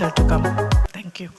years are to come. Thank you.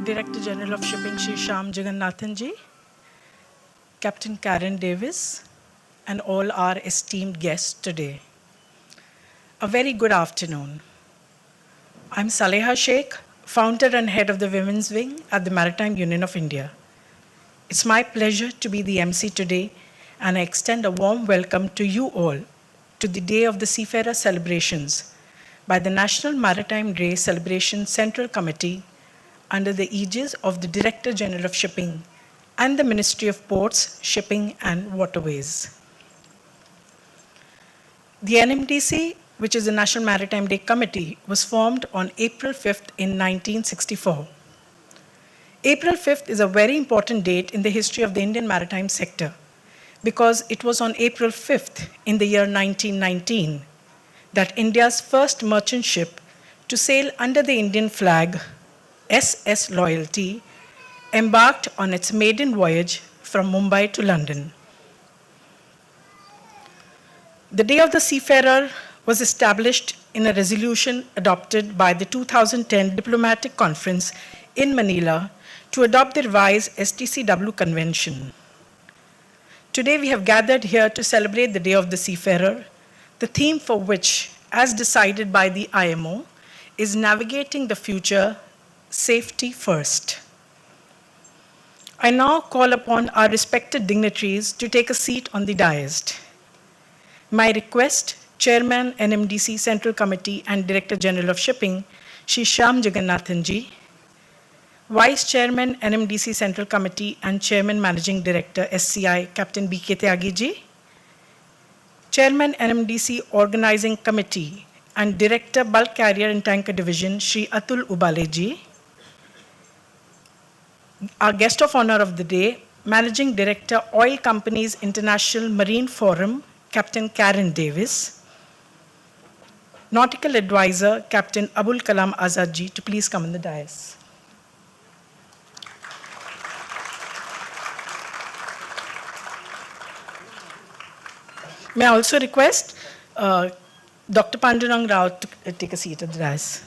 Director General of Shipping Shri Shyam Jagannathan ji, Captain Karen Davis, and all our esteemed guests today. A very good afternoon. I'm Saleha Sheikh, founder and head of the Women's Wing at the Maritime Union of India. It's my pleasure to be the MC today, and I extend a warm welcome to you all to the Day of the Seafarer celebrations by the National Maritime Day Celebration Central Committee under the aegis of the Director General of Shipping and the Ministry of Ports, Shipping and Waterways. The NMDC, which is the National Maritime Day Committee, was formed on April 5th in 1964. April 5th is a very important date in the history of the Indian maritime sector because it was on April 5th in the year 1919 that India's first merchant ship to sail under the Indian flag, SS Loyalty, embarked on its maiden voyage from Mumbai to London. The Day of the Seafarer was established in a resolution adopted by the 2010 Diplomatic Conference in Manila to adopt the revised STCW Convention. Today we have gathered here to celebrate the Day of the Seafarer, the theme for which, as decided by the IMO, is navigating the future, safety first. I now call upon our respected dignitaries to take a seat on the dais. My request, Chairman NMDC Central Committee and Director General of Shipping, Shri Shyam Jagannathan ji, Vice Chairman NMDC Central Committee and Chairman Managing Director SCI Captain B.K. Tyagi ji, Chairman NMDC Organizing Committee and Director Bulk Carrier and Tanker Division Shri Atul Ubale ji, our guest of honor of the day, Managing Director Oil Companies International Marine Forum Captain Karen Davis, Nautical Advisor Captain Abul Kalam Azad ji to please come on the dais. May I also request Dr. Pandurang Rao to take a seat at the dais.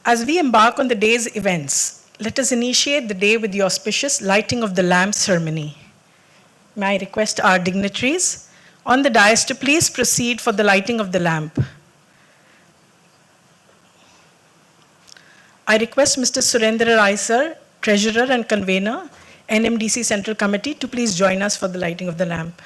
As we embark on the day's events, let us initiate the day with the auspicious lighting of the lamp ceremony. May I request our dignitaries on the dais to please proceed for the lighting of the lamp. I request Mr. Surendra Rai sir, Treasurer and Convener, NMDC Central Committee, to please join us for the lighting of the lamp.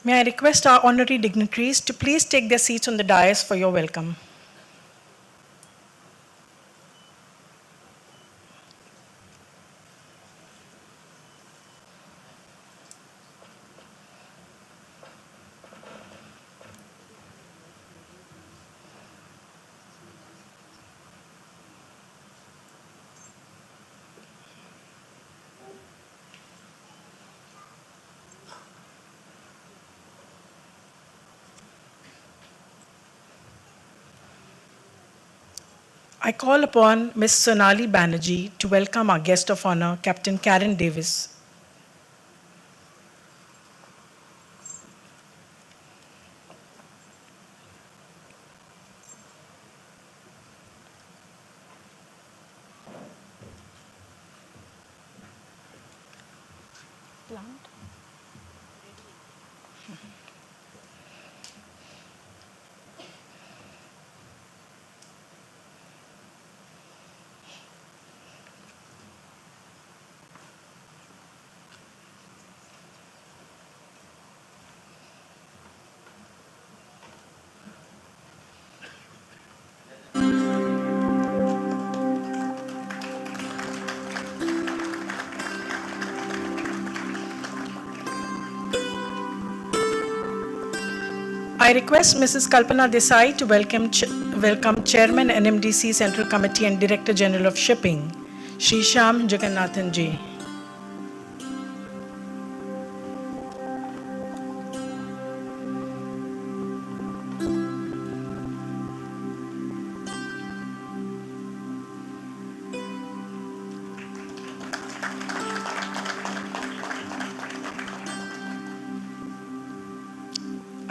May I request our honorary dignitaries to please take their seats on the dais for your welcome. I call upon Ms. Sonali Banerjee to welcome our guest of honor, Captain Karen Davis. plant. I request Mrs. Kalpana Desai to welcome Chairman NMDC Central Committee and Director General of Shipping, Shri Shyam Jagannathan ji.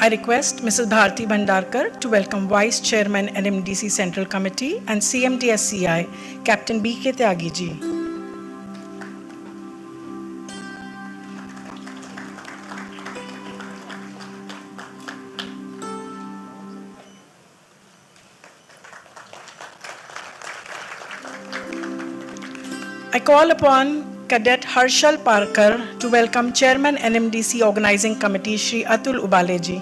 I request Mrs. Bharti Bhandarkar to welcome Vice Chairman NMDC Central Committee and CMD SCI, Captain B.K. Tyagi ji. I call upon Cadet Harshal Parkar to welcome Chairman NMDC Organizing Committee, Shri Atul Ubale ji.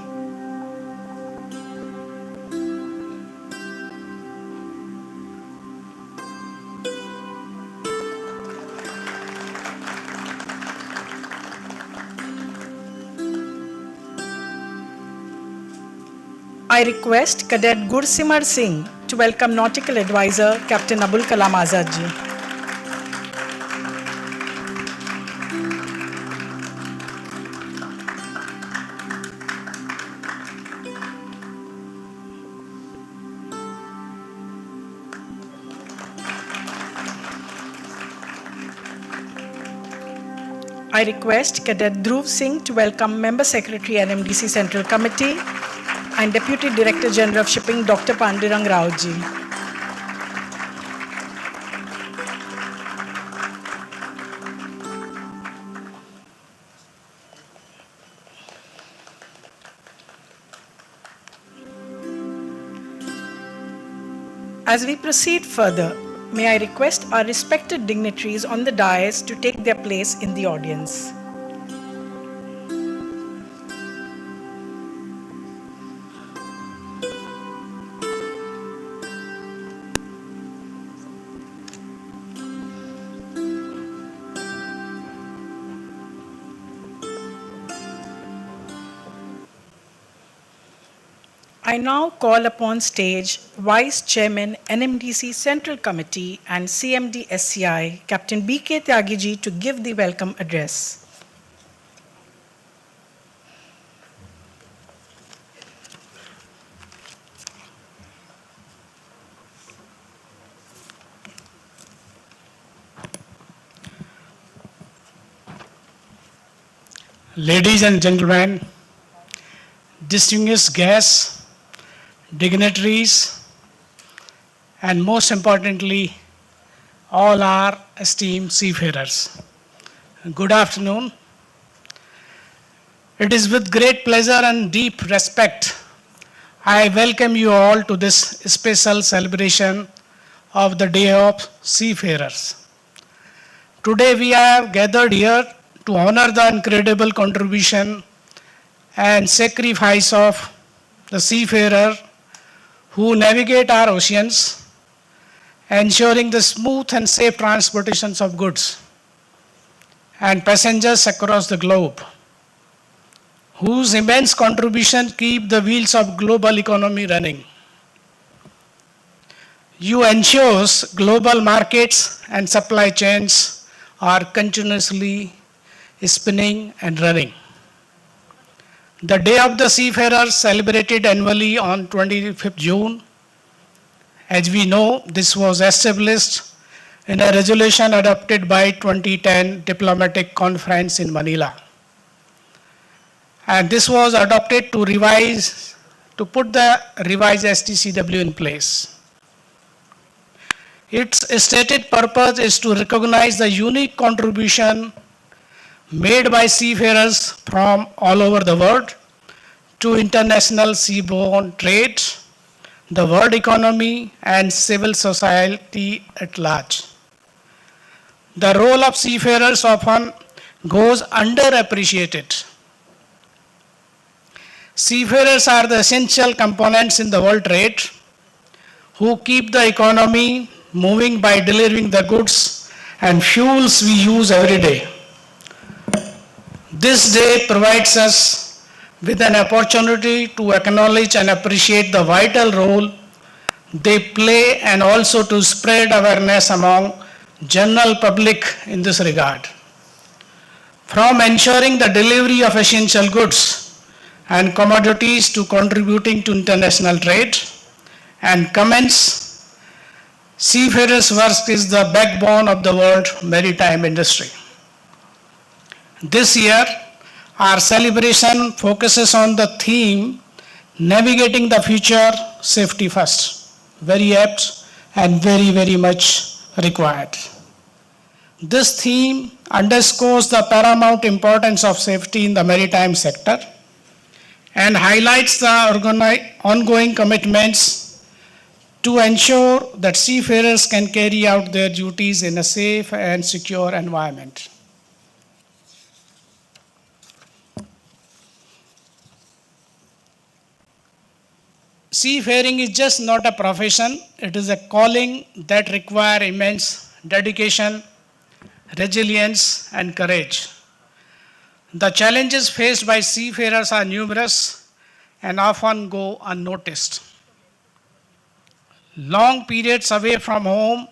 I request Cadet Gursimar Singh to welcome Nautical Advisor Captain Abul Kalam Azad ji. I request Cadet Dhruv Singh to welcome Member Secretary NMDC Central Committee and Deputy Director General of Shipping Dr. Pandurang Rao ji. As we proceed further, may I request our respected dignitaries on the dais to take their place in the audience. I now call upon stage Vice Chairman NMDC Central Committee and CMD SCI, Captain B.K. Tyagi ji, to give the welcome address. Ladies and gentlemen, distinguished guests, dignitaries, and most importantly, all our esteemed seafarers. Good afternoon. It is with great pleasure and deep respect I welcome you all to this special celebration of the Day of Seafarers. Today we are gathered here to honor the incredible contribution and sacrifice of the seafarer who navigate our oceans, ensuring the smooth and safe transportations of goods and passengers across the globe, whose immense contribution keep the wheels of global economy running. You ensures global markets and supply chains are continuously spinning and running. The Day of the Seafarers celebrated annually on 25th June. As we know, this was established in a resolution adopted by 2010 Diplomatic Conference in Manila. And this was adopted to put the revised STCW in place. Its stated purpose is to recognize the unique contribution made by seafarers from all over the world to international seaborne trade, the world economy, and civil society at large. The role of seafarers often goes underappreciated. Seafarers are the essential components in the world trade who keep the economy moving by delivering the goods and fuels we use every day. This day provides us with an opportunity to acknowledge and appreciate the vital role they play and also to spread awareness among general public in this regard. From ensuring the delivery of essential goods and commodities to contributing to international trade and commence, seafarers' work is the backbone of the world maritime industry. This year, our celebration focuses on the theme Navigating the Future, Safety First. Very apt and very, very much required. This theme underscores the paramount importance of safety in the maritime sector and highlights the ongoing commitments to ensure that seafarers can carry out their duties in a safe and secure environment. Seafaring is just not a profession, it is a calling that requires immense dedication, resilience, and courage. The challenges faced by seafarers are numerous and often go unnoticed. Long periods away from home,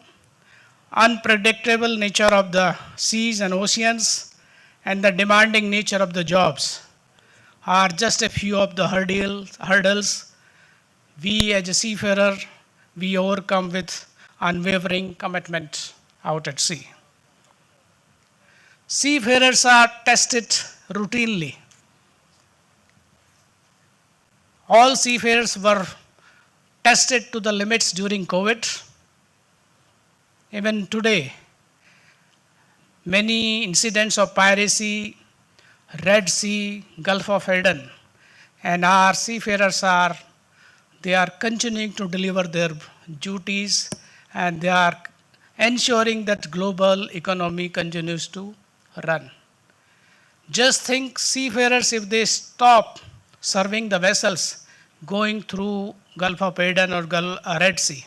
unpredictable nature of the seas and oceans, and the demanding nature of the jobs are just a few of the hurdles we as a seafarer, we overcome with unwavering commitment out at sea. Seafarers are tested routinely. All seafarers were tested to the limits during COVID. Even today, many incidents of piracy, Red Sea, Gulf of Aden, and our seafarers they are continuing to deliver their duties and they are ensuring that global economy continues to run. Just think seafarers, if they stop serving the vessels going through Gulf of Aden or Red Sea,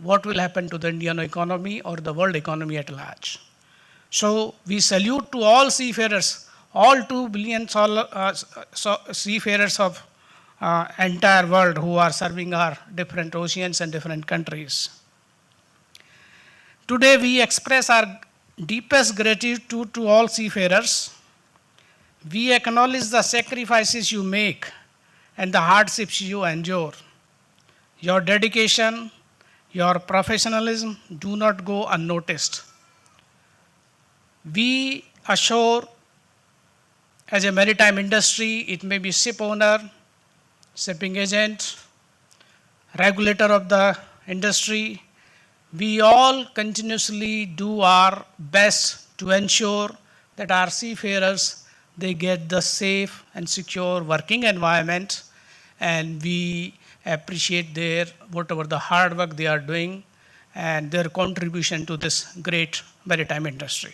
what will happen to the Indian economy or the world economy at large? So we salute to all seafarers, all 2 billion seafarers of entire world who are serving our different oceans and different countries. Today we express our deepest gratitude to all seafarers. We acknowledge the sacrifices you make and the hardships you endure. Your dedication, your professionalism do not go unnoticed. We assure as a maritime industry, it may be ship owner, shipping agent, regulator of the industry, we all continuously do our best to ensure that our seafarers, they get the safe and secure working environment, and we appreciate their whatever the hard work they are doing and their contribution to this great maritime industry.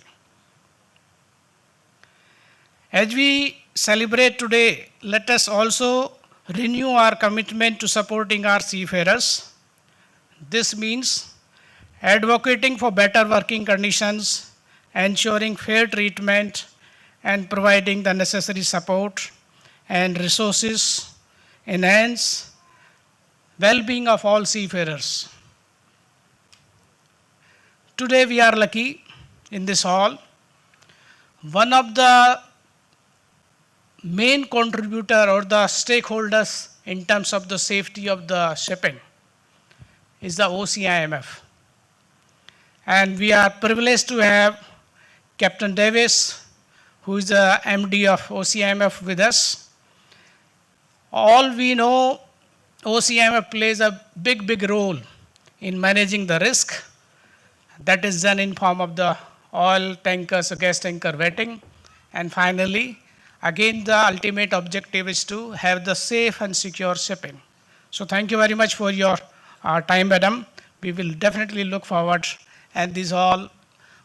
As we celebrate today, let us also renew our commitment to supporting our seafarers. This means advocating for better working conditions, ensuring fair treatment, and providing the necessary support and resources, enhance well-being of all seafarers. Today we are lucky in this hall. One of the main contributor or the stakeholders in terms of the safety of the shipping is the OCIMF. And we are privileged to have Captain Davis, who is the MD of OCIMF with us. All we know, OCIMF plays a big role in managing the risk that is done in form of the oil tankers or gas tanker vetting And finally, again, the ultimate objective is to have the safe and secure shipping. So thank you very much for your time, madam. We will definitely look forward, and this all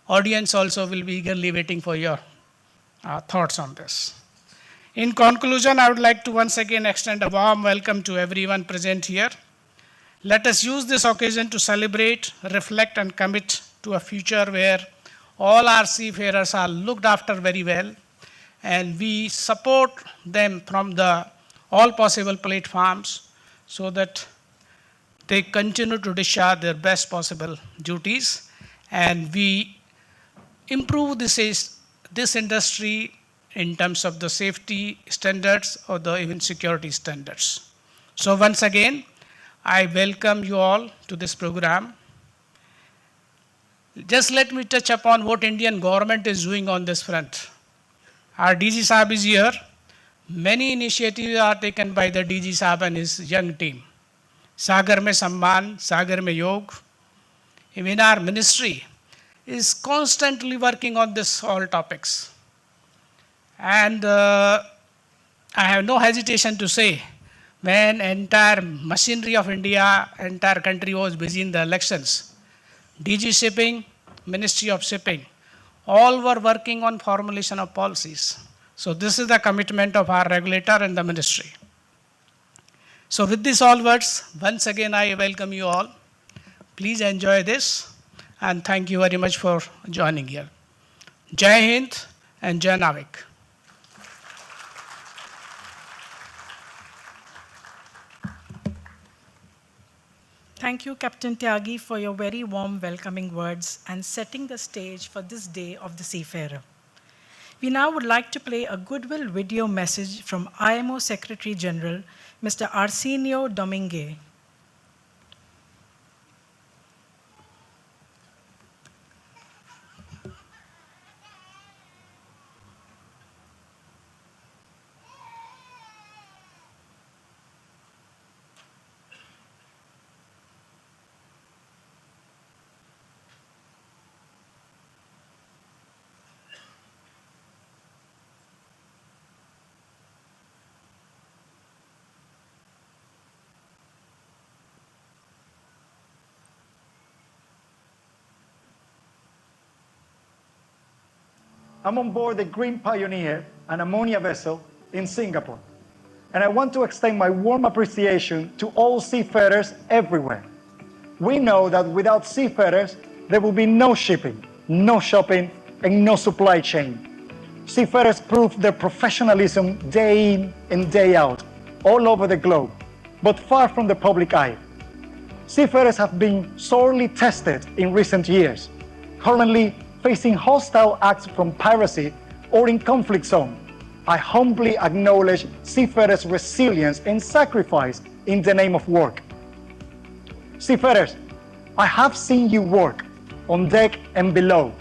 audience also will be eagerly waiting for your thoughts on this. In conclusion, I would like to once again extend a warm welcome to everyone present here. Let us use this occasion to celebrate, reflect, and commit to a future where all our seafarers are looked after very well, and we support them from the all possible platforms so that they continue to discharge their best possible duties, and we improve this industry in terms of the safety standards or the even security standards. So once again, I welcome you all to this program. Just let me touch upon what Indian government is doing on this front. Our DG Saab is here. Many initiatives are taken by the DG Saab and his young team. Sagar Mein Samman, Sagar Mein Yog. Even our ministry is constantly working on this all topics. And I have no hesitation to say, when entire machinery of India, entire country was busy in the elections, DG Shipping, Ministry of Shipping, all were working on formulation of policies. So this is the commitment of our regulator and the ministry. So with these all words, once again I welcome you all. Please enjoy this, and thank you very much for joining here. Jai Hind and Jai Navik. Thank you, Captain Tyagi, for your very warm welcoming words and setting the stage for this day of the seafarer. We now would like to play a goodwill video message from IMO Secretary General, Mr. Arsenio Domingue. I'm on board the Green Pioneer, an ammonia vessel in Singapore. And I want to extend my warm appreciation to all seafarers everywhere. We know that without seafarers, there will be no shipping, no shopping, and no supply chain. Seafarers prove their professionalism day in and day out, all over the globe, but far from the public eye. Seafarers have been sorely tested in recent years, currently facing hostile acts from piracy or in conflict zone. I humbly acknowledge seafarers' resilience and sacrifice in the name of work. Seafarers, I have seen you work on deck and below,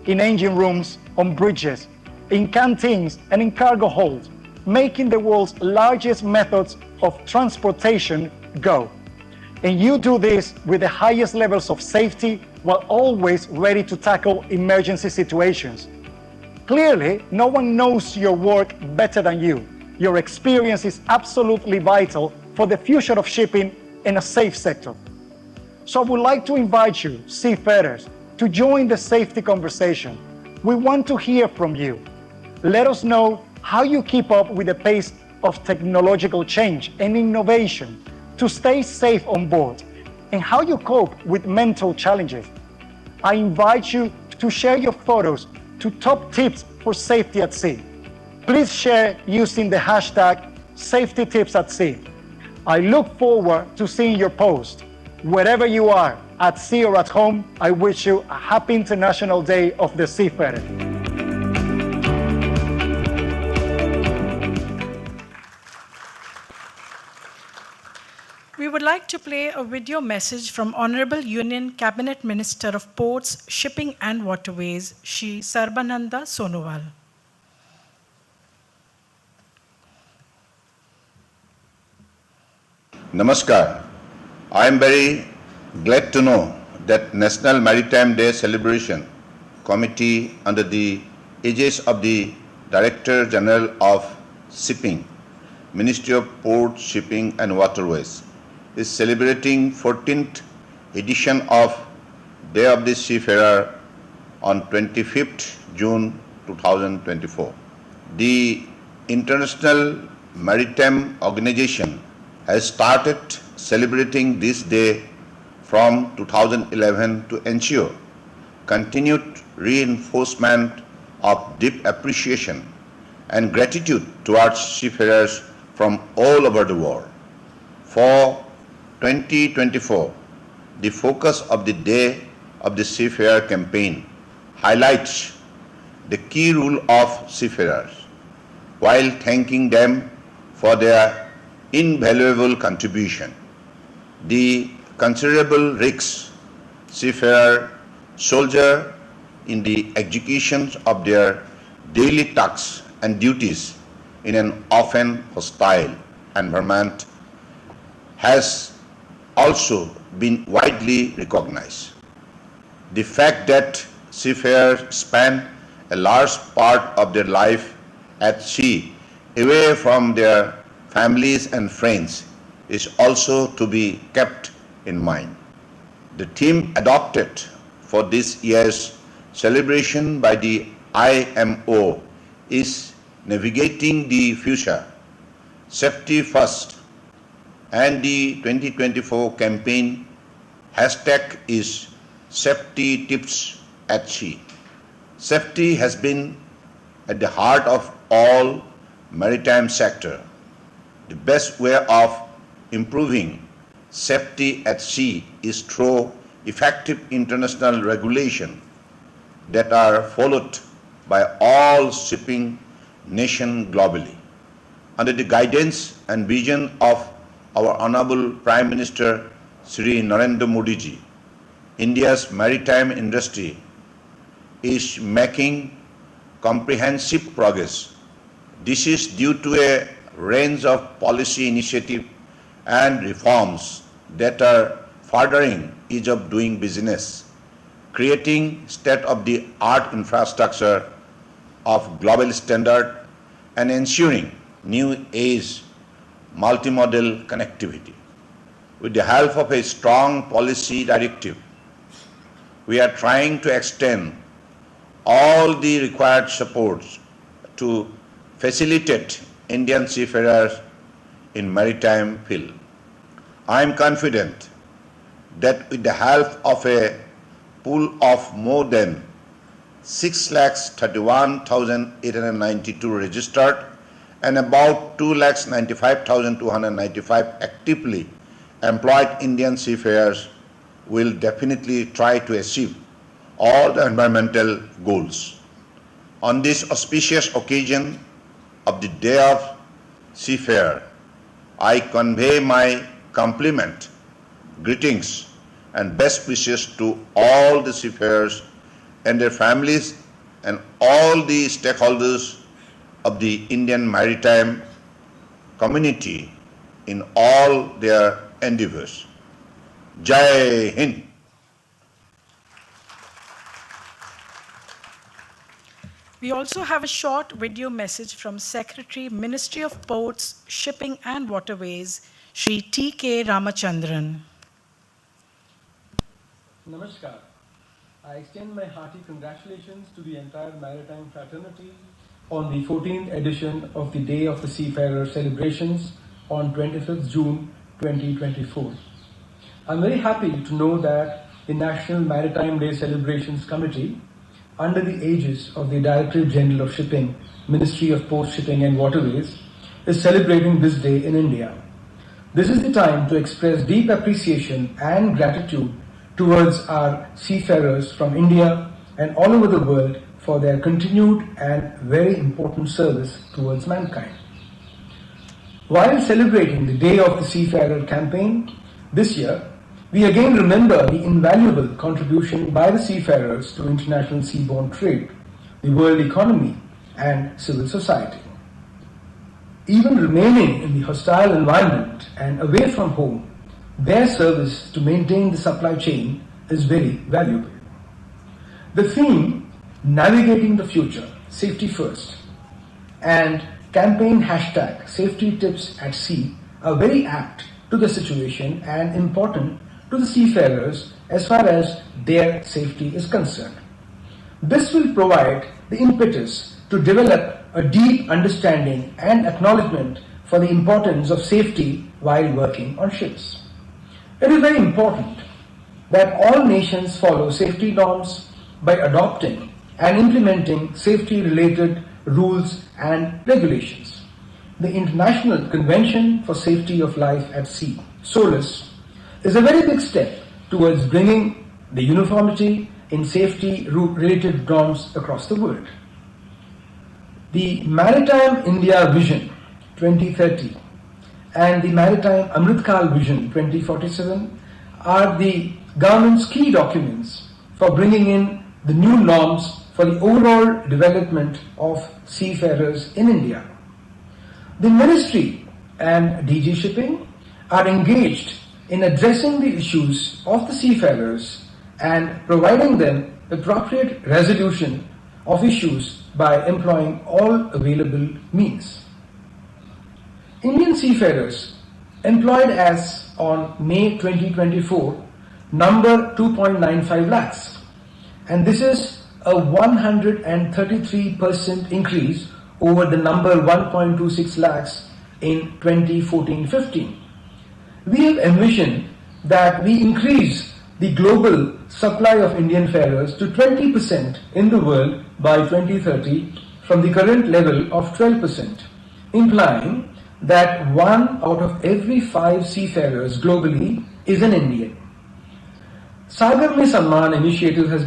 in engine rooms, on bridges, in canteens and in cargo holds, making the world's largest methods of transportation go. And you do this with the highest levels of safety while always ready to tackle emergency situations. Clearly, no one knows your work better than you. Your experience is absolutely vital for the future of shipping in a safe sector. So I would like to invite you, seafarers, to join the safety conversation. We want to hear from you. Let us know how you keep up with the pace of technological change and innovation to stay safe on board, and how you cope with mental challenges. I invite you to share your photos to top tips for safety at sea. Please share using the hashtag #SafetyTipsAtSea. I look forward to seeing your post. Wherever you are, at sea or at home, I wish you a happy International Day of the Seafarer. We would like to play a video message from Honorable Union Cabinet Minister of Ports, Shipping and Waterways, Shri Sarbananda Sonowal. Namaskar. I am very glad to know that National Maritime Day celebration committee under the aegis of the Director General of Shipping, Ministry of Ports, Shipping and Waterways, is celebrating 14th edition of Day of the Seafarer on 25th June 2024. The International Maritime Organization has started celebrating this day from 2011 to ensure continued reinforcement of deep appreciation and gratitude towards seafarers from all over the world. For 2024, the focus of the Day of the Seafarer campaign highlights the key role of seafarers while thanking them for their invaluable contribution. The considerable risks seafarer soldier in the execution of their daily tasks and duties in an often hostile environment has also been widely recognized. The fact that seafarers spend a large part of their life at sea away from their families and friends is also to be kept in mind. The theme adopted for this year's celebration by the IMO is Navigating the Future, Safety First, and the 2024 campaign hashtag is Safety Tips at Sea. Safety has been at the heart of all maritime sector. The best way of improving safety at sea is through effective international regulation that are followed by all shipping nations globally. Under the guidance and vision of our Honorable Prime Minister Shri Narendra Modi ji, India's maritime industry is making comprehensive progress. This is due to a range of policy initiatives and reforms that are furthering ease of doing business, creating state-of-the-art infrastructure of global standard, and ensuring new age multimodal connectivity. With the help of a strong policy directive, we are trying to extend all the required supports to facilitate Indian seafarers in maritime field. I am confident that with the help of a pool of more than 6,31,892 registered and about 2,95,295 actively employed Indian seafarers will definitely try to achieve all the environmental goals. On this auspicious occasion of the Day of Seafarer, I convey my compliment, greetings, and best wishes to all the seafarers and their families and all the stakeholders of the Indian maritime community in all their endeavors. Jai Hind. We also have a short video message from Secretary, Ministry of Ports, Shipping and Waterways, Shri T.K. Ramachandran. Namaskar. I extend my hearty congratulations to the entire maritime fraternity on the 14th edition of the Day of the Seafarer celebrations on 25th June 2024. I'm very happy to know that the National Maritime Day Celebrations Committee, under the aegis of the Directorate General of Shipping, Ministry of Ports, Shipping and Waterways, is celebrating this day in India. This is the time to express deep appreciation and gratitude towards our seafarers from India and all over the world for their continued and very important service towards mankind. While celebrating the Day of the Seafarer campaign this year, we again remember the invaluable contribution by the seafarers to international seaborne trade, the world economy, and civil society. Even remaining in the hostile environment and away from home, their service to maintain the supply chain is very valuable. The theme, Navigating the Future, Safety First, and campaign hashtag safety tips at sea are very apt to the situation and important to the seafarers as far as their safety is concerned. This will provide the impetus to develop a deep understanding and acknowledgement for the importance of safety while working on ships. It is very important that all nations follow safety norms by adopting and implementing safety-related rules and regulations. The International Convention for Safety of Life at Sea, SOLAS, is a very big step towards bringing the uniformity in safety-related norms across the world. The Maritime India Vision 2030 and the Maritime Amritkal Vision 2047 are the government's key documents for bringing in the new norms for the overall development of seafarers in India. The Ministry and DG Shipping are engaged in addressing the issues of the seafarers and providing them appropriate resolution of issues by employing all available means. Indian seafarers employed as on May 2024 number 2.95 lakhs, and this is a 133% increase over the number 1.26 lakhs in 2014-15. We have envisioned that we increase the global supply of Indian farers to 20% in the world by 2030 from the current level of 12%, implying that 1 out of every 5 seafarers globally is an Indian. Sagar Mein Samman initiative has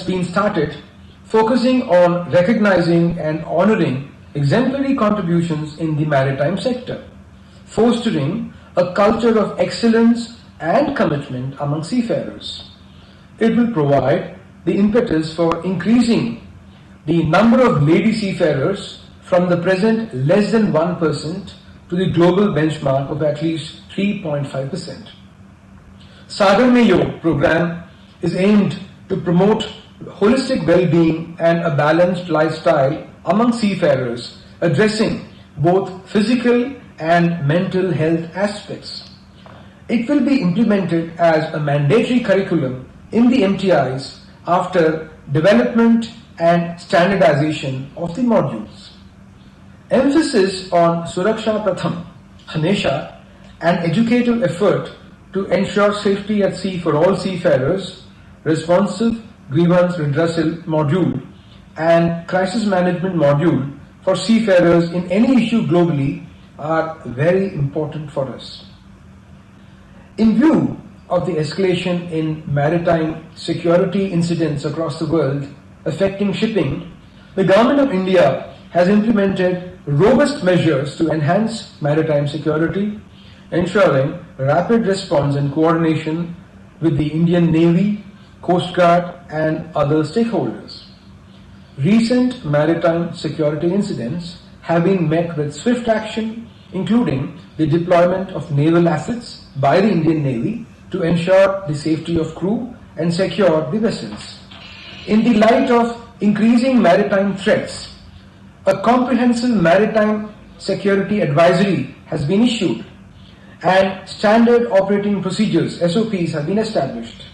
been started focusing on recognizing and honoring exemplary contributions in the maritime sector, fostering a culture of excellence and commitment among seafarers. It will provide the impetus for increasing the number of lady seafarers from the present less than 1% to the global benchmark of at least 3.5%. Sagar Mein Yog program is aimed to promote holistic well-being and a balanced lifestyle among seafarers, addressing both physical and mental health aspects. It will be implemented as a mandatory curriculum in the MTIs after development and standardization of the modules. Emphasis on Suraksha Pratham, Hamesha, an educative effort to ensure safety at sea for all seafarers, responsive grievance redressal module, and crisis management module for seafarers in any issue globally are very important for us. In view of the escalation in maritime security incidents across the world affecting shipping, the Government of India has implemented robust measures to enhance maritime security, ensuring rapid response and coordination with the Indian Navy, Coast Guard, and other stakeholders. Recent maritime security incidents have been met with swift action, including the deployment of naval assets by the Indian Navy to ensure the safety of crew and secure the vessels. In the light of increasing maritime threats, a comprehensive maritime security advisory has been issued and standard operating procedures (SOPs) have been established.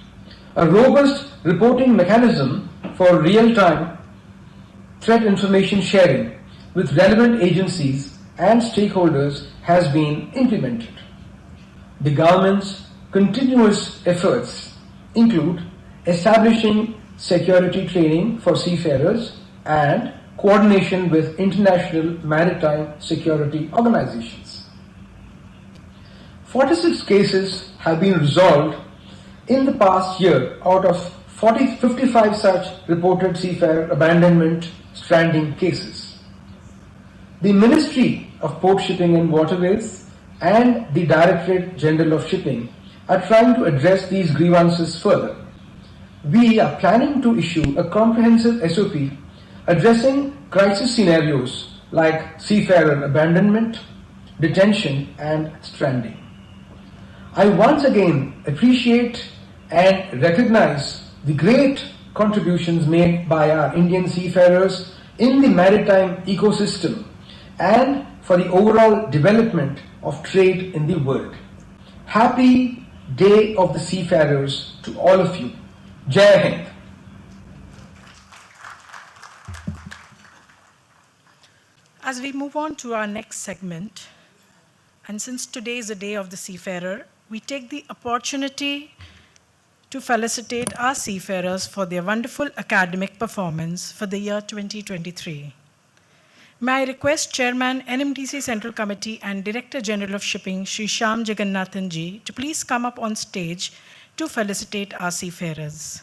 A robust reporting mechanism for real-time threat information sharing with relevant agencies and stakeholders has been implemented. The government's continuous efforts include establishing security training for seafarers and coordination with international maritime security organizations. 46 cases have been resolved in the past year out of 55 such reported seafarer abandonment stranding cases. The Ministry of Port Shipping and Waterways and the Directorate General of Shipping are trying to address these grievances further. We are planning to issue a comprehensive SOP addressing crisis scenarios like seafarer abandonment, detention, and stranding. I once again appreciate and recognize the great contributions made by our Indian seafarers in the maritime ecosystem and for the overall development of trade in the world. Happy Day of the Seafarers to all of you. Jai Hind. As we move on to our next segment, and since today is the Day of the Seafarer, we take the opportunity to felicitate our seafarers for their wonderful academic performance for the year 2023. May I request Chairman NMDC Central Committee and Director General of Shipping, Shri Shyam Jagannathan Ji, to please come up on stage to felicitate our seafarers.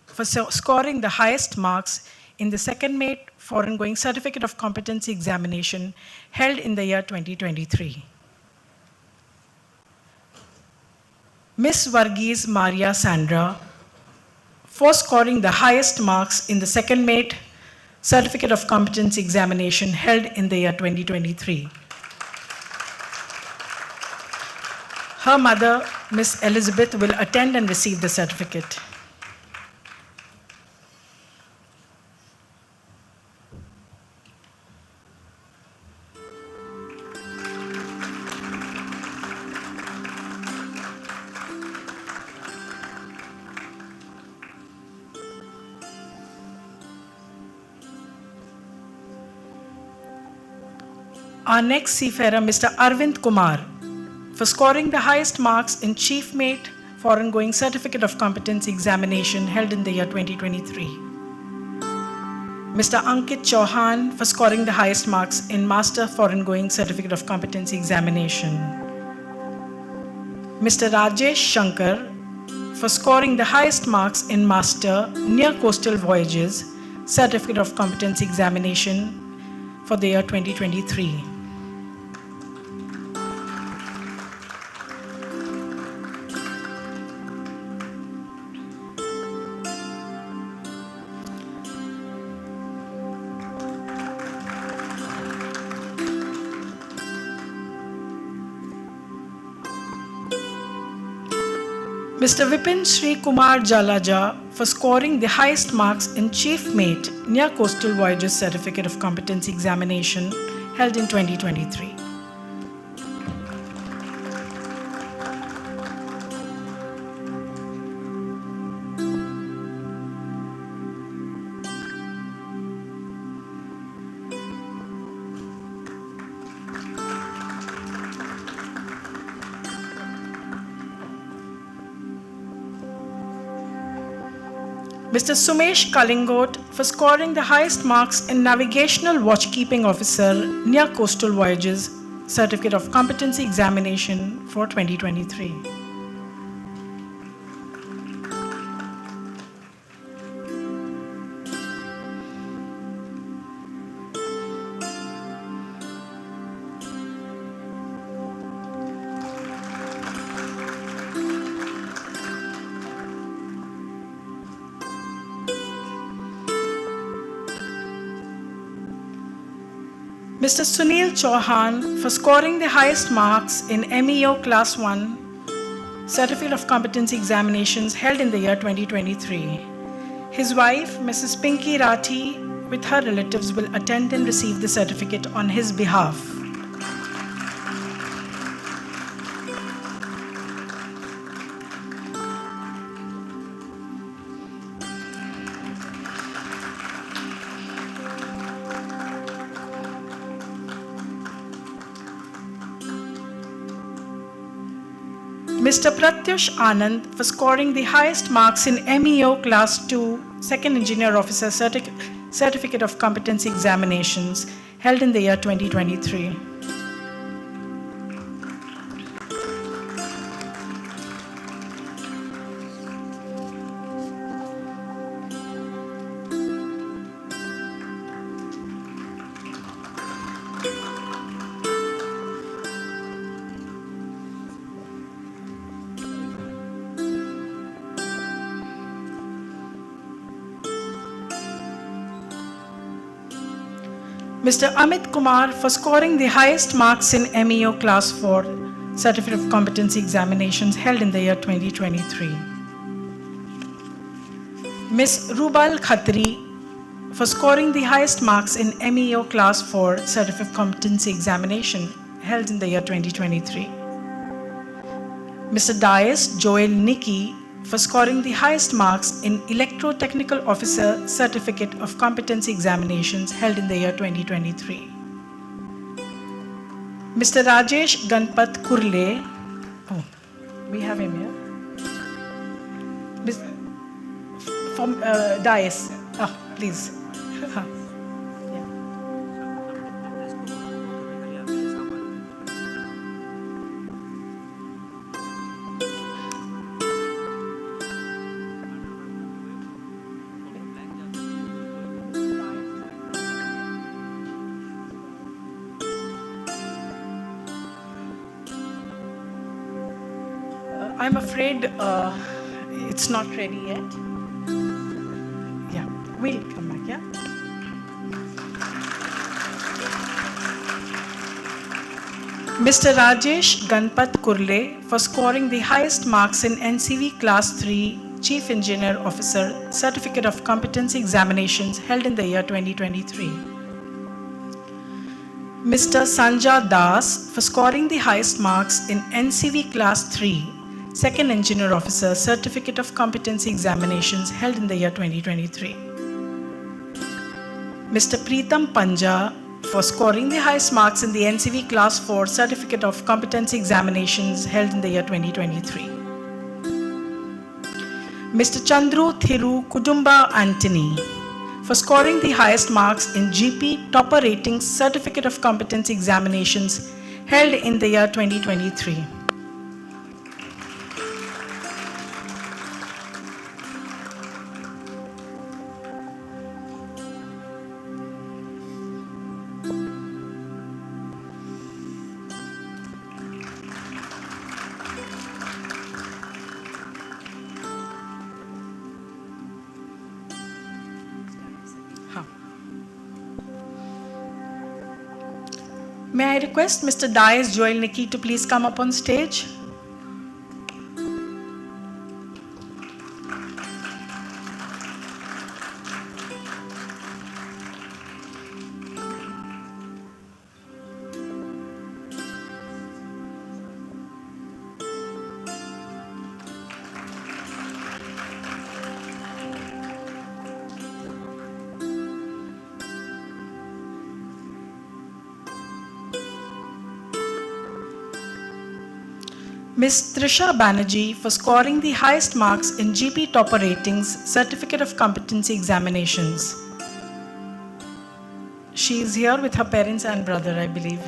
For scoring the highest marks in the second mate foreign going certificate of competency examination held in the year 2023. Miss Varghese Maria Sandra for scoring the highest marks in the second mate certificate of competency examination held in the year 2023. Her mother, Miss Elizabeth, will attend and receive the certificate. Our next seafarer, Mr. Arvind Kumar, for scoring the highest marks in Chief Mate Foreign Going Certificate of Competency Examination held in the year 2023. Mr. Ankit Chauhan for scoring the highest marks in Master Foreign Going Certificate of Competency Examination. Mr. Rajesh Shankar for scoring the highest marks in Master Near Coastal Voyages Certificate of Competency Examination for the year 2023. Mr. Vipin Sri Kumar Jalaja for scoring the highest marks in Chief Mate Near Coastal Voyages Certificate of Competency Examination held in 2023. Mr. Sumesh Kalingot for scoring the highest marks in Navigational Watchkeeping Officer Near Coastal Voyages Certificate of Competency Examination for 2023. Mr. Sunil Chauhan for scoring the highest marks in MEO Class 1 Certificate of Competency Examinations held in the year 2023. His wife, Mrs. Pinky Rathi, with her relatives will attend and receive the certificate on his behalf. Mr. Pratyush Anand for scoring the highest marks in MEO Class 2 Second Engineer Officer Certificate of Competency Examinations held in the year 2023. Mr. Amit Kumar for scoring the highest marks in MEO Class 4 Certificate of Competency Examinations held in the year 2023. Ms. Rubal Khatri for scoring the highest marks in MEO Class 4 Certificate of Competency Examination held in the year 2023. Mr. Dias Joel Nikki for scoring the highest marks in Electro-Technical Officer Certificate of Competency Examinations held in the year 2023. Mr. Rajesh Ganpat Kurle, oh, we have him here. From Dias, please. I'm afraid it's not ready yet. Yeah, we'll come back, yeah? Mr. Rajesh Ganpat Kurle for scoring the highest marks in NCV Class 3 Chief Engineer Officer Certificate of Competency Examinations held in the year 2023. Mr. Sanja Das for scoring the highest marks in NCV Class 3 Second Engineer Officer Certificate of Competency Examinations held in the year 2023. Mr. Preetam Panja for scoring the highest marks in the NCV Class 4 Certificate of Competency Examinations held in the year 2023. Mr. Chandru Thiru Kudumba Antony for scoring the highest marks in GP Topper Ratings Certificate of Competency Examinations held in the year 2023. May I request Mr. Dias Joel Nikki to please come up on stage? Ms. Trisha Banerjee for scoring the highest marks in GP Topper Ratings Certificate of Competency Examinations. She is here with her parents and brother, I believe.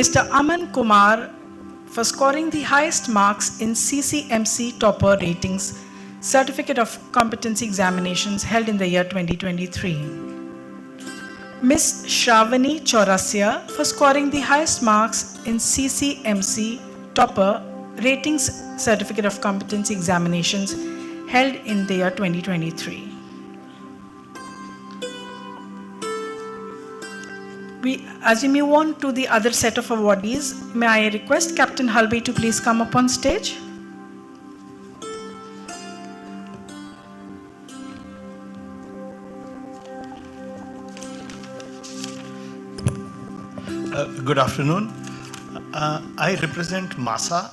Mr. Aman Kumar for scoring the highest marks in CCMC Topper Ratings Certificate of Competency Examinations held in the year 2023. Ms. Shravani Chaurasia for scoring the highest marks in CCMC Topper Ratings Certificate of Competency Examinations held in the year 2023. As we move on to the other set of awardees, may I request Captain Halby to please come up on stage? Good afternoon. I represent MASA,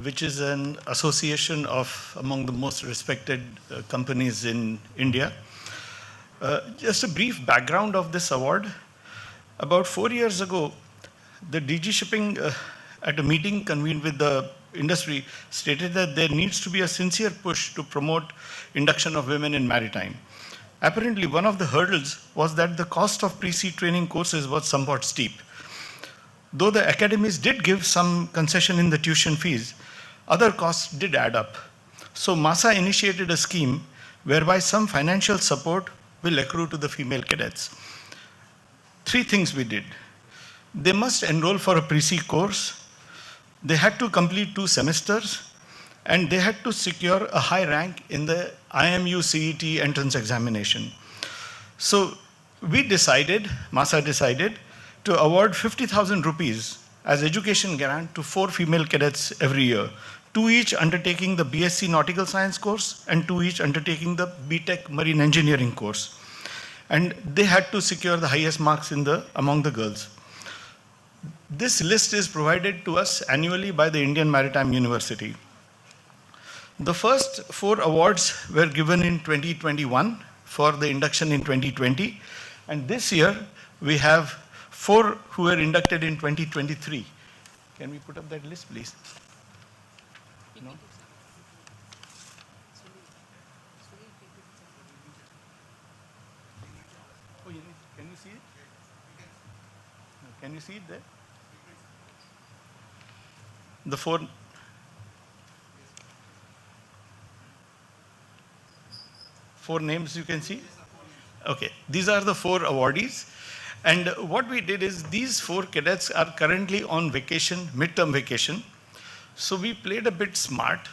which is an association of among the most respected companies in India. Just a brief background of this award. About 4 years ago, the DG Shipping at a meeting convened with the industry stated that there needs to be a sincere push to promote induction of women in maritime. Apparently, one of the hurdles was that the cost of pre-sea training courses was somewhat steep. Though the academies did give some concession in the tuition fees, other costs did add up. So MASA initiated a scheme whereby some financial support will accrue to the female cadets. 3 things we did. They must enroll for a pre-C course, they had to complete 2 semesters, and they had to secure a high rank in the IMU CET entrance examination. So we decided, MASA decided, to award 50,000 rupees as education grant to 4 female cadets every year, 2 each undertaking the BSc Nautical Science course and 2 each undertaking the BTech Marine Engineering course. And they had to secure the highest marks among the girls. This list is provided to us annually by the Indian Maritime University. The first 4 awards were given in 2021 for the induction in 2020, and this year we have 4 who were inducted in 2023. Can we put up that list, please? No? Oh, can you see it? Can you see it there? The 4 names you can see? Okay, these are the 4 awardees. And what we did is these 4 cadets are currently on vacation, midterm vacation. So we played a bit smart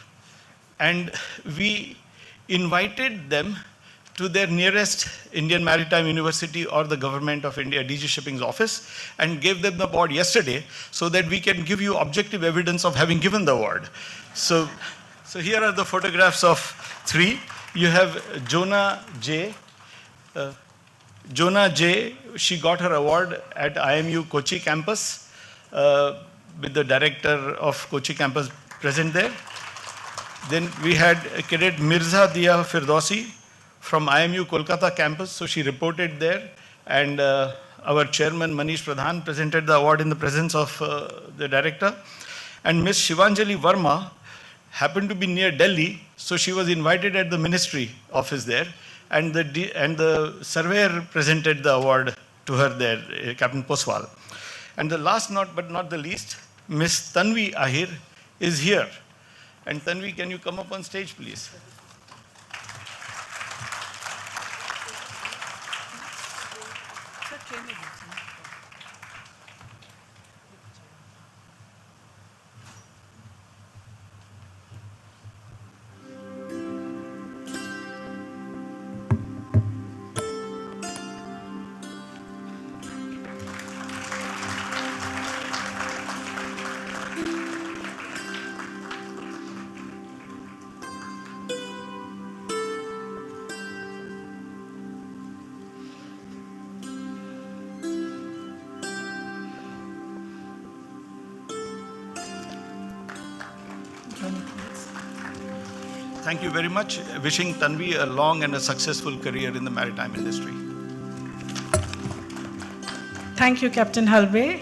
and we invited them to their nearest Indian Maritime University or the Government of India DG Shipping's office and gave them the award yesterday so that we can give you objective evidence of having given the award. So here are the photographs of 3. You have Jonah J. Jonah J, she got her award at IMU Kochi campus with the director of Kochi campus present there. Then we had cadet Mirza Dia Firdausi from IMU Kolkata campus, so she reported there, and our chairman Manish Pradhan presented the award in the presence of the director. And Miss Shivanjali Verma happened to be near Delhi, so she was invited at the ministry office there, and the surveyor presented the award to her there, Captain Poswal. And the last but not the least, Miss Tanvi Ahir is here. And Tanvi, can you come up on stage, please? Thank you very much. Wishing Tanvi a long and a successful career in the maritime industry. Thank you, Captain Halbe.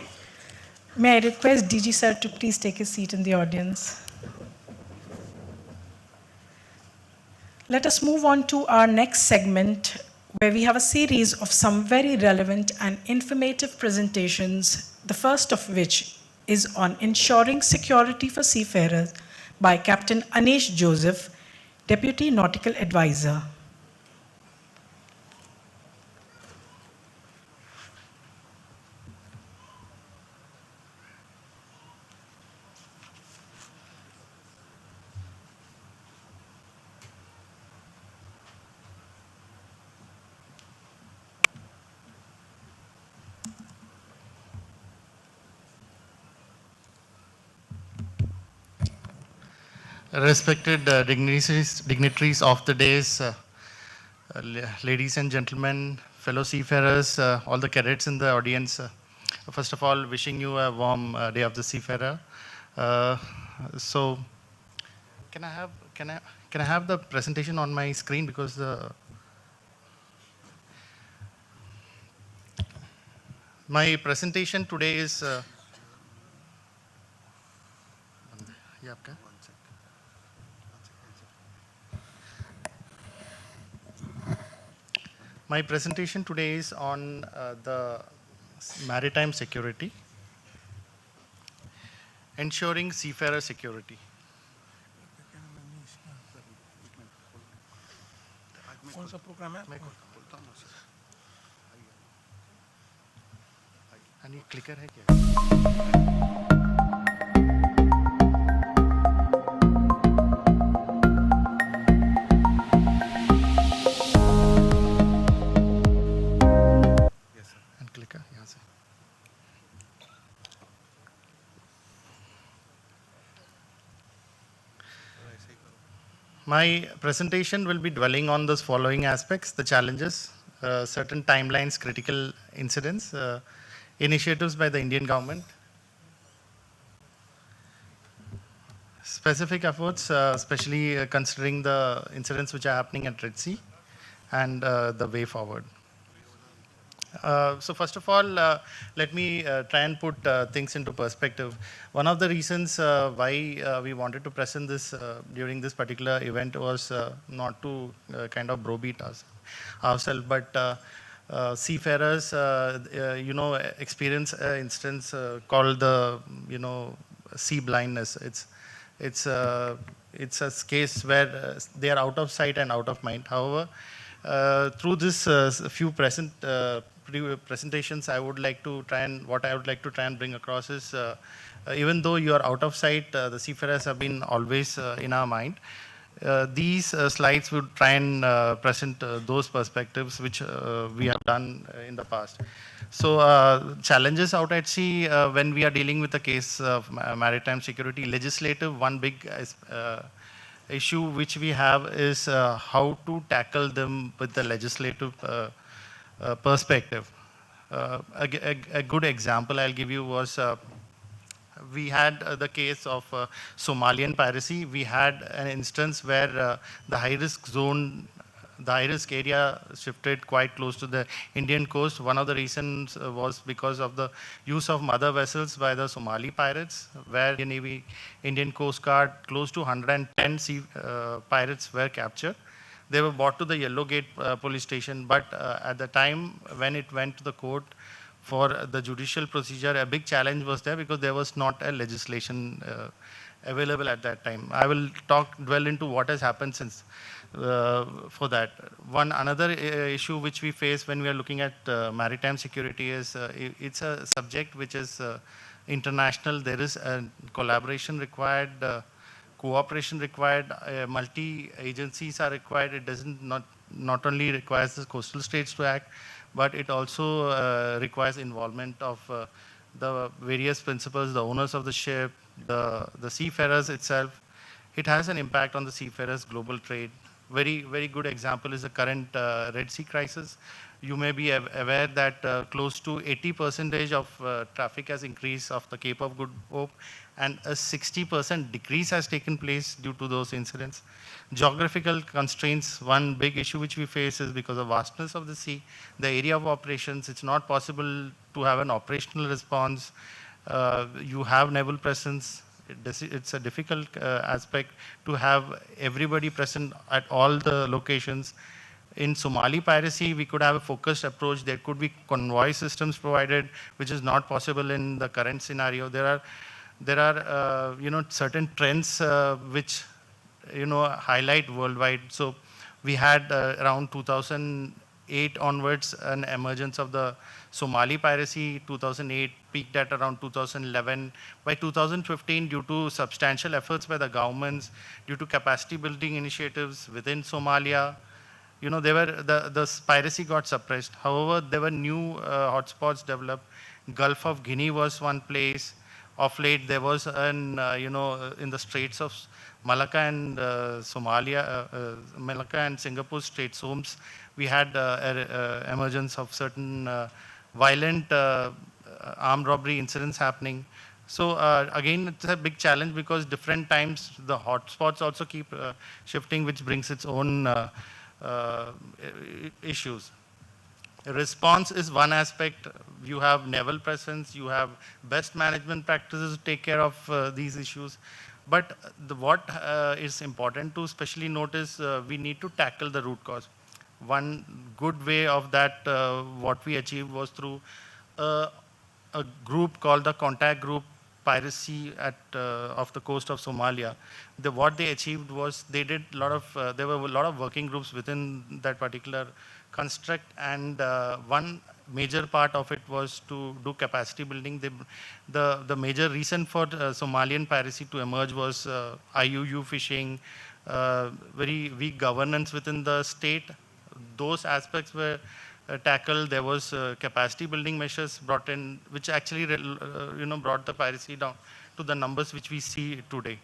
May I request DG sir to please take his seat in the audience. Let us move on to our next segment, where we have a series of some very relevant and informative presentations, the first of which is on ensuring security for seafarers by Captain Anish Joseph, Deputy Nautical Advisor. Respected dignitaries of the days, ladies and gentlemen, fellow seafarers, all the cadets in the audience, first of all, wishing you a warm Day of the Seafarer. So, can I have the presentation on my screen, because my presentation today is. Yeah, okay. My presentation today is on the maritime security, ensuring seafarer security. कौन सा programme है? आणि clicker है क्या? And clicker यहाँ से. My presentation will be dwelling on those following aspects: the challenges, certain timelines, critical incidents, initiatives by the Indian government, specific efforts, especially considering the incidents which are happening at Red Sea, and the way forward. So first of all, let me try and put things into perspective. One of the reasons why we wanted to present this during this particular event was not to kind of browbeat ourselves, but seafarers, experience an instance called the, sea blindness. It's a case where they are out of sight and out of mind. However, through this few presentations, I would like to try and bring across is, even though you are out of sight, the seafarers have been always in our mind. These slides would try and present those perspectives which we have done in the past. So challenges out at sea when we are dealing with a case of maritime security, legislative, one big issue which we have is how to tackle them with the legislative perspective. A good example I'll give you was we had the case of Somalian piracy. We had an instance where the high-risk zone, the high-risk area shifted quite close to the Indian coast. One of the reasons was because of the use of mother vessels by the Somali pirates, where Indian Navy, Indian Coast Guard, close to 110 pirates were captured. They were brought to the Yellow Gate police station, but at the time when it went to the court for the judicial procedure, a big challenge was there because there was not a legislation available at that time. I will dwell into what has happened since for that. Another issue which we face when we are looking at maritime security is it's a subject which is international. There is a collaboration required, cooperation required, multi-agencies are required. It doesn't not only requires the coastal states to act, but it also requires involvement of the various principals, the owners of the ship, the seafarers itself. It has an impact on the seafarers' global trade. Very, very good example is the current Red Sea crisis. You may be aware that close to 80% of traffic has increased off the Cape of Good Hope, and a 60% decrease has taken place due to those incidents. Geographical constraints, one big issue which we face is because of vastness of the sea, the area of operations, it's not possible to have an operational response. You have naval presence. It's a difficult aspect to have everybody present at all the locations. In Somali piracy, we could have a focused approach. There could be convoy systems provided, which is not possible in the current scenario. There are certain trends which highlight worldwide. So we had around 2008 onwards an emergence of the Somali piracy. 2008 peaked at around 2011. By 2015, due to substantial efforts by the governments, due to capacity building initiatives within Somalia, the piracy got suppressed. However, there were new hotspots developed. Gulf of Guinea was one place. Of late, there was in the Straits of Malacca and Malacca and Singapore Straits Homes, we had emergence of certain violent armed robbery incidents happening. So again, it's a big challenge because different times the hotspots also keep shifting, which brings its own issues. Response is one aspect. You have naval presence, you have best management practices to take care of these issues. But what is important to especially notice, we need to tackle the root cause. One good way of that, what we achieved was through a group called the contact group piracy off the coast of Somalia. What they achieved was they did a lot of, there were a lot of working groups within that particular construct, and one major part of it was to do capacity building. The major reason for Somalian piracy to emerge was IUU fishing, very weak governance within the state. Those aspects were tackled. There was capacity building measures brought in, which actually brought the piracy down to the numbers which we see today.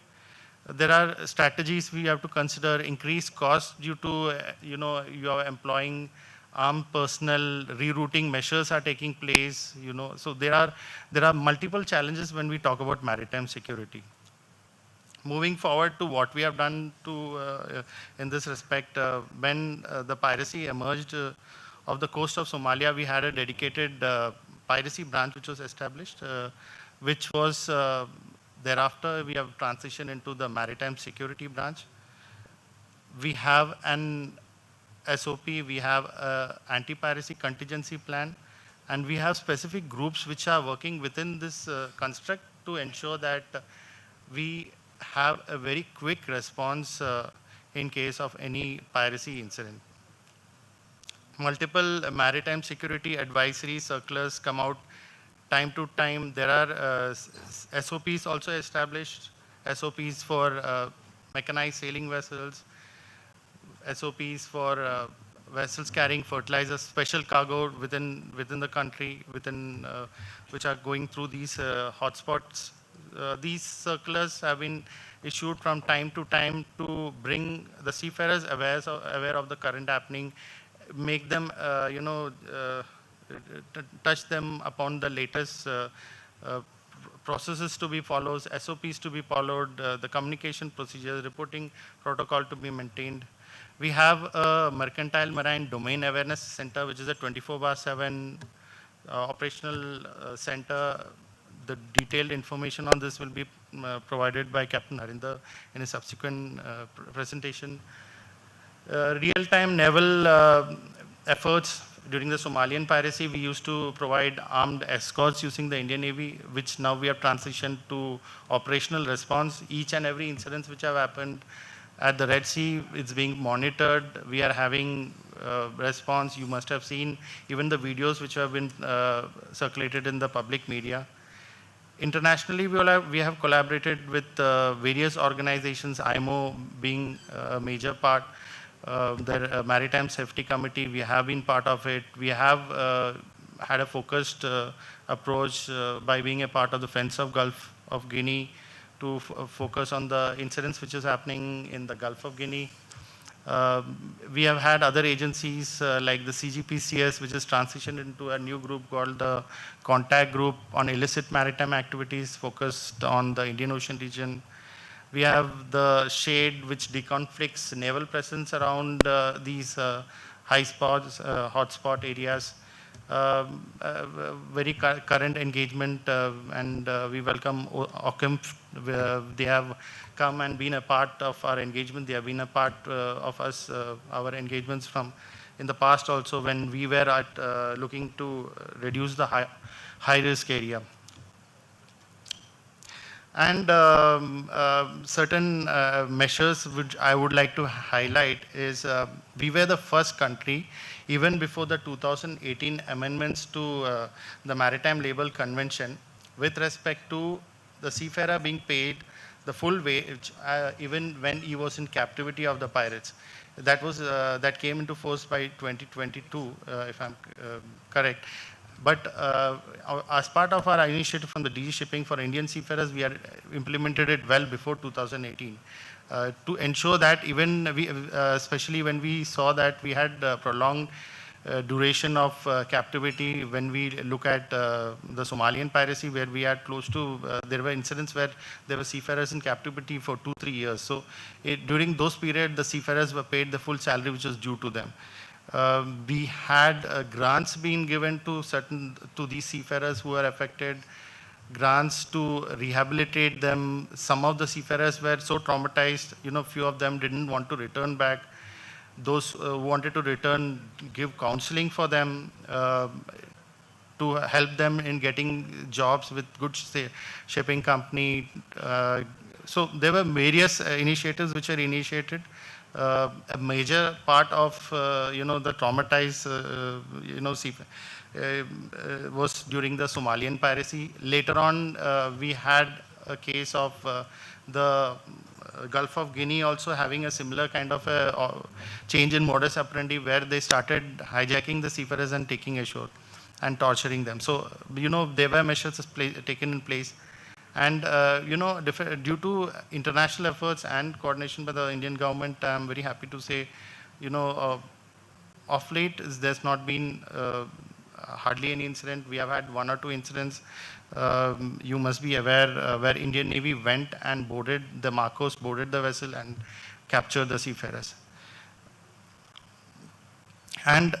There are strategies we have to consider. Increased costs due to you are employing armed personnel, rerouting measures are taking place. So there are multiple challenges when we talk about maritime security. Moving forward to what we have done to in this respect, when the piracy emerged of the coast of Somalia, we had a dedicated piracy branch which was established, which was thereafter we have transitioned into the maritime security branch. We have an SOP, we have an anti-piracy contingency plan, and we have specific groups which are working within this construct to ensure that we have a very quick response in case of any piracy incident. Multiple maritime security advisory circulars come out time to time. There are SOPs also established, SOPs for mechanized sailing vessels, SOPs for vessels carrying fertilizers, special cargo within the country, which are going through these hotspots. These circulars have been issued from time to time to bring the seafarers aware of the current happening, make them, touch them upon the latest processes to be followed, SOPs to be followed, the communication procedures, reporting protocol to be maintained. We have a Mercantile Marine Domain Awareness Center, which is a 24/7 operational center. The detailed information on this will be provided by Captain Harinder in a subsequent presentation. Real-time naval efforts during the Somalian piracy, we used to provide armed escorts using the Indian Navy, which now we have transitioned to operational response. Each and every incident which have happened at the Red Sea, it's being monitored. We are having response. You must have seen even the videos which have been circulated in the public media. Internationally, we have collaborated with various organizations, IMO being a major part. The Maritime Safety Committee, we have been part of it. We have had a focused approach by being a part of the Fence of Gulf of Guinea to focus on the incidents which is happening in the Gulf of Guinea. We have had other agencies like the CGPCS, which has transitioned into a new group called the Contact Group on Illicit Maritime Activities, focused on the Indian Ocean region. We have the SHADE, which deconflicts naval presence around these high spots, hotspot areas. Very current engagement, and we welcome OCCAM. They have come and been a part of our engagement. They have been a part of us, our engagements from in the past also, when we were at looking to reduce the high risk area. And certain measures which I would like to highlight is we were the first country, even before the 2018 amendments to the Maritime Label Convention, with respect to the seafarer being paid the full wage, even when he was in captivity of the pirates. That came into force by 2022, if I'm correct. But as part of our initiative from the DG Shipping for Indian seafarers, we had implemented it well before 2018 to ensure that even we, especially when we saw that we had prolonged duration of captivity, when we look at the Somalian piracy, where we had close to, there were incidents where there were seafarers in captivity for 2-3 years. So during those periods, the seafarers were paid the full salary which was due to them. We had grants being given to these seafarers who were affected, grants to rehabilitate them. Some of the seafarers were so traumatized, few of them didn't want to return back. Those who wanted to return, give counseling for them. to help them in getting jobs with good shipping company. So there were various initiatives which were initiated. A major part of the traumatized was during the Somalian piracy. Later on, we had a case of the Gulf of Guinea also having a similar kind of a change in modus operandi, where they started hijacking the seafarers and taking ashore and torturing them. So there were measures taken in place. And due to international efforts and coordination by the Indian government, I'm very happy to say, of late, there's not been hardly any incident. We have had one or two incidents. You must be aware where Indian Navy went and boarded the Marcos, boarded the vessel and captured the seafarers. And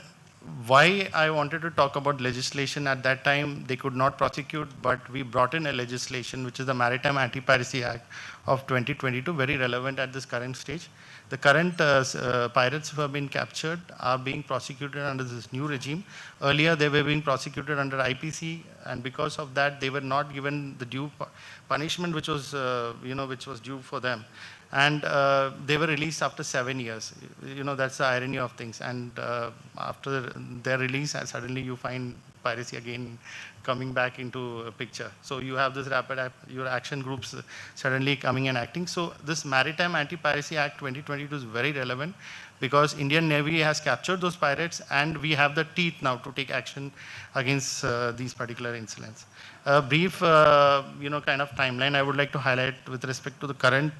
why I wanted to talk about legislation at that time, they could not prosecute, but we brought in a legislation, which is the Maritime Anti-Piracy Act of 2022, very relevant at this current stage. The current pirates who have been captured are being prosecuted under this new regime. Earlier, they were being prosecuted under IPC, and because of that, they were not given the due punishment, which was, which was due for them. And they were released after 7 years. That's the irony of things. And after their release, suddenly you find piracy again coming back into a picture. So you have this your action groups suddenly coming and acting. So this Maritime Anti-Piracy Act 2022 is very relevant, because Indian Navy has captured those pirates, and we have the teeth now to take action against these particular incidents. A brief, kind of timeline I would like to highlight with respect to the current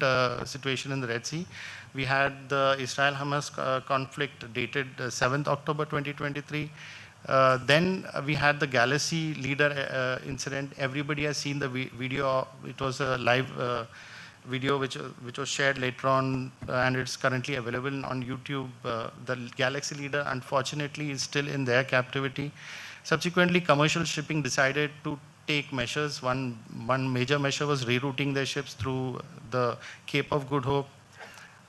situation in the Red Sea. We had the Israel-Hamas conflict dated 7th October 2023. Then we had the Galaxy leader incident. Everybody has seen the video. It was a live video which was shared later on, and it's currently available on YouTube. The Galaxy leader, unfortunately, is still in their captivity. Subsequently, commercial shipping decided to take measures. One major measure was rerouting their ships through the Cape of Good Hope.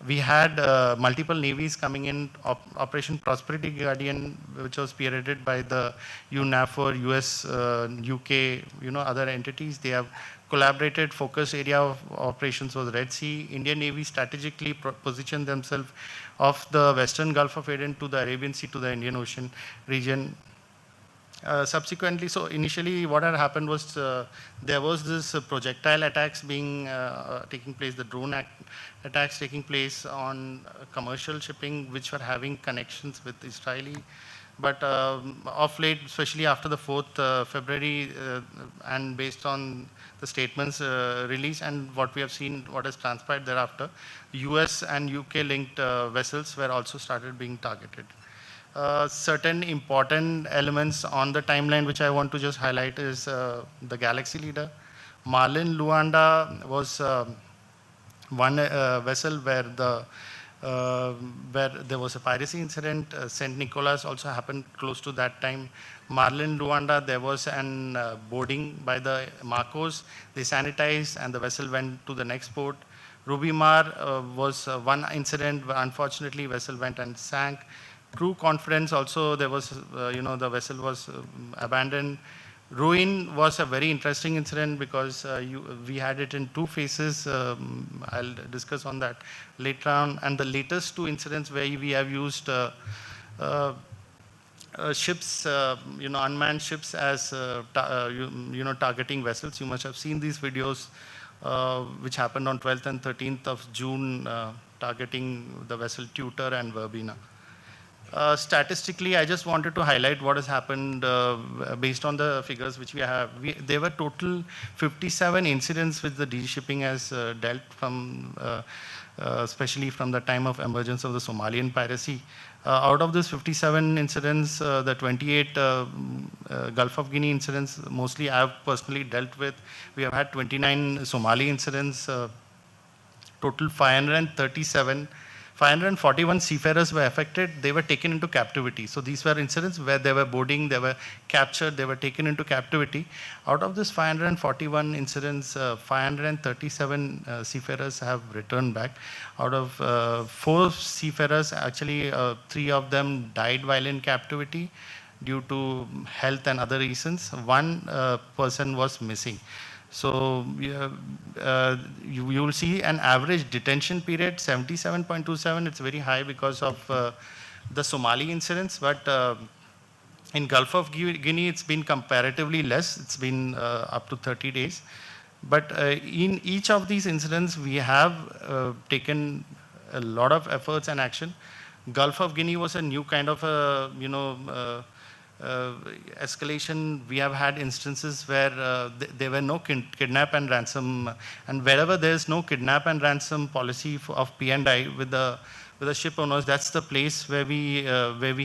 We had multiple navies coming in. Operation Prosperity Guardian, which was spearheaded by the UNAFOR, US, UK, other entities. They have collaborated. Focus area of operations was Red Sea. Indian Navy strategically positioned themselves off the Western Gulf of Aden to the Arabian Sea to the Indian Ocean region. Subsequently, so initially what had happened was there was this projectile attacks taking place, the drone attacks taking place on commercial shipping, which were having connections with Israeli. But of late, especially after the 4th February, and based on the statements released and what we have seen, what has transpired thereafter, US and UK linked vessels were also started being targeted. Certain important elements on the timeline which I want to just highlight is the Galaxy leader. Marlin Luanda was one vessel where there was a piracy incident. St. Nicholas also happened close to that time. Marlin Luanda, there was an boarding by the Marcos. They sanitized and the vessel went to the next port. Ruby Mar was one incident where unfortunately vessel went and sank. Crew Confidence also, there was, the vessel was abandoned. Ruin was a very interesting incident because we had it in two phases. I'll discuss on that later on. And the latest two incidents where we have used ships, unmanned ships as, targeting vessels. You must have seen these videos which happened on 12th and 13th of June, targeting the vessel Tutor and Verbena. Statistically, I just wanted to highlight what has happened based on the figures which we have. There were total 57 incidents which the de-shipping has dealt from, especially from the time of emergence of the Somalian piracy. Out of these 57 incidents, the 28 Gulf of Guinea incidents, mostly I have personally dealt with. We have had 29 Somali incidents, total 541 seafarers were affected. They were taken into captivity. So these were incidents where they were boarding, they were captured, they were taken into captivity. Out of this 541 incidents, 537 seafarers have returned back. Out of 4 seafarers, actually 3 of them died while in captivity. due to health and other reasons. One person was missing. So you will see an average detention period 77.27. It's very high because of the Somali incidents, but in Gulf of Guinea, it's been comparatively less. It's been up to 30 days. But in each of these incidents, we have taken a lot of efforts and action. Gulf of Guinea was a new kind of escalation. We have had instances where there were no kidnap and ransom, and wherever there is no kidnap and ransom policy of P&I with the ship owners, that's the place where we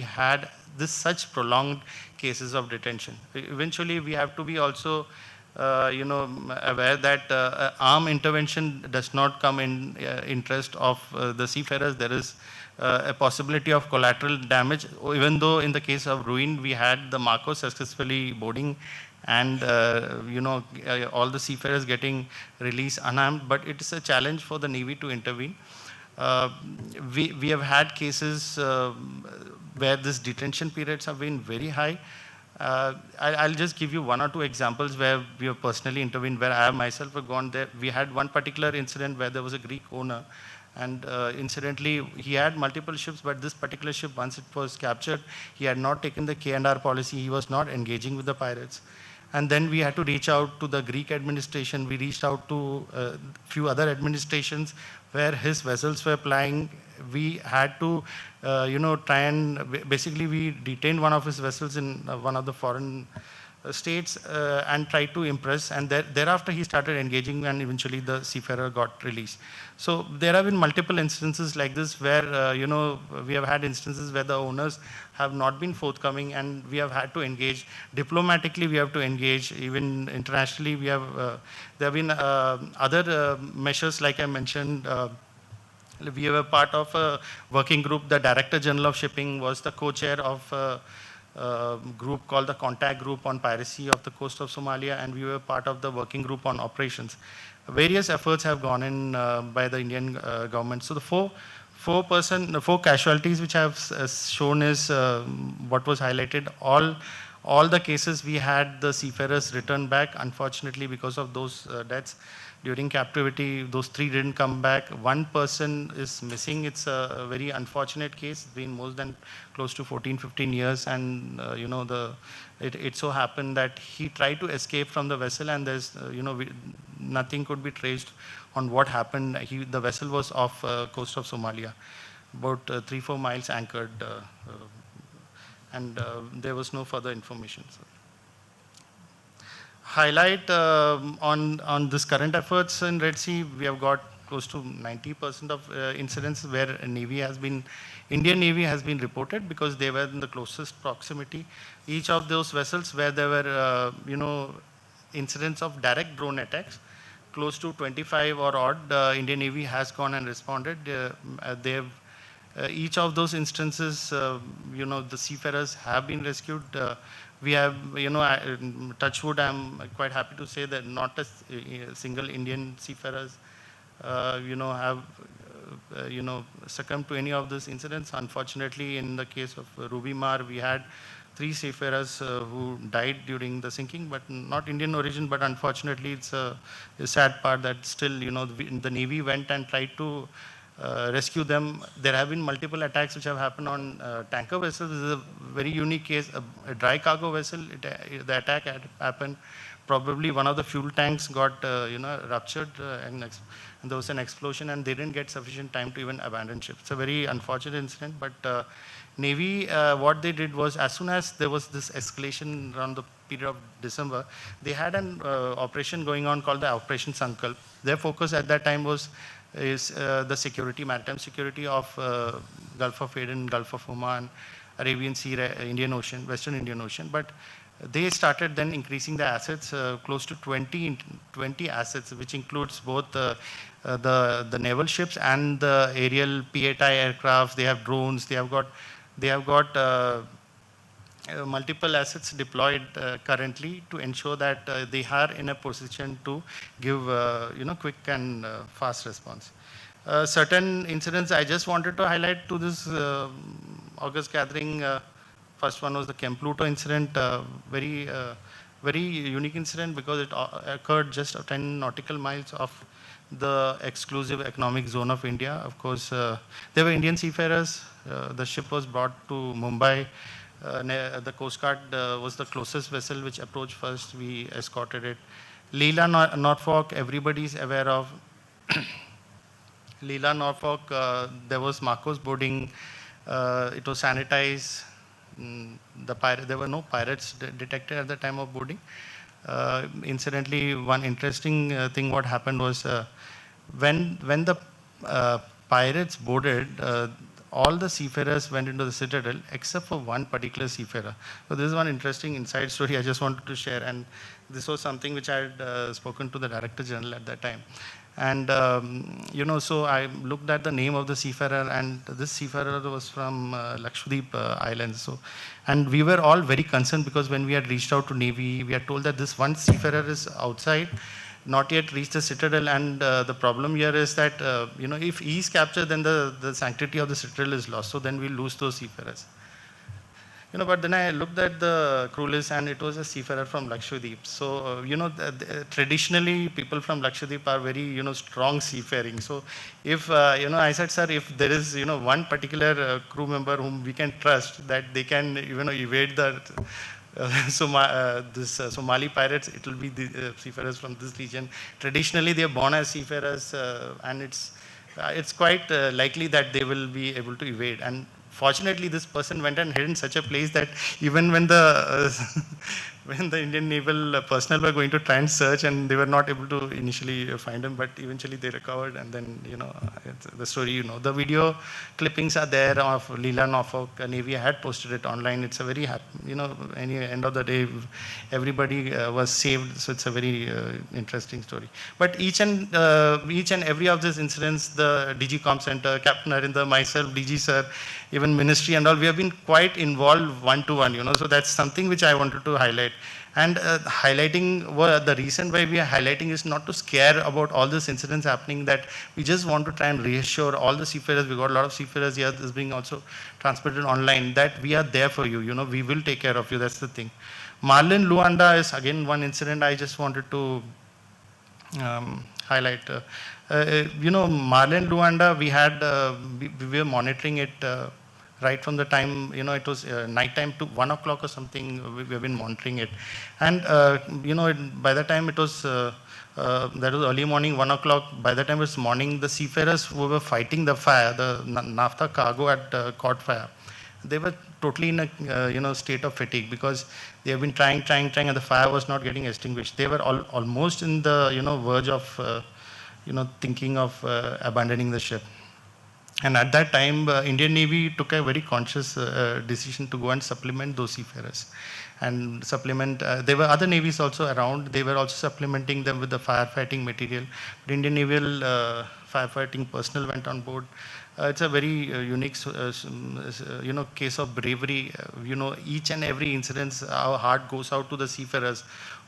had this such prolonged cases of detention. Eventually, we have to be also aware that armed intervention does not come in interest of the seafarers. There is a possibility of collateral damage, even though in the case of Ruin, we had the Marco successfully boarding and all the seafarers getting released unarmed, but it is a challenge for the Navy to intervene. We have had cases where these detention periods have been very high. I'll just give you one or two examples where we have personally intervened, where I have myself gone there. We had one particular incident where there was a Greek owner, and incidentally, he had multiple ships, but this particular ship, once it was captured, he had not taken the K&R policy. He was not engaging with the pirates. And then we had to reach out to the Greek administration. We reached out to a few other administrations where his vessels were plying. We had to, try and basically we detained one of his vessels in one of the foreign states and tried to impress. And thereafter he started engaging, and eventually the seafarer got released. So there have been multiple instances like this where, we have had instances where the owners have not been forthcoming, and we have had to engage. Diplomatically, we have to engage. Even internationally, we have, there have been other measures, like I mentioned. We were part of a working group. The Director General of Shipping was the co-chair of a group called the Contact Group on Piracy of the Coast of Somalia, and we were part of the working group on operations. Various efforts have gone in by the Indian government. So the four casualties which I have shown is what was highlighted. All the cases we had the seafarers return back. Unfortunately, because of those deaths during captivity, those 3 didn't come back. 1 person is missing. It's a very unfortunate case. It's been more than close to 14-15 years, and it so happened that he tried to escape from the vessel, and there's nothing could be traced on what happened. The vessel was off coast of Somalia, about 3-4 miles anchored, and there was no further information. So highlight on this current efforts in Red Sea, we have got close to 90% of incidents where Indian Navy has been reported, because they were in the closest proximity. Each of those vessels where there were, incidents of direct drone attacks, close to 25 or odd, Indian Navy has gone and responded. Each of those instances, the seafarers have been rescued. We have, touch wood, I'm quite happy to say that not a single Indian seafarers, have, succumbed to any of these incidents. Unfortunately, in the case of Ruby Mar, we had 3 seafarers who died during the sinking, but not Indian origin. But unfortunately, it's a sad part that still, the Navy went and tried to rescue them. There have been multiple attacks which have happened on tanker vessels. This is a very unique case. A dry cargo vessel, the attack had happened. Probably one of the fuel tanks got ruptured, and there was an explosion, and they didn't get sufficient time to even abandon ship. It's a very unfortunate incident, but Navy, what they did was, as soon as there was this escalation around the period of December, they had an operation going on called the Operation Sankalp. Their focus at that time was the security, maritime security of Gulf of Aden, Gulf of Oman, Arabian Sea, Indian Ocean, Western Indian Ocean. But they started then increasing the assets, close to 20 assets, which includes both the naval ships and the aerial P-8I aircrafts. They have drones. They have got multiple assets deployed currently to ensure that they are in a position to give quick and fast response. Certain incidents I just wanted to highlight to this August gathering. First one was the Kempluto incident, very unique incident because it occurred just 10 nautical miles of the exclusive economic zone of India. Of course, there were Indian seafarers. The ship was brought to Mumbai. The Coast Guard was the closest vessel which approached first. We escorted it. Leela Norfolk, everybody is aware of. Leela Norfolk, there was Marcos boarding. It was sanitized. There were no pirates detected at the time of boarding. Incidentally, one interesting thing what happened was when the pirates boarded, all the seafarers went into the citadel except for one particular seafarer. So this is one interesting inside story I just wanted to share, and this was something which I had spoken to the Director General at that time. And so I looked at the name of the seafarer, and this seafarer was from Lakshadweep Islands. So, and we were all very concerned because when we had reached out to Navy, we had told that this one seafarer is outside, not yet reached the citadel, and the problem here is that if he is captured, then the sanctity of the citadel is lost. So then we lose those seafarers. But then I looked at the crew list and it was a seafarer from Lakshadweep. So, traditionally people from Lakshadweep are very, strong seafaring. So if, I said, sir, if there is, one particular crew member whom we can trust that they can, evade the Somali pirates, it will be the seafarers from this region. Traditionally, they are born as seafarers and it's quite likely that they will be able to evade. And fortunately, this person went and hid in such a place that even when the when the Indian naval personnel were going to try and search, and they were not able to initially find him, but eventually they recovered, and then the story. The video clippings are there of Leela Norfolk. Navy had posted it online. It's a very happy, any end of the day, everybody was saved. So it's a very interesting story. But each and every of these incidents, the DG Com Center, Captain Harinder, myself, DG Sir, even ministry and all, we have been quite involved one-to-one, so that's something which I wanted to highlight. And the reason why we are highlighting is not to scare about all these incidents happening, that we just want to try and reassure all the seafarers. We got a lot of seafarers here, this is being also transmitted online, that we are there for you, we will take care of you, that's the thing. Marlin Luanda is again one incident I just wanted to highlight. Marlin Luanda, we were monitoring it right from the time, it was night time to 1 o'clock or something, we've been monitoring it. And, by the time it was, that was early morning, 1 o'clock, by the time it was morning, the seafarers who were fighting the fire, the naphtha cargo had caught fire. They were totally in a, state of fatigue because they have been trying, and the fire was not getting extinguished. They were almost in the, verge of, thinking of abandoning the ship. And at that time, Indian Navy took a very conscious decision to go and supplement those seafarers. And there were other navies also around. They were also supplementing them with the firefighting material. But Indian naval firefighting personnel went on board. It's a very unique, case of bravery. Each and every incident, our heart goes out to the seafarers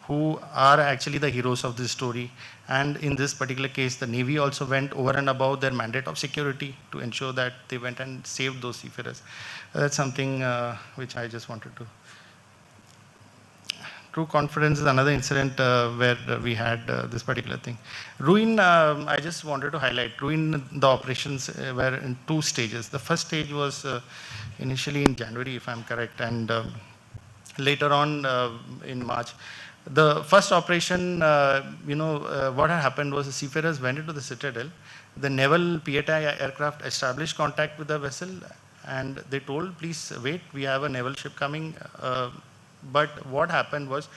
who are actually the heroes of this story. And in this particular case, the Navy also went over and above their mandate of security to ensure that they went and saved those seafarers. That's something which I just wanted to. True Confidence is another incident where we had this particular thing. Ruin, I just wanted to highlight. Ruin, the operations were in 2 stages. The first stage was initially in January, if I'm correct, and later on in March. The first operation, what had happened was the seafarers went into the citadel. The naval P-8I aircraft established contact with the vessel, and they told, please wait, we have a naval ship coming. But what happened was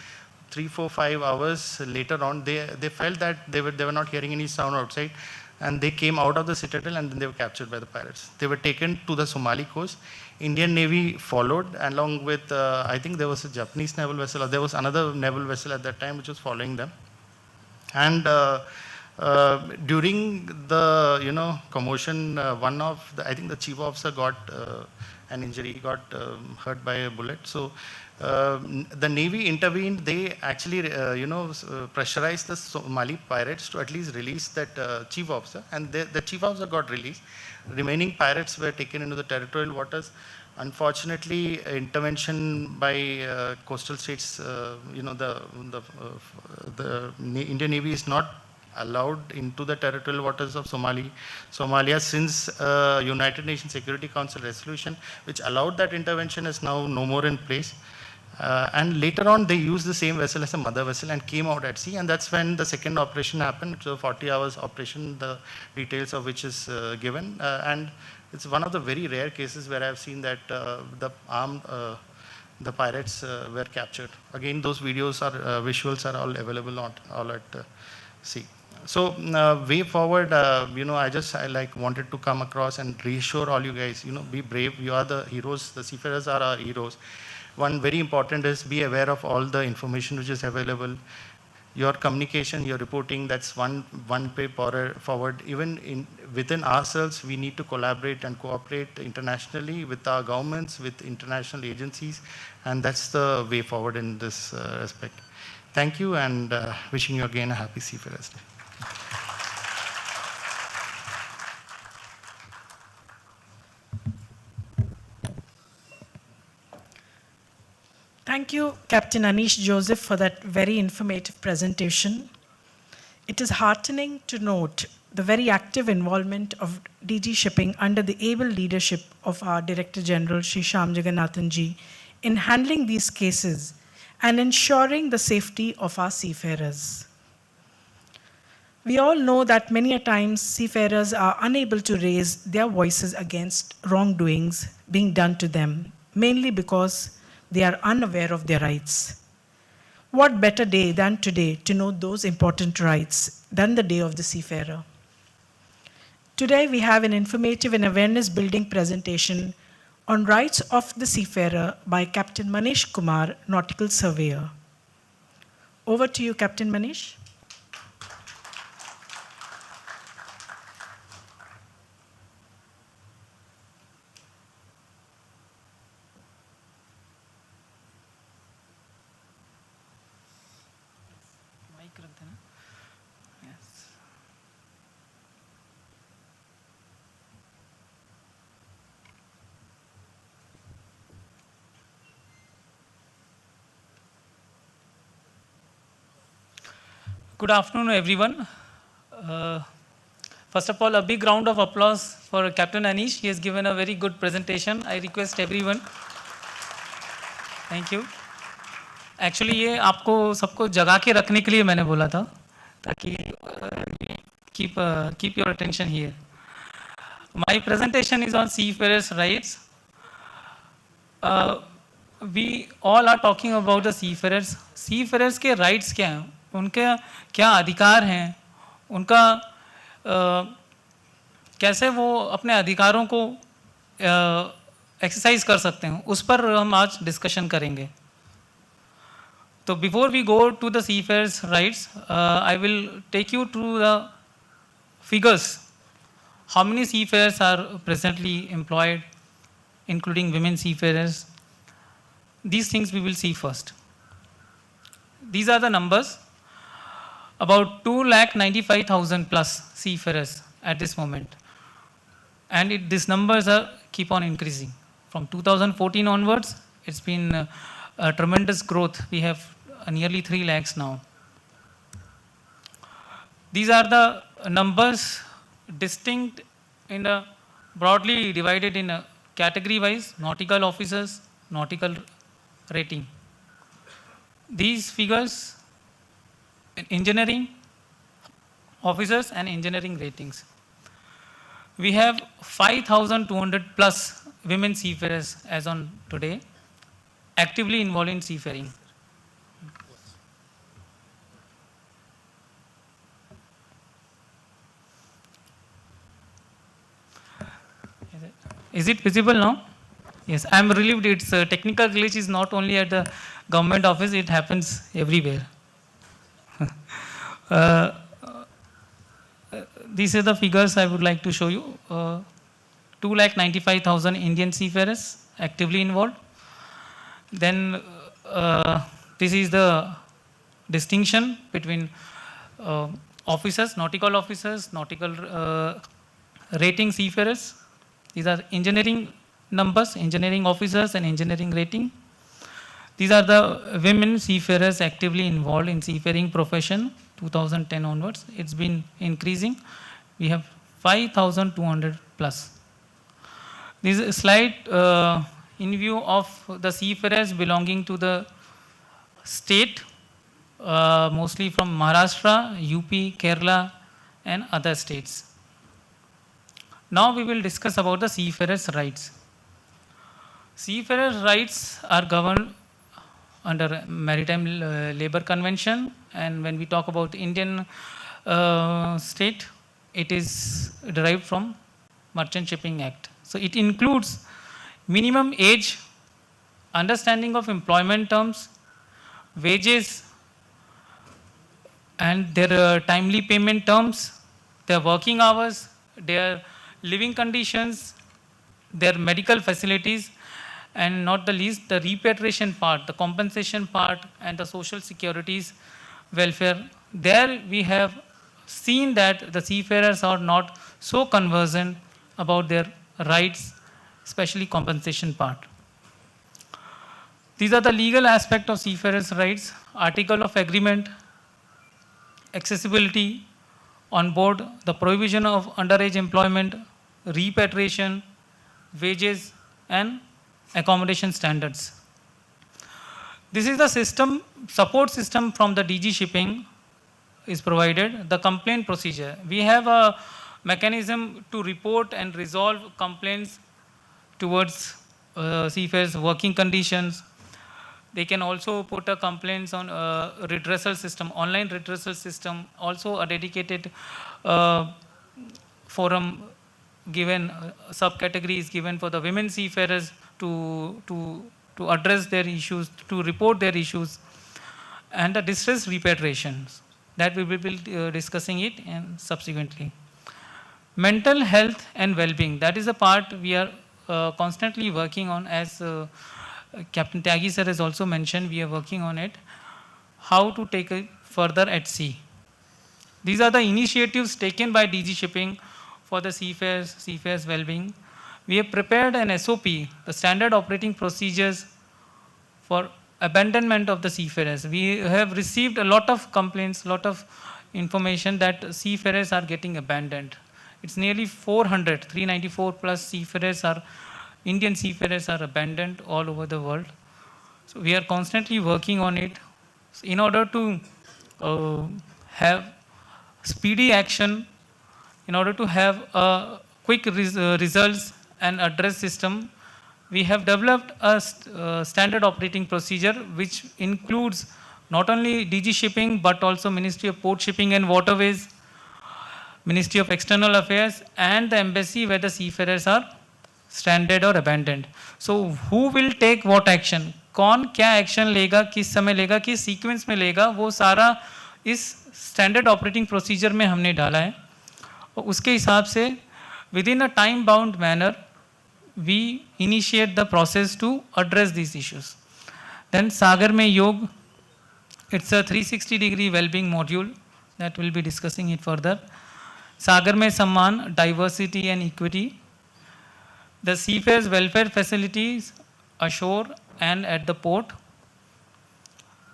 3, 4, 5 hours later on, they felt that they were not hearing any sound outside, and they came out of the citadel and then they were captured by the pirates. They were taken to the Somali coast. Indian Navy followed along with, I think there was a Japanese naval vessel, or there was another naval vessel at that time which was following them. And during the, commotion, I think the chief officer got an injury, he got hurt by a bullet. So the Navy intervened. They actually, pressurized the Somali pirates to at least release that chief officer, and the chief officer got released. Remaining pirates were taken into the territorial waters. Unfortunately, intervention by coastal states, the Indian Navy is not allowed into the territorial waters of Somalia since United Nations Security Council resolution, which allowed that intervention, is now no more in place. And later on, they used the same vessel as a mother vessel and came out at sea, and that's when the second operation happened. So 40 hours operation, the details of which is given, and it's one of the very rare cases where I've seen that the pirates were captured. Again, those videos are visuals are all available all at sea. So way forward, I wanted to come across and reassure all you guys. Be brave. You are the heroes. The seafarers are our heroes. One very important is be aware of all the information which is available. Your communication, your reporting, that's one way forward. Even within ourselves, we need to collaborate and cooperate internationally with our governments, with international agencies, and that's the way forward in this respect. Thank you, and wishing you again a happy Seafarers Day. Thank you, Captain Anish Joseph, for that very informative presentation. It is heartening to note the very active involvement of DG Shipping under the able leadership of our Director General, Shri Shyam Jagannathan Ji, in handling these cases and ensuring the safety of our seafarers. We all know that many a times seafarers are unable to raise their voices against wrongdoings being done to them, mainly because they are unaware of their rights. What better day than today to know those important rights than the Day of the Seafarer? Today we have an informative and awareness-building presentation on rights of the seafarer by Captain Manish Kumar, Nautical Surveyor. Over to you, Captain Manish. Yes. Good afternoon, everyone. First of all, a big round of applause for Captain Anish. He has given a very good presentation. I request everyone. Thank you. Actually, ये आपको सबको जगा के रखने के लिए मैंने बोला था, ताकि keep your attention here. My presentation is on seafarers' rights. We all are talking about the seafarers. Seafarers के rights क्या हैं? उनके क्या अधिकार हैं? उनका कैसे वो अपने अधिकारों को एक्सरसाइज कर सकते हैं, उस पर हम आज डिस्कशन करेंगे. So before we go to the seafarers' rights, I will take you through the figures. How many seafarers are presently employed, including women seafarers? These things we will see first. These are the numbers. About 295,000 plus seafarers at this moment. And these numbers keep on increasing. From 2014 onwards, it's been a tremendous growth. We have nearly 3 lakhs now. These are the numbers distinct in a broadly divided in a category wise: nautical officers, nautical rating. These figures in engineering officers and engineering ratings. We have 5,200 plus women seafarers as on today, actively involved in seafaring. Is it visible now? Yes, I am relieved. Its technical glitch is not only at the government office, it happens everywhere. These are the figures I would like to show you. 295,000 Indian seafarers actively involved. Then this is the distinction between officers, nautical rating seafarers. These are engineering numbers, engineering officers and engineering rating. These are the women seafarers actively involved in seafaring profession 2010 onwards. It's been increasing. We have 5,200 plus. This is a slide in view of the seafarers belonging to the state, mostly from Maharashtra, UP, Kerala and other states. Now we will discuss about the seafarers' rights. Seafarers' rights are governed under Maritime Labour Convention, and when we talk about Indian state, it is derived from Merchant Shipping Act. So it includes minimum age, understanding of employment terms, wages and their timely payment terms, their working hours, their living conditions, their medical facilities, and not the least the repatriation part, the compensation part and the social securities welfare. There we have seen that the seafarers are not so conversant about their rights, especially compensation part. These are the legal aspect of seafarers' rights: article of agreement, accessibility on board, the provision of underage employment, repatriation, wages and accommodation standards. This is the system, support system from the DG Shipping is provided. The complaint procedure. We have a mechanism to report and resolve complaints towards seafarers' working conditions. They can also put a complaints on redressal system, online redressal system, also a dedicated forum given, subcategory is given for the women seafarers to address their issues, to report their issues, and the distress repatriations. That we will be discussing it and subsequently. Mental health and well-being, that is a part we are constantly working on, as Captain Tyagi sir has also mentioned, we are working on it, how to take it further at sea. These are the initiatives taken by DG Shipping for the seafarers' well-being. We have prepared an SOP, the standard operating procedures for abandonment of the seafarers. We have received a lot of complaints, lot of information that seafarers are getting abandoned. It's nearly 400, 394 plus seafarers are, Indian seafarers are abandoned all over the world. So we are constantly working on it in order to have speedy action, in order to have quick results and address system. We have developed a standard operating procedure which includes not only DG Shipping but also Ministry of Port Shipping and Waterways, Ministry of External Affairs and the embassy where the seafarers are stranded or abandoned. So who will take what action? कौन क्या action लेगा, किस समय लेगा, किस sequence में लेगा, वो सारा इस स्टैंडर्ड ऑपरेटिंग प्रोसीजर में हमने डाला है और उसके हिसाब से with in a time bound manner we initiate the process to address these issues. Then Sagar Mein Yog, it's a 360-degree well-being module that we'll be discussing it further. Sagar Mein Samman, diversity and equity. The seafarers welfare facilities ashore and at the port.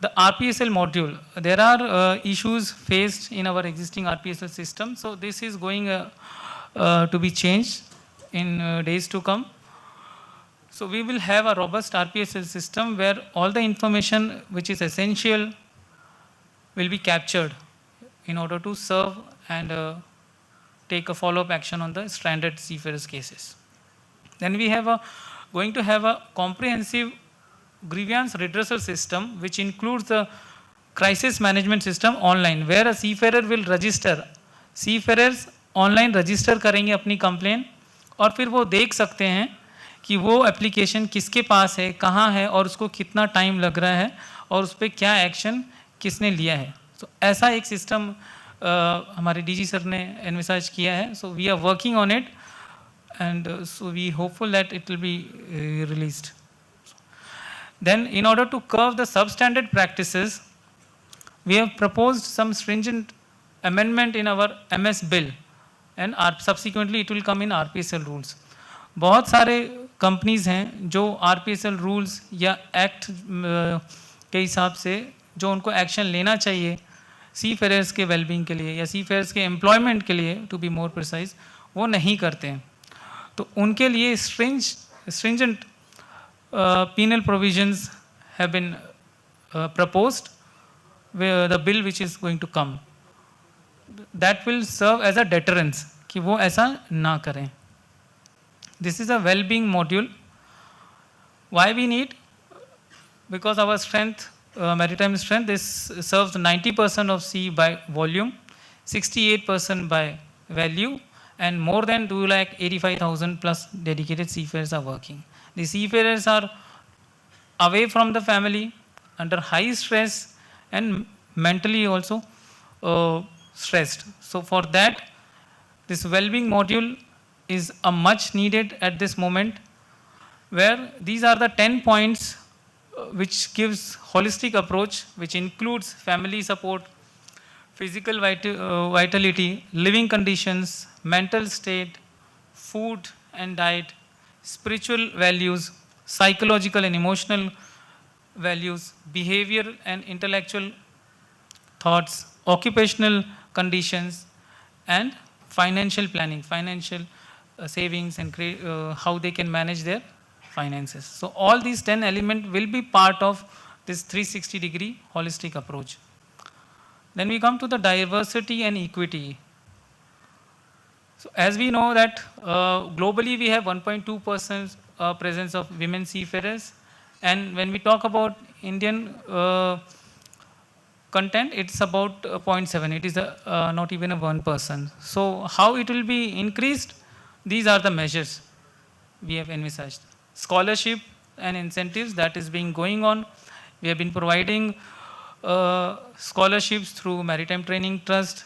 The RPSL module, there are issues faced in our existing RPSL system, so this is going to be changed in days to come. So we will have a robust RPSL system where all the information which is essential will be captured in order to serve and take a follow-up action on the stranded seafarers cases. Then we have going to have a comprehensive grievance redressal system which includes the crisis management system online, where a seafarer will register. Seafarers online register करेंगे अपनी complaint और फिर वो देख सकते हैं कि वो एप्लीकेशन किसके पास है, कहाँ है और उसको कितना टाइम लग रहा है और उस पर क्या एक्शन किसने लिया है. So, ऐसा एक सिस्टम हमारे डीजी सर ने एनविसाइज किया है. So we are working on it and so we hopeful that it will be released. Then in order to curb the substandard practices, we have proposed some stringent amendment in our MS bill and subsequently it will come in RPSL rules. बहुत सारे companies हैं जो आरपीएसएल rules या act के हिसाब से जो उनको एक्शन लेना चाहिए सी फेयर्स के वेलबींग के लिए या सी फेयर्स के एम्प्लॉयमेंट के लिए, टू बी मोर प्रिसाइज, वो नहीं करते हैं। तो उनके लिए stringent penal provisions have been proposed, where the bill which is going to come, that will serve as a deterrence कि वो ऐसा ना करें। This is a well-being module. Why we need? Because our strength, maritime strength, this serves 90% of sea by volume, 68% by value, and more than 285,000 plus dedicated seafarers are working. The seafarers are away from the family, under high stress, and mentally also stressed. So for that, this well-being module is a much needed at this moment, where these are the 10 points which gives holistic approach, which includes family support, physical vitality, living conditions, mental state, food and diet, spiritual values, psychological and emotional values, behavior and intellectual thoughts, occupational conditions, and financial planning, financial savings, and how they can manage their finances. So all these 10 elements will be part of this 360-degree holistic approach. Then we come to the diversity and equity. So as we know that globally we have 1.2% presence of women seafarers, and when we talk about Indian content, it's about 0.7. It is not even a 1%. So how it will be increased? These are the measures we have envisaged. Scholarship and incentives that is being going on. We have been providing scholarships through Maritime Training Trust.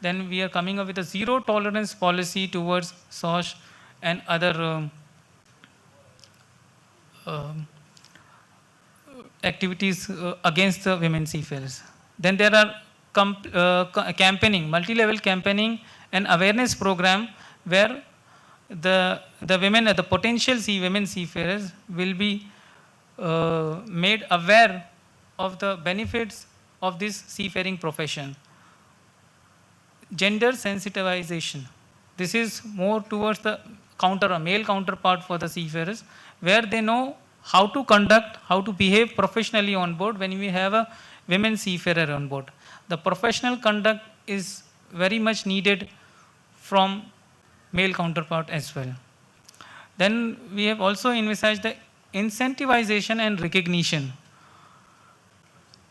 Then we are coming up with a zero tolerance policy towards SOSH and other activities against the women seafarers. Then there are campaigning, multi-level campaigning and awareness program, where the women, the potential women seafarers will be made aware of the benefits of this seafaring profession. Gender sensitization. This is more towards the male counterpart for the seafarers, where they know how to conduct, how to behave professionally on board when we have a women seafarer on board. The professional conduct is very much needed from male counterpart as well. Then we have also envisaged the incentivization and recognition.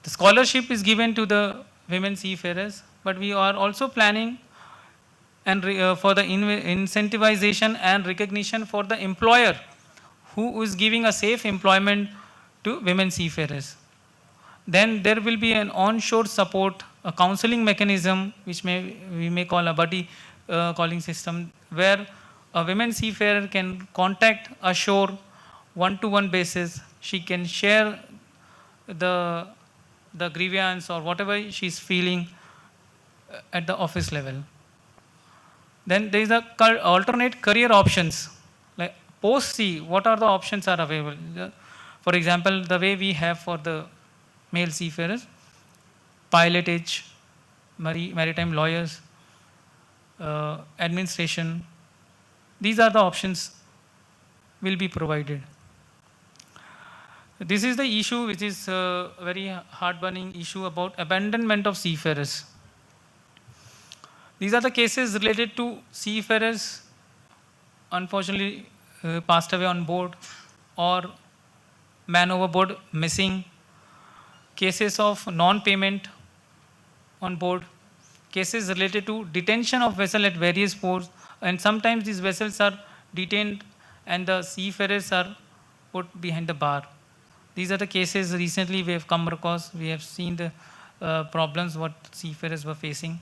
The scholarship is given to the women seafarers, but we are also planning and for the incentivization and recognition for the employer who is giving a safe employment to women seafarers. Then there will be an onshore support, a counseling mechanism, which we may call a buddy calling system, where a women seafarer can contact ashore one-to-one basis. She can share the grievance or whatever she's feeling at the office level. Then there is a alternate career options, like post-sea, what are the options are available? For example, the way we have for the male seafarers, pilotage, maritime lawyers, administration. These are the options will be provided. This is the issue which is a very heart-burning issue about abandonment of seafarers. These are the cases related to seafarers unfortunately passed away on board, or man overboard missing, cases of non-payment on board, cases related to detention of vessel at various ports, and sometimes these vessels are detained and the seafarers are put behind the bar. These are the cases recently we have come across. We have seen the problems what seafarers were facing.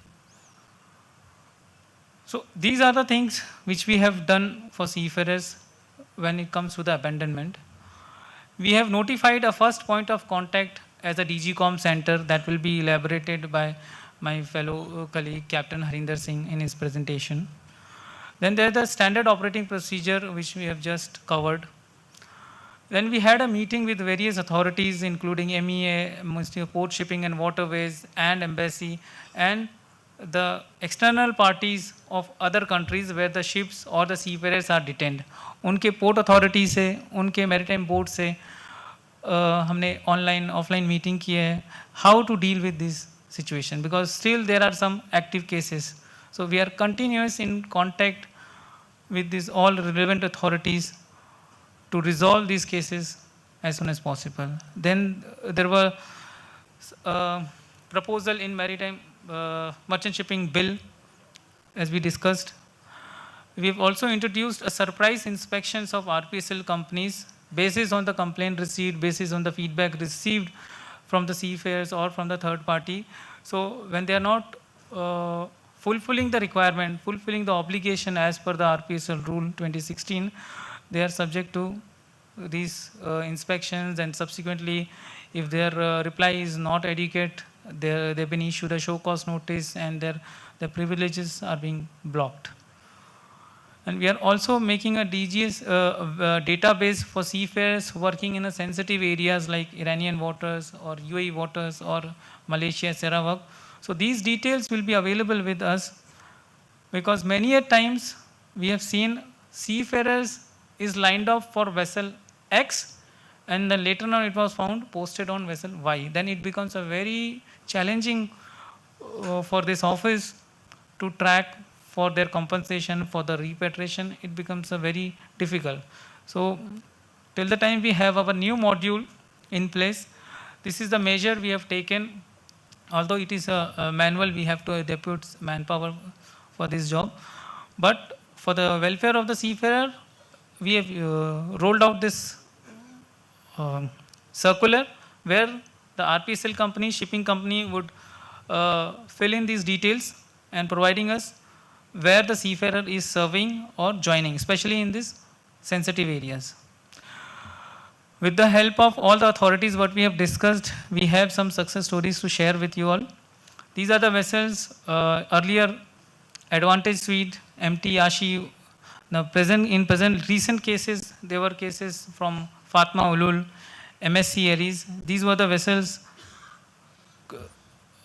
So these are the things which we have done for seafarers when it comes to the abandonment. We have notified a first point of contact as a DGCOM center that will be elaborated by my fellow colleague Captain Harinder Singh in his presentation. Then there is the standard operating procedure which we have just covered. Then we had a meeting with various authorities, including MEA, Ministry of Port Shipping and Waterways, and Embassy, and the external parties of other countries where the ships or the seafarers are detained. उनके port authority से, उनके maritime board से हमने online, offline meeting की है, how to deal with this situation, because still there are some active cases. So we are continuous in contact with these all relevant authorities to resolve these cases as soon as possible. Then there were proposal in maritime merchant shipping bill, as we discussed. We've also introduced a surprise inspections of RPSL companies basis on the complaint received, basis on the feedback received from the seafarers or from the third party. So when they are not fulfilling the requirement, fulfilling the obligation as per the RPSL rule 2016, they are subject to these inspections, and subsequently if their reply is not adequate, they've been issued a show cause notice and their privileges are being blocked. And we are also making a DGS database for seafarers working in a sensitive areas like Iranian waters or UAE waters or Malaysia, Sarawak. So these details will be available with us, because many a times we have seen seafarers is lined up for vessel X, and then later on it was found posted on vessel Y. Then it becomes a very challenging for this office to track for their compensation, for the repatriation. It becomes a very difficult. So till the time we have our new module in place, this is the measure we have taken. Although it is a manual, we have to depute manpower for this job. But for the welfare of the seafarer, we have rolled out this circular where the RPSL company, shipping company would fill in these details and providing us where the seafarer is serving or joining, especially in these sensitive areas. With the help of all the authorities what we have discussed, we have some success stories to share with you all. These are the vessels earlier, Advantage Suite, MT Yashi. Now in present recent cases, there were cases from Fatma Ulul, MSC Aries. These were the vessels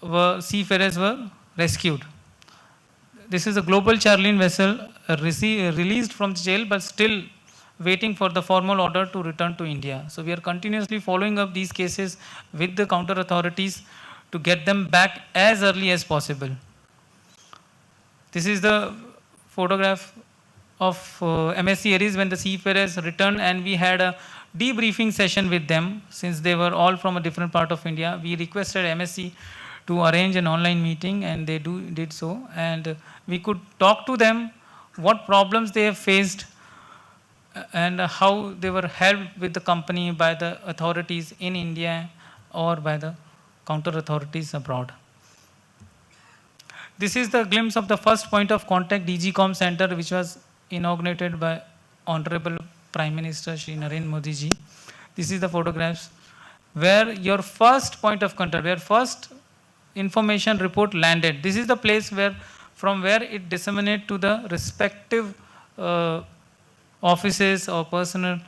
where seafarers were rescued. This is a Global Charlene vessel released from jail, but still waiting for the formal order to return to India. So we are continuously following up these cases with the counter authorities to get them back as early as possible. This is the photograph of MSC Aries when the seafarers returned, and we had a debriefing session with them. Since they were all from a different part of India, we requested MSC to arrange an online meeting, and they did so, and we could talk to them what problems they have faced and how they were helped with the company by the authorities in India or by the counter authorities abroad. This is the glimpse of the first point of contact DGCOM center, which was inaugurated by Honorable Prime Minister Shri Narendra Modi ji. This is the photographs where your first point of contact, where first information report landed. This is the place where from where it disseminates to the respective offices or personnel,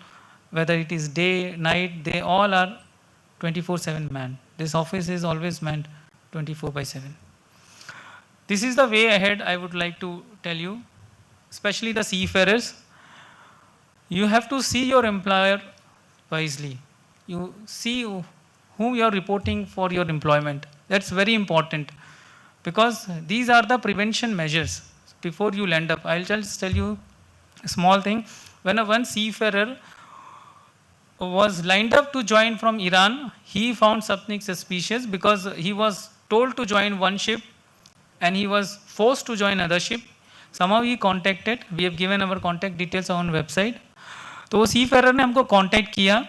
whether it is day, night, they all are 24/7 manned. This office is always manned 24/7. This is the way ahead I would like to tell you, especially the seafarers. You have to see your employer wisely. You see whom you are reporting for your employment. That's very important, because these are the prevention measures before you land up. I'll just tell you a small thing. When one seafarer was lined up to join from Iran, he found something suspicious because he was told to join one ship and he was forced to join another ship. Somehow he contacted, we have given our contact details on website. तो वो seafarer ने हमको contact किया,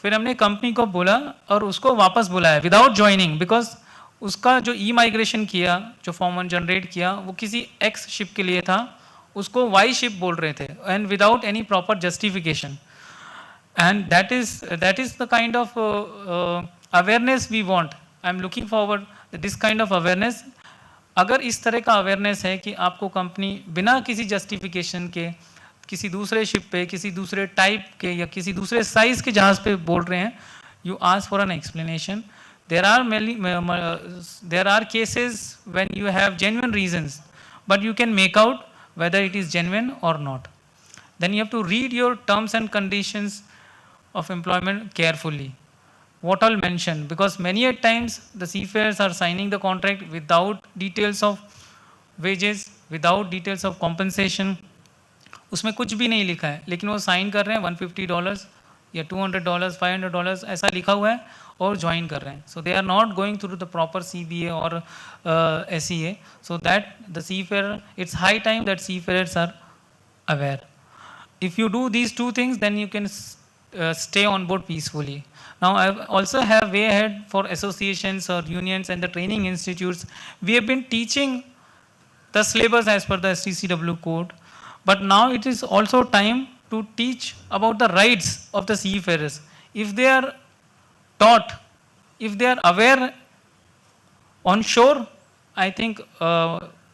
फिर हमने company को बोला और उसको वापस बुलाया विदाउट ज्वाइनिंग, बिकॉज उसका जो ई माइग्रेशन किया, जो फॉर्म 1 जनरेट किया, वो किसी एक्स शिप के लिए था, उसको वाई शिप बोल रहे थे, and without any proper justification. And that is the kind of awareness we want. I am looking forward this kind of awareness. अगर इस तरह का अवेयरनेस है कि आपको कंपनी बिना किसी जस्टिफिकेशन के किसी दूसरे शिप पे, किसी दूसरे टाइप के या किसी दूसरे साइज के जहाज पे बोल रहे हैं, you ask for an explanation. There are cases when you have genuine reasons, but you can make out whether it is genuine or not. Then you have to read your terms and conditions of employment carefully. What all mentioned, because many a times the seafarers are signing the contract without details of wages, without details of compensation. उसमें कुछ भी नहीं लिखा है, लेकिन वो sign कर रहे हैं $150 या $200, $500 ऐसा लिखा हुआ है और ज्वाइन कर रहे हैं. So they are not going through the proper CBA और SEA. So that the seafarer, it's high time that seafarers are aware. If you do these two things, then you can stay on board peacefully. Now, I also have way ahead for associations or unions and the training institutes. We have been teaching the syllabus as per the STCW code, but now it is also time to teach about the rights of the seafarers. If they are taught, if they are aware on shore, I think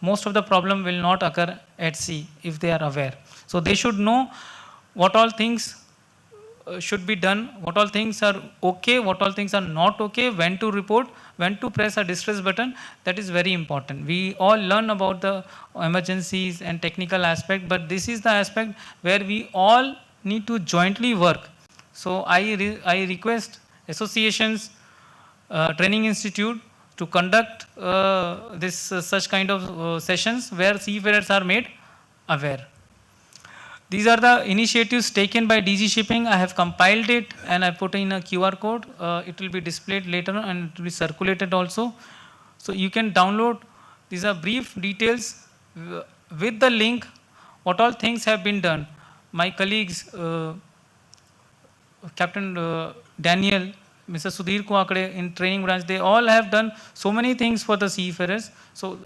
most of the problem will not occur at sea if they are aware. So they should know what all things should be done, what all things are okay, what all things are not okay, when to report, when to press a distress button. That is very important. We all learn about the emergencies and technical aspect, but this is the aspect where we all need to jointly work. So I request associations, training institute to conduct such kind of sessions where seafarers are made aware. These are the initiatives taken by DG Shipping. I have compiled it and I put in a QR code. It will be displayed later and it will be circulated also. So you can download. These are brief details with the link, what all things have been done. My colleagues, Captain Daniel, Mr. Sudhir Kuakade in training branch, they all have done so many things for the seafarers. So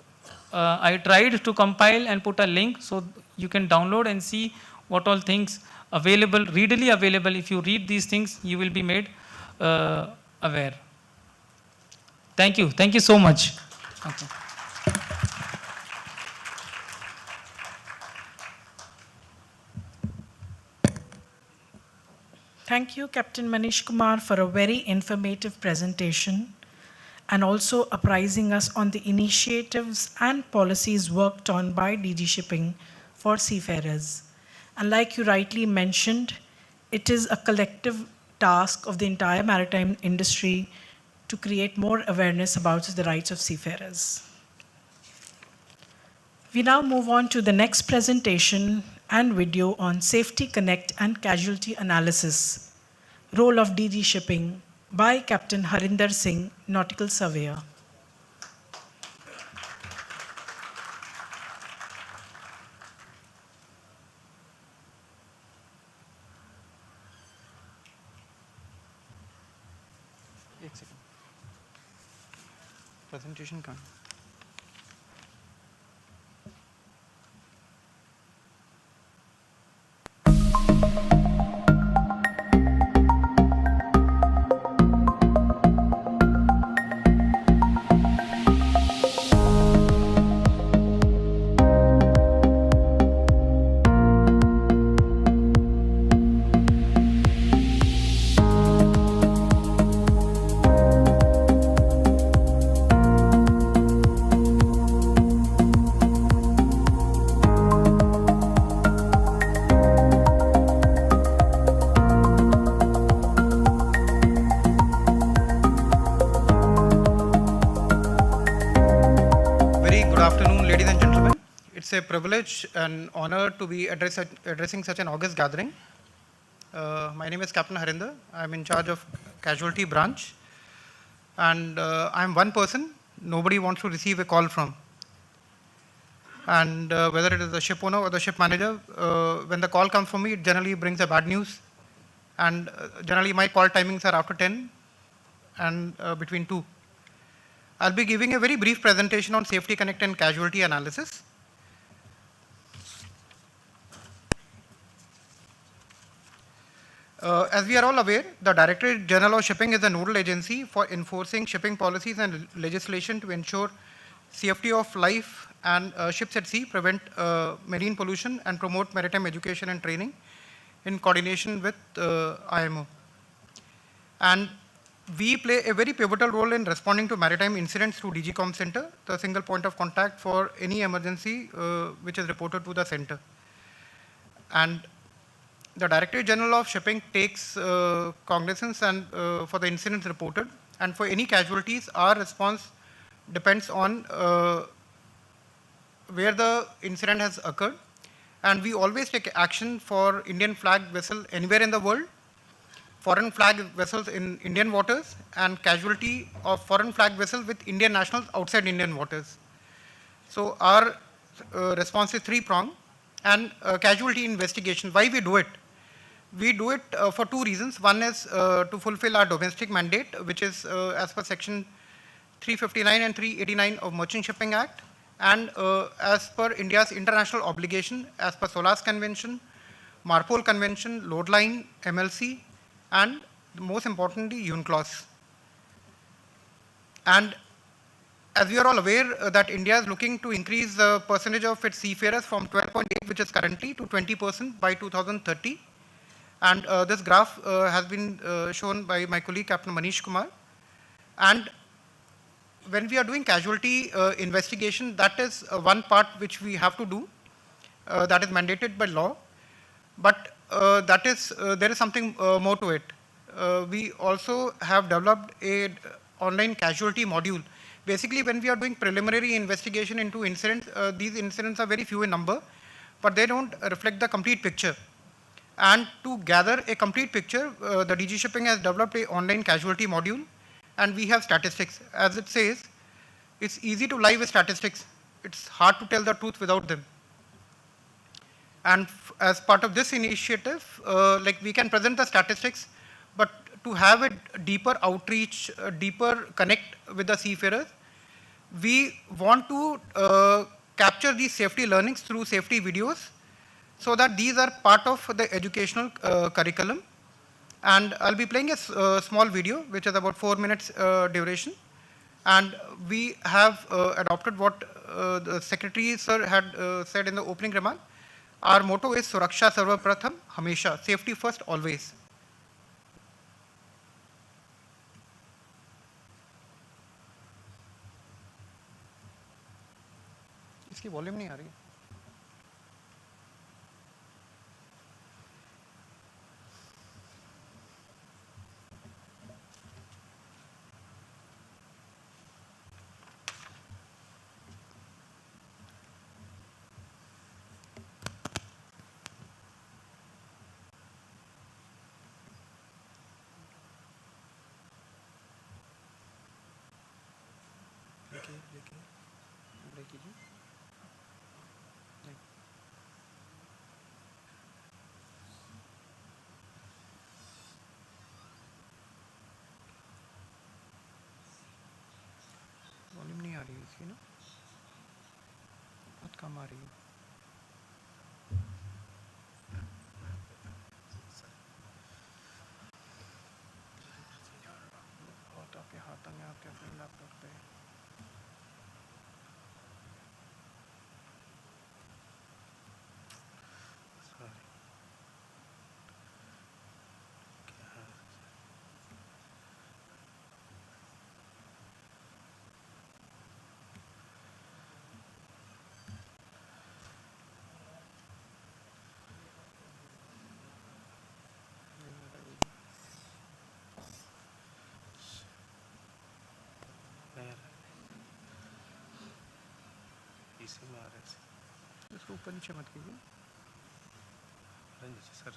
I tried to compile and put a link so you can download and see what all things available, readily available. If you read these things, you will be made aware. Thank you. Thank you so much. Okay. Thank you, Captain Manish Kumar, for a very informative presentation and also apprising us on the initiatives and policies worked on by DG Shipping for seafarers. And like you rightly mentioned, it is a collective task of the entire maritime industry to create more awareness about the rights of seafarers. We now move on to the next presentation and video on Safety Connect and Casualty Analysis, Role of DG Shipping by Captain Harinder Singh, Nautical Surveyor. एक second presentation कहाँ है? It's a privilege and honor to be addressing such an august gathering. My name is Captain Harinder. I'm in charge of casualty branch. And I'm one person nobody wants to receive a call from. And whether it is the ship owner or the ship manager, when the call comes from me, it generally brings a bad news. And generally my call timings are after 10 and between 2. I'll be giving a very brief presentation on Safety Connect and Casualty Analysis. As we are all aware, the Directorate General of Shipping is the nodal agency for enforcing shipping policies and legislation to ensure safety of life and ships at sea, prevent marine pollution, and promote maritime education and training in coordination with IMO. And we play a very pivotal role in responding to maritime incidents through DGCOM Center, the single point of contact for any emergency which is reported to the center. And the Directorate General of Shipping takes cognizance and for the incidents reported, and for any casualties, our response depends on where the incident has occurred, and we always take action for Indian flag vessel anywhere in the world, foreign flag vessels in Indian waters, and casualty of foreign flag vessels with Indian nationals outside Indian waters. So our response is three-pronged. And casualty investigation, why we do it? We do it for two reasons. One is to fulfill our domestic mandate, which is as per section 359 and 389 of Merchant Shipping Act, and as per India's international obligation as per SOLAS Convention, MARPOL Convention, Load Line, MLC, and most importantly, UNCLOS. And as we are all aware that India is looking to increase the percentage of its seafarers from 12.8, which is currently, to 20% by 2030. And this graph has been shown by my colleague, Captain Manish Kumar. And when we are doing casualty investigation, that is one part which we have to do, that is mandated by law. But there is something more to it. We also have developed a online casualty module. Basically, when we are doing preliminary investigation into incidents, these incidents are very few in number, but they don't reflect the complete picture. And to gather a complete picture, the DG Shipping has developed an online casualty module, and we have statistics. As it says, it's easy to lie with statistics. It's hard to tell the truth without them. And as part of this initiative, like we can present the statistics, but to have a deeper outreach, a deeper connect with the seafarers, we want to capture these safety learnings through safety videos, so that these are part of the educational curriculum. And I'll be playing a small video, which is about 4 minutes duration. And we have adopted what the Secretary Sir had said in the opening remark. Our motto is Suraksha Sarva Pratham, Hamesha, safety first, always. इसकी volume नहीं आ रही है. Break कीजिए. Volume नहीं आ रही है इसकी ना, बहुत कम आ रही है. बहुत आपके हाथ में आपके अपने लैपटॉप पे. इसी में आ रहा है. इसको ऊपर नीचे मत कीजिए. Sir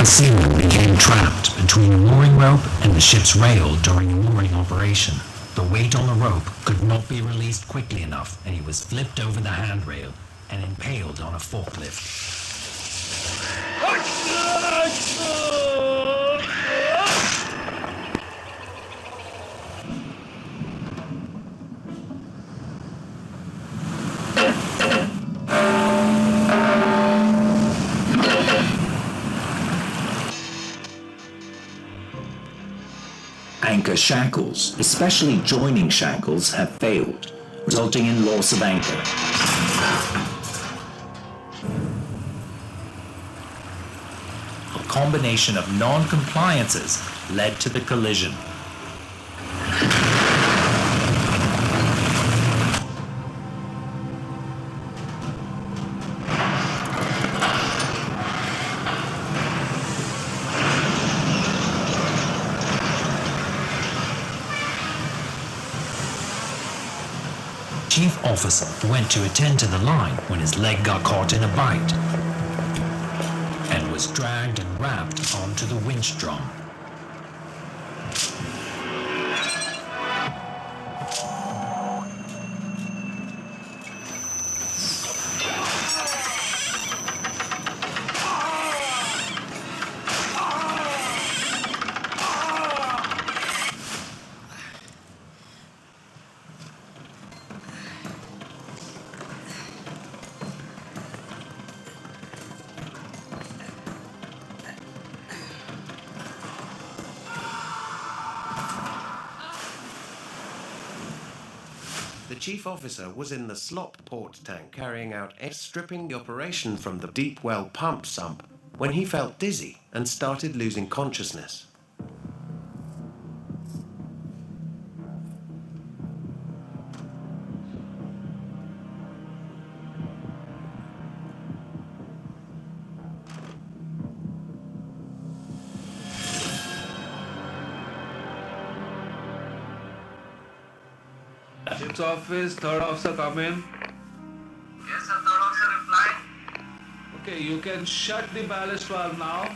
A seaman became trapped between a mooring rope and the ship's rail during a mooring operation. The weight on the rope could not be released quickly enough, and he was flipped over the handrail and impaled on a forklift. Anchor shackles, especially joining shackles, have failed, resulting in loss of anchor. A combination of non-compliances led to the collision. Chief officer went to attend to the line when his leg got caught in a bite and was dragged and wrapped onto the winch drum. The chief officer was in the slop port tank carrying out stripping the operation from the deep well pump sump when he felt dizzy and started losing consciousness. Ship's office, third officer, come in. Yes, sir, third officer reply. Okay, you can shut the ballast valve now.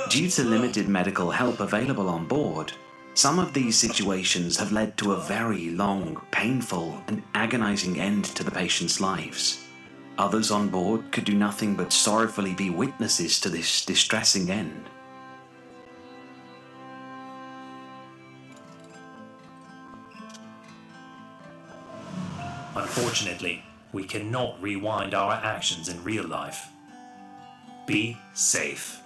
Due to limited medical help available on board, some of these situations have led to a very long, painful, and agonizing end to the patients' lives. Others on board could do nothing but sorrowfully be witnesses to this distressing end. Unfortunately, we cannot rewind our actions in real life. Be safe.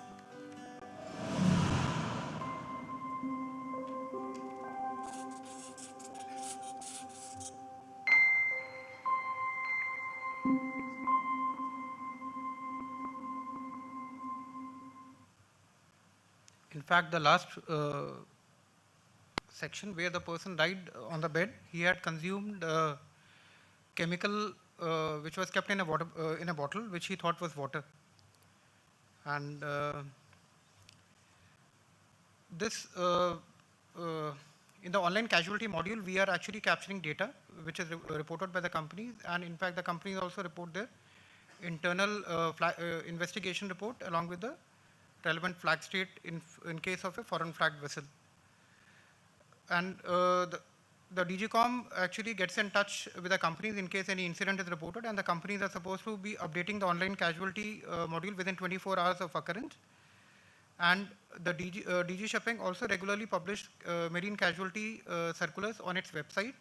In fact, the last section where the person died on the bed, he had consumed chemical which was kept in a bottle, which he thought was water. And this in the online casualty module, we are actually capturing data which is reported by the companies, and in fact the companies also report their internal investigation report along with the relevant flag state in case of a foreign flagged vessel. And the DGCOM actually gets in touch with the companies in case any incident is reported, and the companies are supposed to be updating the online casualty module within 24 hours of occurrence. And the DG Shipping also regularly published marine casualty circulars on its website.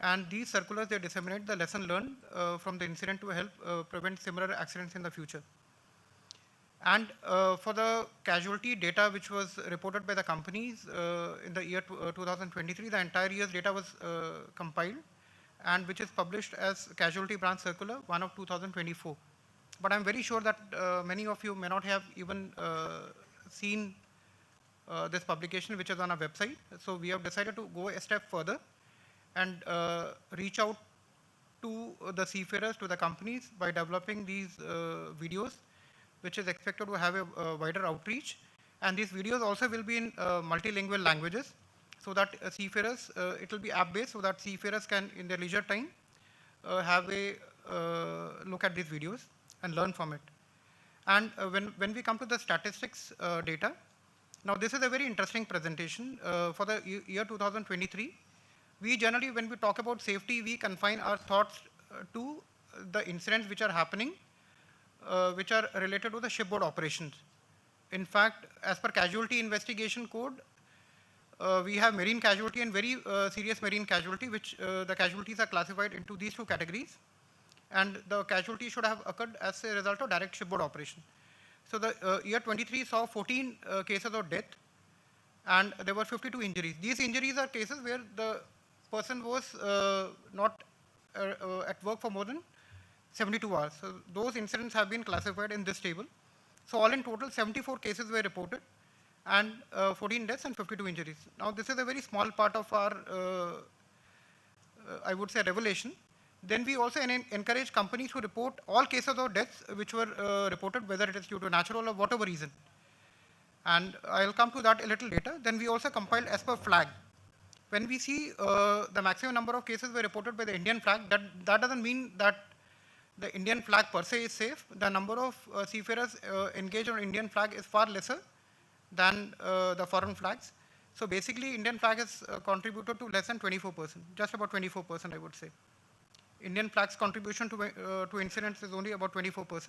And these circulars, they disseminate the lesson learned from the incident to help prevent similar accidents in the future. And for the casualty data which was reported by the companies in the year 2023, the entire year's data was compiled and which is published as Casualty Branch Circular 1 of 2024. But I'm very sure that many of you may not have even seen this publication, which is on our website. So we have decided to go a step further and reach out to the seafarers, to the companies, by developing these videos, which is expected to have a wider outreach. And these videos also will be in multilingual languages, so that seafarers, it will be app-based, so that seafarers can, in their leisure time, have a look at these videos and learn from it. And when we come to the statistics data, now this is a very interesting presentation for the year 2023. We generally, when we talk about safety, we confine our thoughts to the incidents which are happening, which are related to the shipboard operations. In fact, as per Casualty Investigation Code, we have marine casualty and very serious marine casualty, which the casualties are classified into these two categories. And the casualty should have occurred as a result of direct shipboard operation. So the year 23 saw 14 cases of death, and there were 52 injuries. These injuries are cases where the person was not at work for more than 72 hours. So those incidents have been classified in this table. So all in total, 74 cases were reported, and 14 deaths and 52 injuries. Now this is a very small part of our, I would say, revelation. Then we also encourage companies to report all cases of deaths which were reported, whether it is due to natural or whatever reason. And I'll come to that a little later. Then we also compiled as per flag. When we see the maximum number of cases were reported by the Indian flag, that doesn't mean that the Indian flag per se is safe. The number of seafarers engaged on Indian flag is far lesser than the foreign flags. So basically, Indian flag has contributed to less than 24%, just about 24%, I would say. Indian flag's contribution to incidents is only about 24%.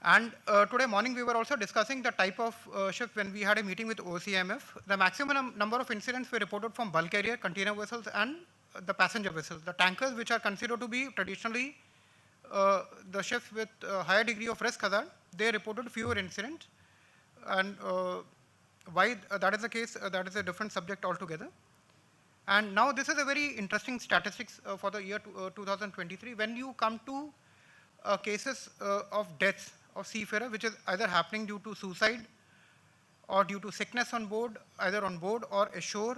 And today morning, we were also discussing the type of ship when we had a meeting with OCMF. The maximum number of incidents were reported from bulk carrier, container vessels, and the passenger vessels. The tankers, which are considered to be traditionally the ships with higher degree of risk hazard, they reported fewer incidents. And why that is the case, that is a different subject altogether. And now this is a very interesting statistics for the year 2023. When you come to cases of deaths of seafarer, which is either happening due to suicide or due to sickness on board, either on board or ashore,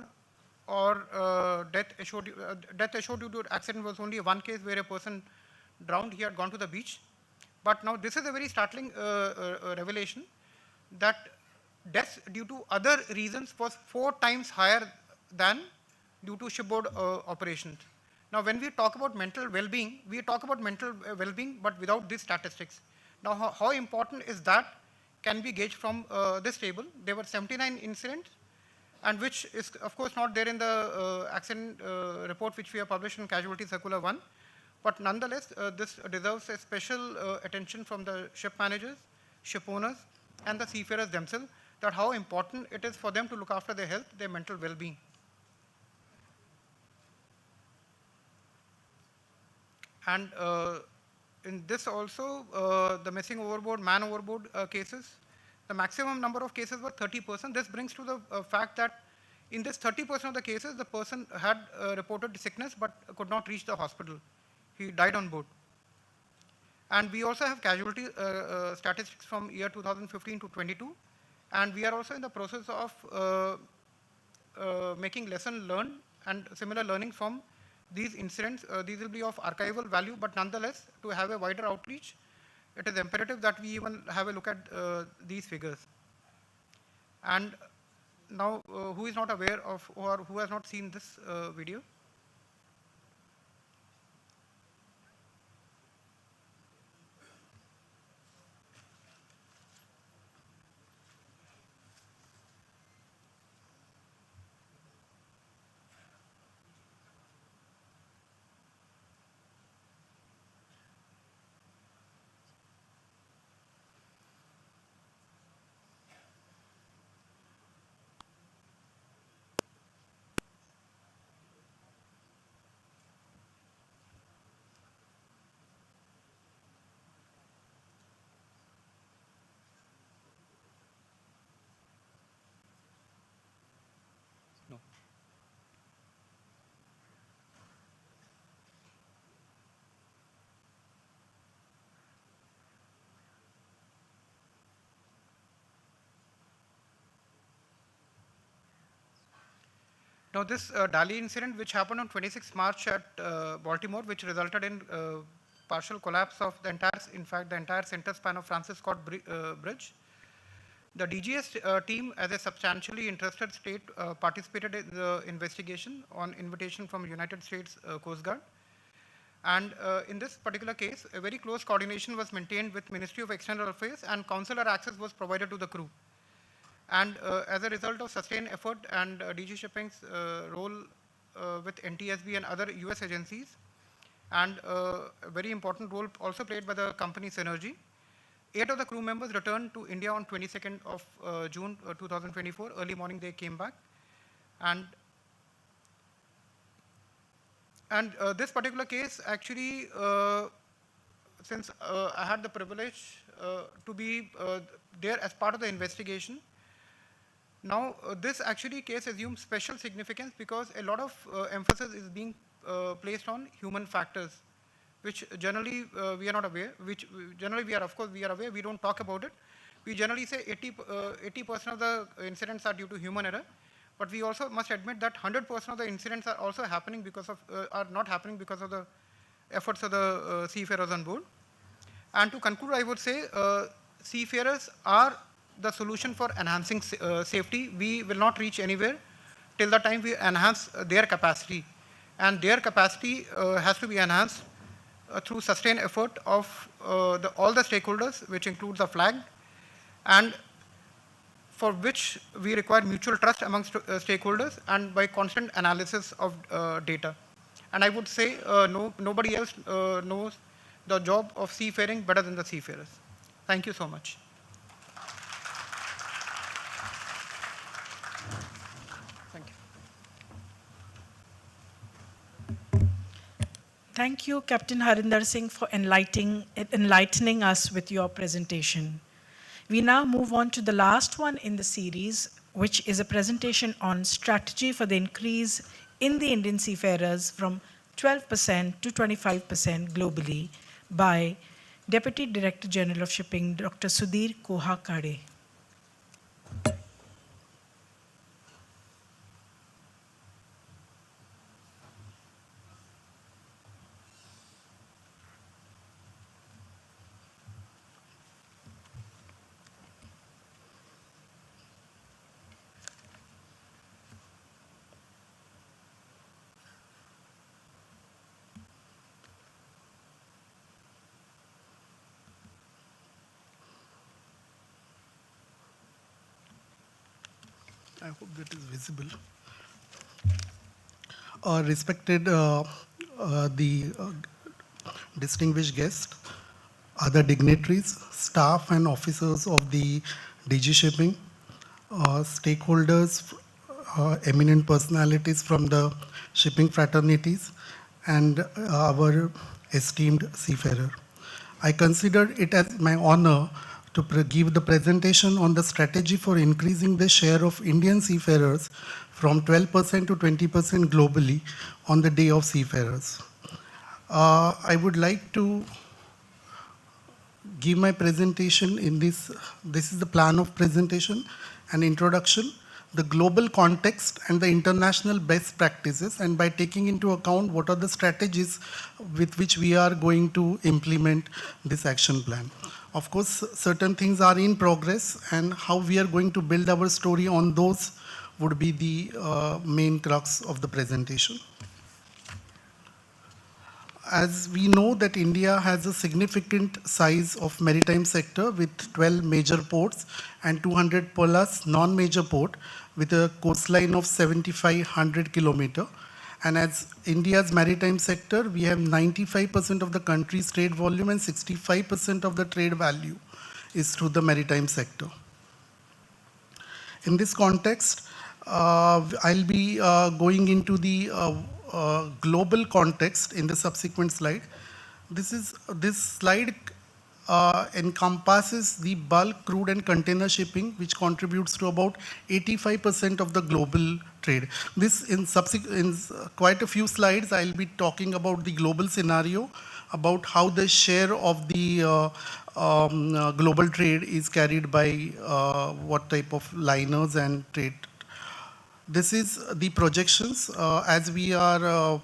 or death ashore due to accident was only one case where a person drowned, he had gone to the beach. But now this is a very startling revelation that deaths due to other reasons was 4 times higher than due to shipboard operations. Now, when we talk about mental well-being, we talk about mental well-being, but without these statistics. Now, how important is that can be gauged from this table. There were 79 incidents, and which is, of course, not there in the accident report which we have published in Casualty Circular 1. But nonetheless, this deserves a special attention from the ship managers, ship owners, and the seafarers themselves, that how important it is for them to look after their health, their mental well-being. And in this also, the missing overboard, man overboard cases, the maximum number of cases were 30%. This brings to the fact that in this 30% of the cases, the person had reported sickness but could not reach the hospital. He died on board. And we also have casualty statistics from year 2015 to 22. And we are also in the process of making lesson learned and similar learning from these incidents. These will be of archival value, but nonetheless, to have a wider outreach, it is imperative that we even have a look at these figures. And now, who is not aware of or who has not seen this video? Now, this Dali incident, which happened on 26 March at Baltimore, which resulted in partial collapse of the entire center span of Francis Scott Bridge. The DGS team, as a substantially interested state, participated in the investigation on invitation from United States Coast Guard. And in this particular case, a very close coordination was maintained with Ministry of External Affairs, and consular access was provided to the crew. And as a result of sustained effort and DG Shipping's role with NTSB and other US agencies, and a very important role also played by the company Synergy, 8 of the crew members returned to India on 22nd of June 2024. Early morning they came back. And this particular case actually, since I had the privilege to be there as part of the investigation, now this actually case assumes special significance because a lot of emphasis is being placed on human factors, which generally we are not aware, which generally we are, of course, we are aware, we don't talk about it. We generally say 80% of the incidents are due to human error, but we also must admit that 100% of the incidents are also happening because of, are not happening because of the efforts of the seafarers on board. And to conclude, I would say seafarers are the solution for enhancing safety. We will not reach anywhere till the time we enhance their capacity. And their capacity has to be enhanced through sustained effort of all the stakeholders, which includes the flag, and for which we require mutual trust amongst stakeholders and by constant analysis of data. And I would say nobody else knows the job of seafaring better than the seafarers. Thank you so much. Thank you. Thank you, Captain Harinder Singh, for enlightening us with your presentation. We now move on to the last one in the series, which is a presentation on strategy for the increase in the Indian seafarers from 12% to 25% globally by Deputy Director General of Shipping, Dr. Sudhir Koha Kade. I hope that is visible. Respected distinguished guests, other dignitaries, staff and officers of the DG Shipping, stakeholders, eminent personalities from the shipping fraternities, and our esteemed seafarer. I consider it as my honor to give the presentation on the strategy for increasing the share of Indian seafarers from 12% to 20% globally on the Day of Seafarers. I would like to give my presentation in this is the plan of presentation, an introduction, the global context and the international best practices, and by taking into account what are the strategies with which we are going to implement this action plan. Of course, certain things are in progress, and how we are going to build our story on those would be the main crux of the presentation. As we know that India has a significant size of maritime sector with 12 major ports and 200 plus non-major port with a coastline of 7,500 kilometers. And as India's maritime sector, we have 95% of the country's trade volume and 65% of the trade value is through the maritime sector. In this context, I'll be going into the global context in the subsequent slide. This slide encompasses the bulk, crude and container shipping, which contributes to about 85% of the global trade. This in quite a few slides, I'll be talking about the global scenario, about how the share of the global trade is carried by what type of liners and trade. This is the projections as we are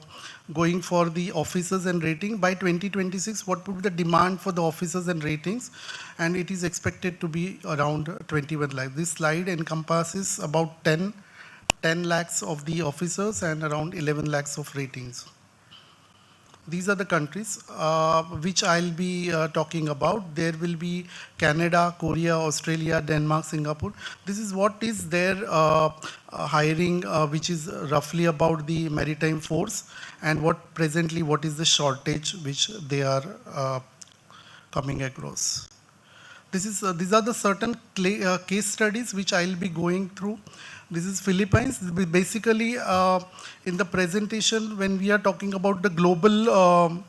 going for the officers and rating. By 2026, what would be the demand for the officers and ratings? And it is expected to be around 21 lakhs. This slide encompasses about 10 lakhs of the officers and around 11 lakhs of ratings. These are the countries which I'll be talking about. There will be Canada, Korea, Australia, Denmark, Singapore. This is what is their hiring, which is roughly about the maritime force, and what presently what is the shortage which they are coming across. These are the certain case studies which I'll be going through. This is Philippines. Basically, in the presentation, when we are talking about the global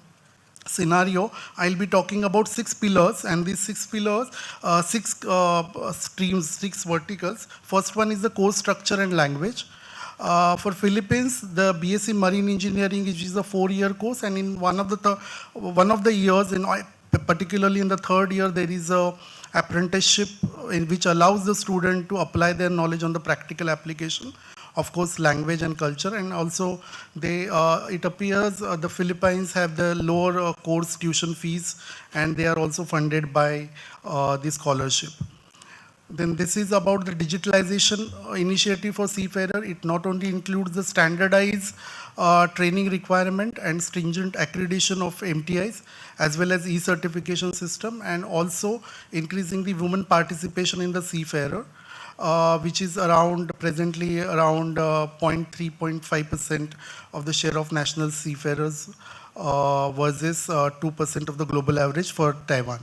scenario, I'll be talking about 6 pillars, and these 6 pillars, 6 streams, 6 verticals. First one is the core structure and language. For Philippines, the BSc Marine Engineering, which is a 4-year course, and in one of the years, particularly in the 3rd year, there is a apprenticeship in which allows the student to apply their knowledge on the practical application, of course, language and culture. And also, it appears the Philippines have the lower course tuition fees, and they are also funded by the scholarship. Then this is about the digitalization initiative for seafarer. It not only includes the standardized training requirement and stringent accreditation of MTIs, as well as e-certification system, and also increasing the women participation in the seafarer, which is presently around 0.3-0.5% of the share of national seafarers versus 2% of the global average for Taiwan.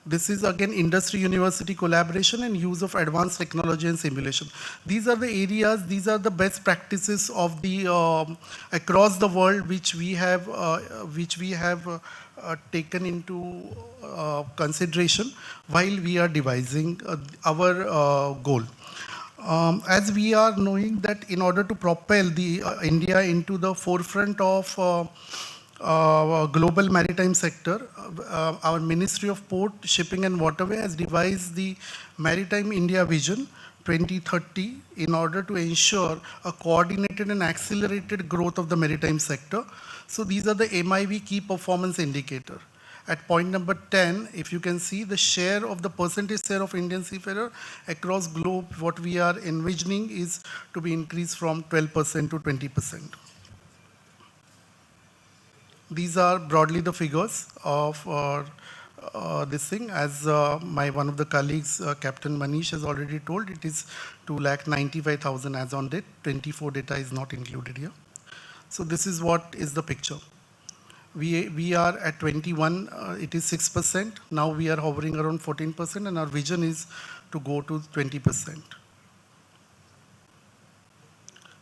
This is again industry university collaboration and use of advanced technology and simulation. These are the areas, these are the best practices of the across the world which we have taken into consideration while we are devising our goal. As we are knowing that in order to propel the India into the forefront of global maritime sector, our Ministry of Port, Shipping and Waterway has devised the Maritime India Vision 2030 in order to ensure a coordinated and accelerated growth of the maritime sector. So these are the MIV key performance indicator. At point number 10, if you can see the share of the percentage share of Indian seafarer across globe, what we are envisioning is to be increased from 12% to 20%. These are broadly the figures of this thing. As one of the colleagues, Captain Manish, has already told, it is 2,95,000 as on date. 24 data is not included here. So this is what is the picture. We are at 21, it is 6%. Now we are hovering around 14%, and our vision is to go to 20%.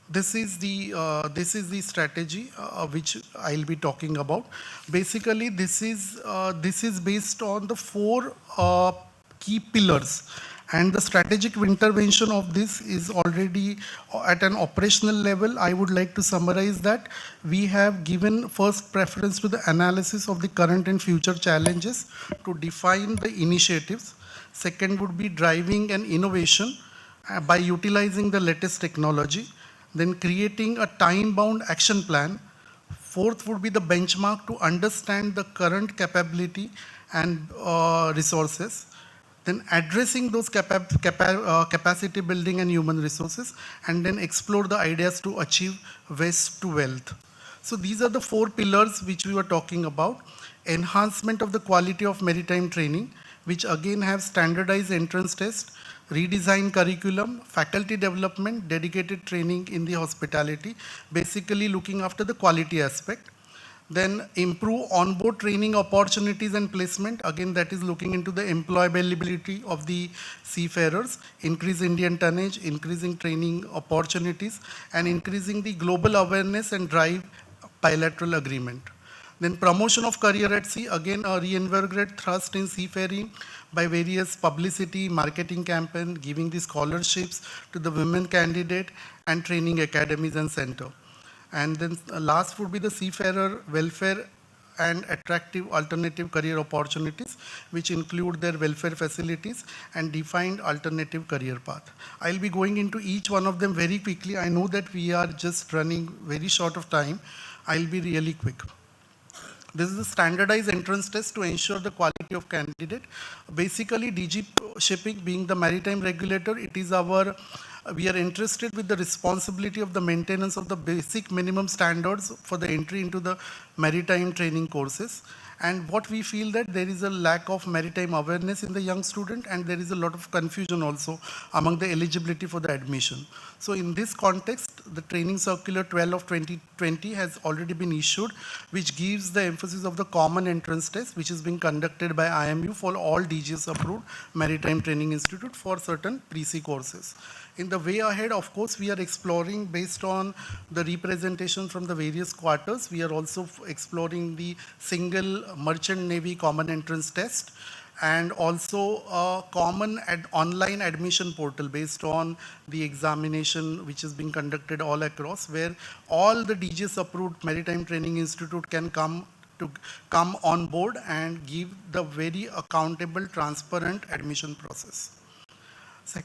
This is the strategy which I'll be talking about. Basically, this is based on the 4 key pillars, and the strategic intervention of this is already at an operational level. I would like to summarize that we have given first preference to the analysis of the current and future challenges to define the initiatives. Second would be driving an innovation by utilizing the latest technology. Then creating a time-bound action plan. Fourth would be the benchmark to understand the current capability and resources. Then addressing those capacity building and human resources, and then explore the ideas to achieve waste to wealth. So these are the 4 pillars which we were talking about. Enhancement of the quality of maritime training, which again have standardized entrance test, redesign curriculum, faculty development, dedicated training in the hospitality, basically looking after the quality aspect. Then improve onboard training opportunities and placement, again that is looking into the employability of the seafarers, increase Indian tonnage, increasing training opportunities, and increasing the global awareness and drive bilateral agreement. Then promotion of career at sea, again a reinvigorated thrust in seafaring by various publicity, marketing campaign, giving the scholarships to the women candidate, and training academies and center. And then last would be the seafarer welfare and attractive alternative career opportunities, which include their welfare facilities and defined alternative career path. I'll be going into each one of them very quickly. I know that we are just running very short of time. I'll be really quick. This is a standardized entrance test to ensure the quality of candidate. Basically, DG Shipping being the maritime regulator, we are interested with the responsibility of the maintenance of the basic minimum standards for the entry into the maritime training courses. And what we feel that there is a lack of maritime awareness in the young student, and there is a lot of confusion also among the eligibility for the admission. So in this context, the training circular 12 of 2020 has already been issued, which gives the emphasis of the common entrance test, which is being conducted by IMU for all DGS approved maritime training institute for certain pre-C courses. In the way ahead, of course, we are exploring based on the representation from the various quarters. We are also exploring the single merchant navy common entrance test, and also a common online admission portal based on the examination which is being conducted all across, where all the DGS approved maritime training institute can come on board and give the very accountable, transparent admission process.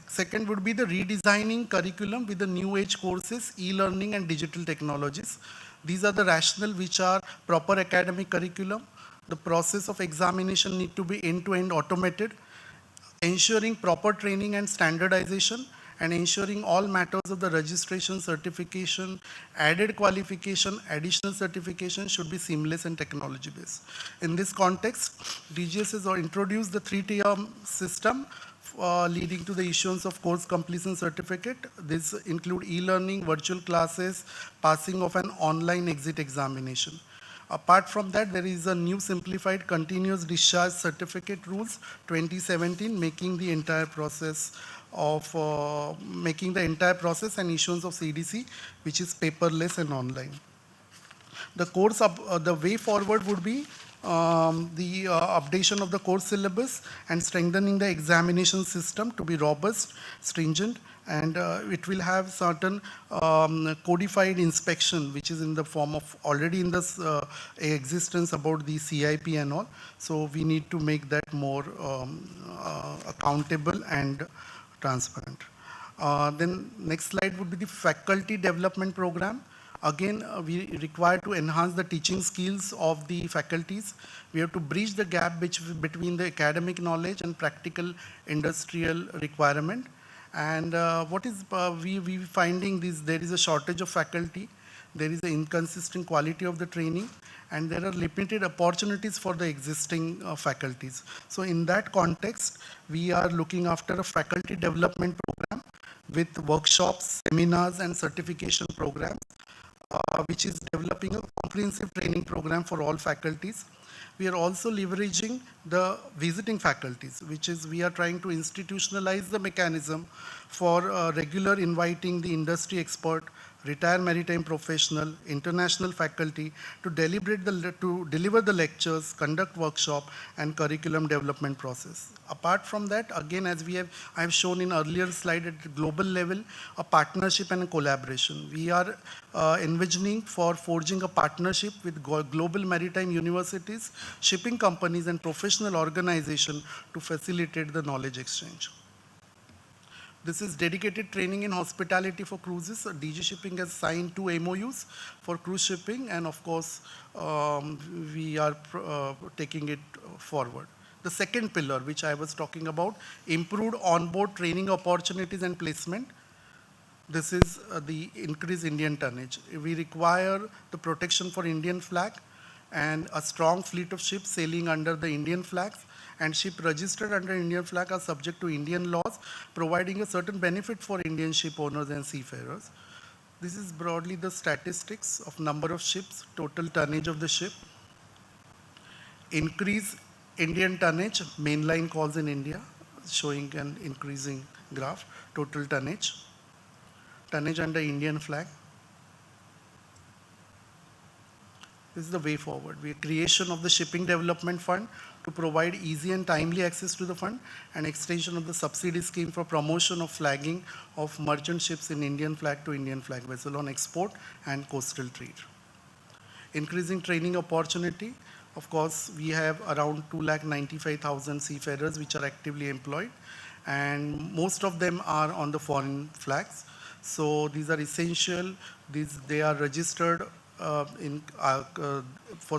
Second would be the redesigning curriculum with the new age courses, e-learning and digital technologies. These are the rationale which are proper academic curriculum. The process of examination need to be end-to-end automated, ensuring proper training and standardization, and ensuring all matters of the registration, certification, added qualification, additional certification should be seamless and technology based. In this context, DGS has introduced the 3-tier system leading to the issuance of course completion certificate. This include e-learning, virtual classes, passing of an online exit examination. Apart from that, there is a new simplified continuous discharge certificate rules 2017, making the entire process and issuance of CDC, which is paperless and online. The way forward would be the updation of the course syllabus and strengthening the examination system to be robust, stringent, and it will have certain codified inspection, which is in the form of already in this existence about the CIP and all. So we need to make that more accountable and transparent. Then next slide would be the faculty development program. Again, we require to enhance the teaching skills of the faculties. We have to bridge the gap between the academic knowledge and practical industrial requirement. And we finding this, there is a shortage of faculty, there is an inconsistent quality of the training, and there are limited opportunities for the existing faculties. So in that context, we are looking after a faculty development program with workshops, seminars, and certification programs, which is developing a comprehensive training program for all faculties. We are also leveraging the visiting faculties, which is we are trying to institutionalize the mechanism for regular inviting the industry expert, retired maritime professional, international faculty to deliver the lectures, conduct workshop, and curriculum development process. Apart from that, again, as I have shown in earlier slide at the global level, a partnership and a collaboration. We are envisioning for forging a partnership with global maritime universities, shipping companies, and professional organizations to facilitate the knowledge exchange. This is dedicated training in hospitality for cruises. DG Shipping has signed 2 MOUs for cruise shipping, and of course, we are taking it forward. The second pillar, which I was talking about, improved onboard training opportunities and placement. This is the increased Indian tonnage. We require the protection for Indian flag and a strong fleet of ships sailing under the Indian flags, and ships registered under Indian flag are subject to Indian laws, providing a certain benefit for Indian ship owners and seafarers. This is broadly the statistics of number of ships, total tonnage of the ship. Increase Indian tonnage, mainline calls in India, showing an increasing graph, total tonnage. Tonnage under Indian flag. This is the way forward. Creation of the Shipping Development Fund to provide easy and timely access to the fund, and extension of the subsidy scheme for promotion of flagging of merchant ships in Indian flag to Indian flag vessel on export and coastal trade. Increasing training opportunity. Of course, we have around 295,000 seafarers which are actively employed, and most of them are on the foreign flags. So these are essential. They are registered for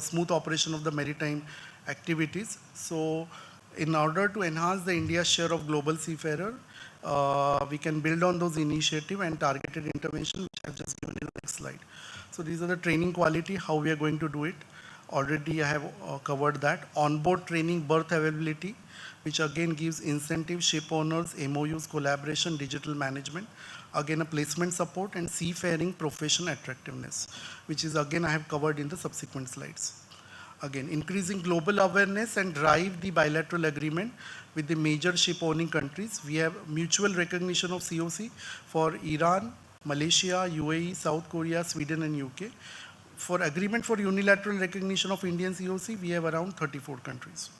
smooth operation of the maritime activities. So in order to enhance the India's share of global seafarer, we can build on those initiatives and targeted intervention, which I've just given in the next slide. So these are the training quality, how we are going to do it. Already I have covered that. Onboard training, berth availability, which again gives incentive, ship owners, MOUs, collaboration, digital management. Again, a placement support and seafaring profession attractiveness, which is again I have covered in the subsequent slides. Again, increasing global awareness and drive the bilateral agreement with the major ship owning countries. We have mutual recognition of COC for Iran, Malaysia, UAE, South Korea, Sweden and UK. For agreement for unilateral recognition of Indian COC, we have around 34 countries.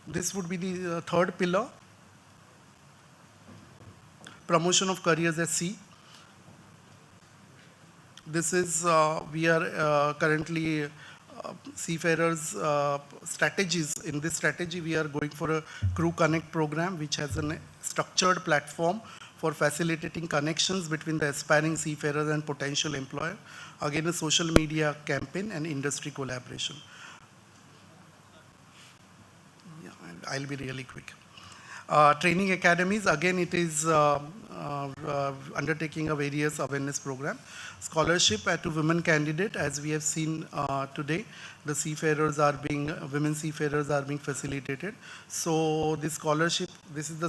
This would be the third pillar, promotion of careers at sea. This is, we are currently seafarers strategies. In this strategy, we are going for a Crew Connect program, which has a structured platform for facilitating connections between the aspiring seafarers and potential employer. Again, a social media campaign and industry collaboration. Yeah, and I'll be really quick. Training academies, again, it is undertaking a various awareness program. Scholarship to women candidate, as we have seen today, the seafarers are being, women seafarers are being facilitated. So this scholarship, this is the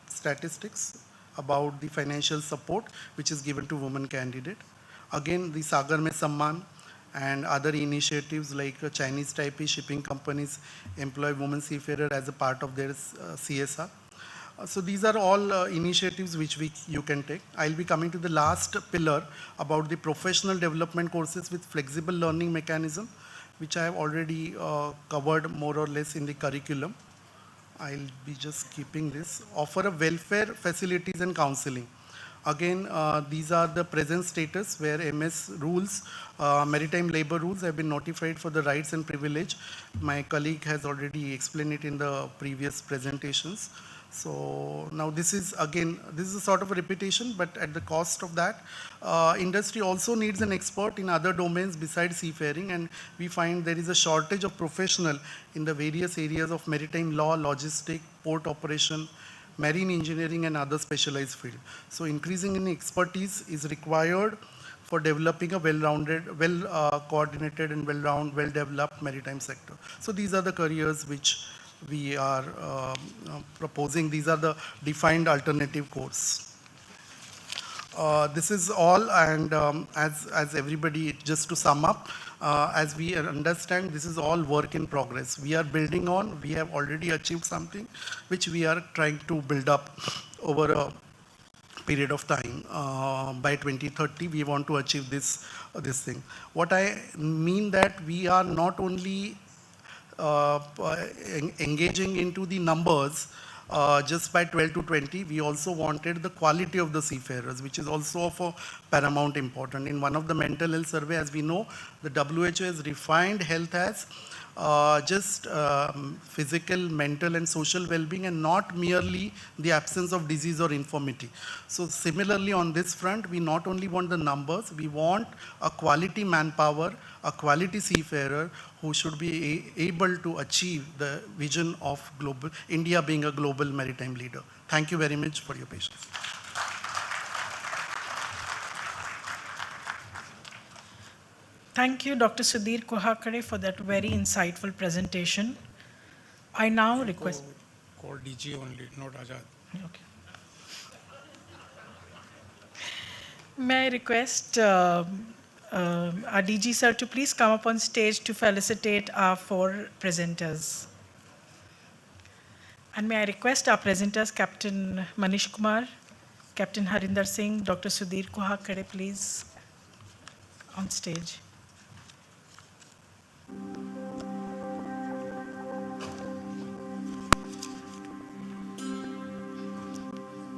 statistics about the financial support which is given to women candidate. Again, the Sagar Mein Samman and other initiatives like Chinese Taipei shipping companies employ women seafarer as a part of their CSR. So these are all initiatives which you can take. I'll be coming to the last pillar about the professional development courses with flexible learning mechanism, which I have already covered more or less in the curriculum. I'll be just keeping this. Offer a welfare facilities and counseling. Again, these are the present status where MS rules, maritime labor rules have been notified for the rights and privilege. My colleague has already explained it in the previous presentations. So now this is again, this is a sort of a repetition, but at the cost of that, industry also needs an expert in other domains besides seafaring, and we find there is a shortage of professional in the various areas of maritime law, logistic, port operation, marine engineering and other specialized field. So increasing in expertise is required for developing a well-rounded, well-coordinated and well-developed maritime sector. So these are the careers which we are proposing. These are the defined alternative course. This is all, and as everybody, just to sum up, as we understand, this is all work in progress. We are building on, we have already achieved something which we are trying to build up over a period of time. By 2030, we want to achieve this thing. What I mean that we are not only engaging into the numbers just by 12 to 20, we also wanted the quality of the seafarers, which is also of paramount importance. In one of the mental health survey, as we know, the WHO has refined health as just physical, mental and social well-being, and not merely the absence of disease or infirmity. So similarly on this front, we not only want the numbers, we want a quality manpower, a quality seafarer who should be able to achieve the vision of global India being a global maritime leader. Thank you very much for your patience. Thank you, Dr. Sudhir Kohakare, for that very insightful presentation. I now request... Call DG only, not Azad. Okay. May I request our DG sir to please come up on stage to felicitate our 4 presenters. And may I request our presenters, Captain Manish Kumar, Captain Harinder Singh, Dr. Sudhir Kohakare, please, on stage.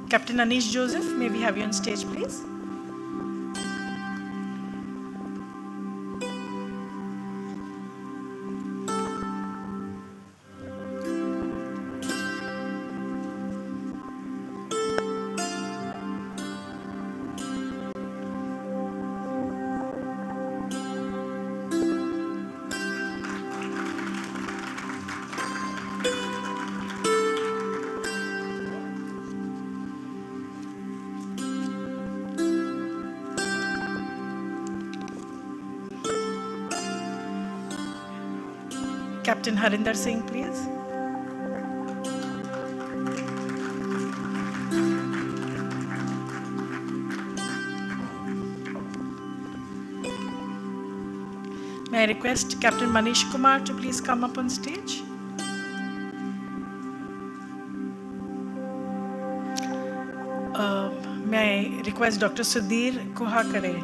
Captain Anish Joseph, may we have you on stage, please? Captain Harinder Singh, please. May I request Captain Manish Kumar to please come up on stage? May I request Dr. Sudhir Kuhakare?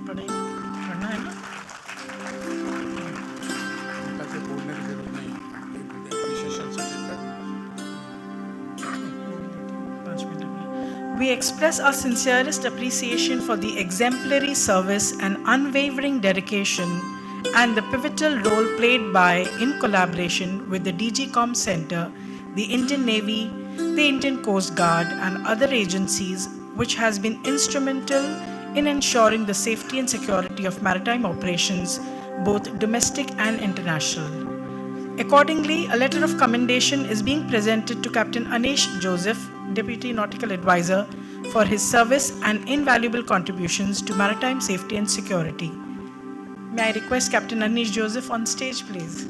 पढ़ना है ना? बोलने की जरूरत नहीं appreciation से We express our sincerest appreciation for the exemplary service and unwavering dedication and the pivotal role played by, in collaboration with the DGCOM Center, the Indian Navy, the Indian Coast Guard, and other agencies, which has been instrumental in ensuring the safety and security of maritime operations, both domestic and international. Accordingly, a letter of commendation is being presented to Captain Anish Joseph, Deputy Nautical Advisor, for his service and invaluable contributions to maritime safety and security. May I request Captain Anish Joseph on stage, please?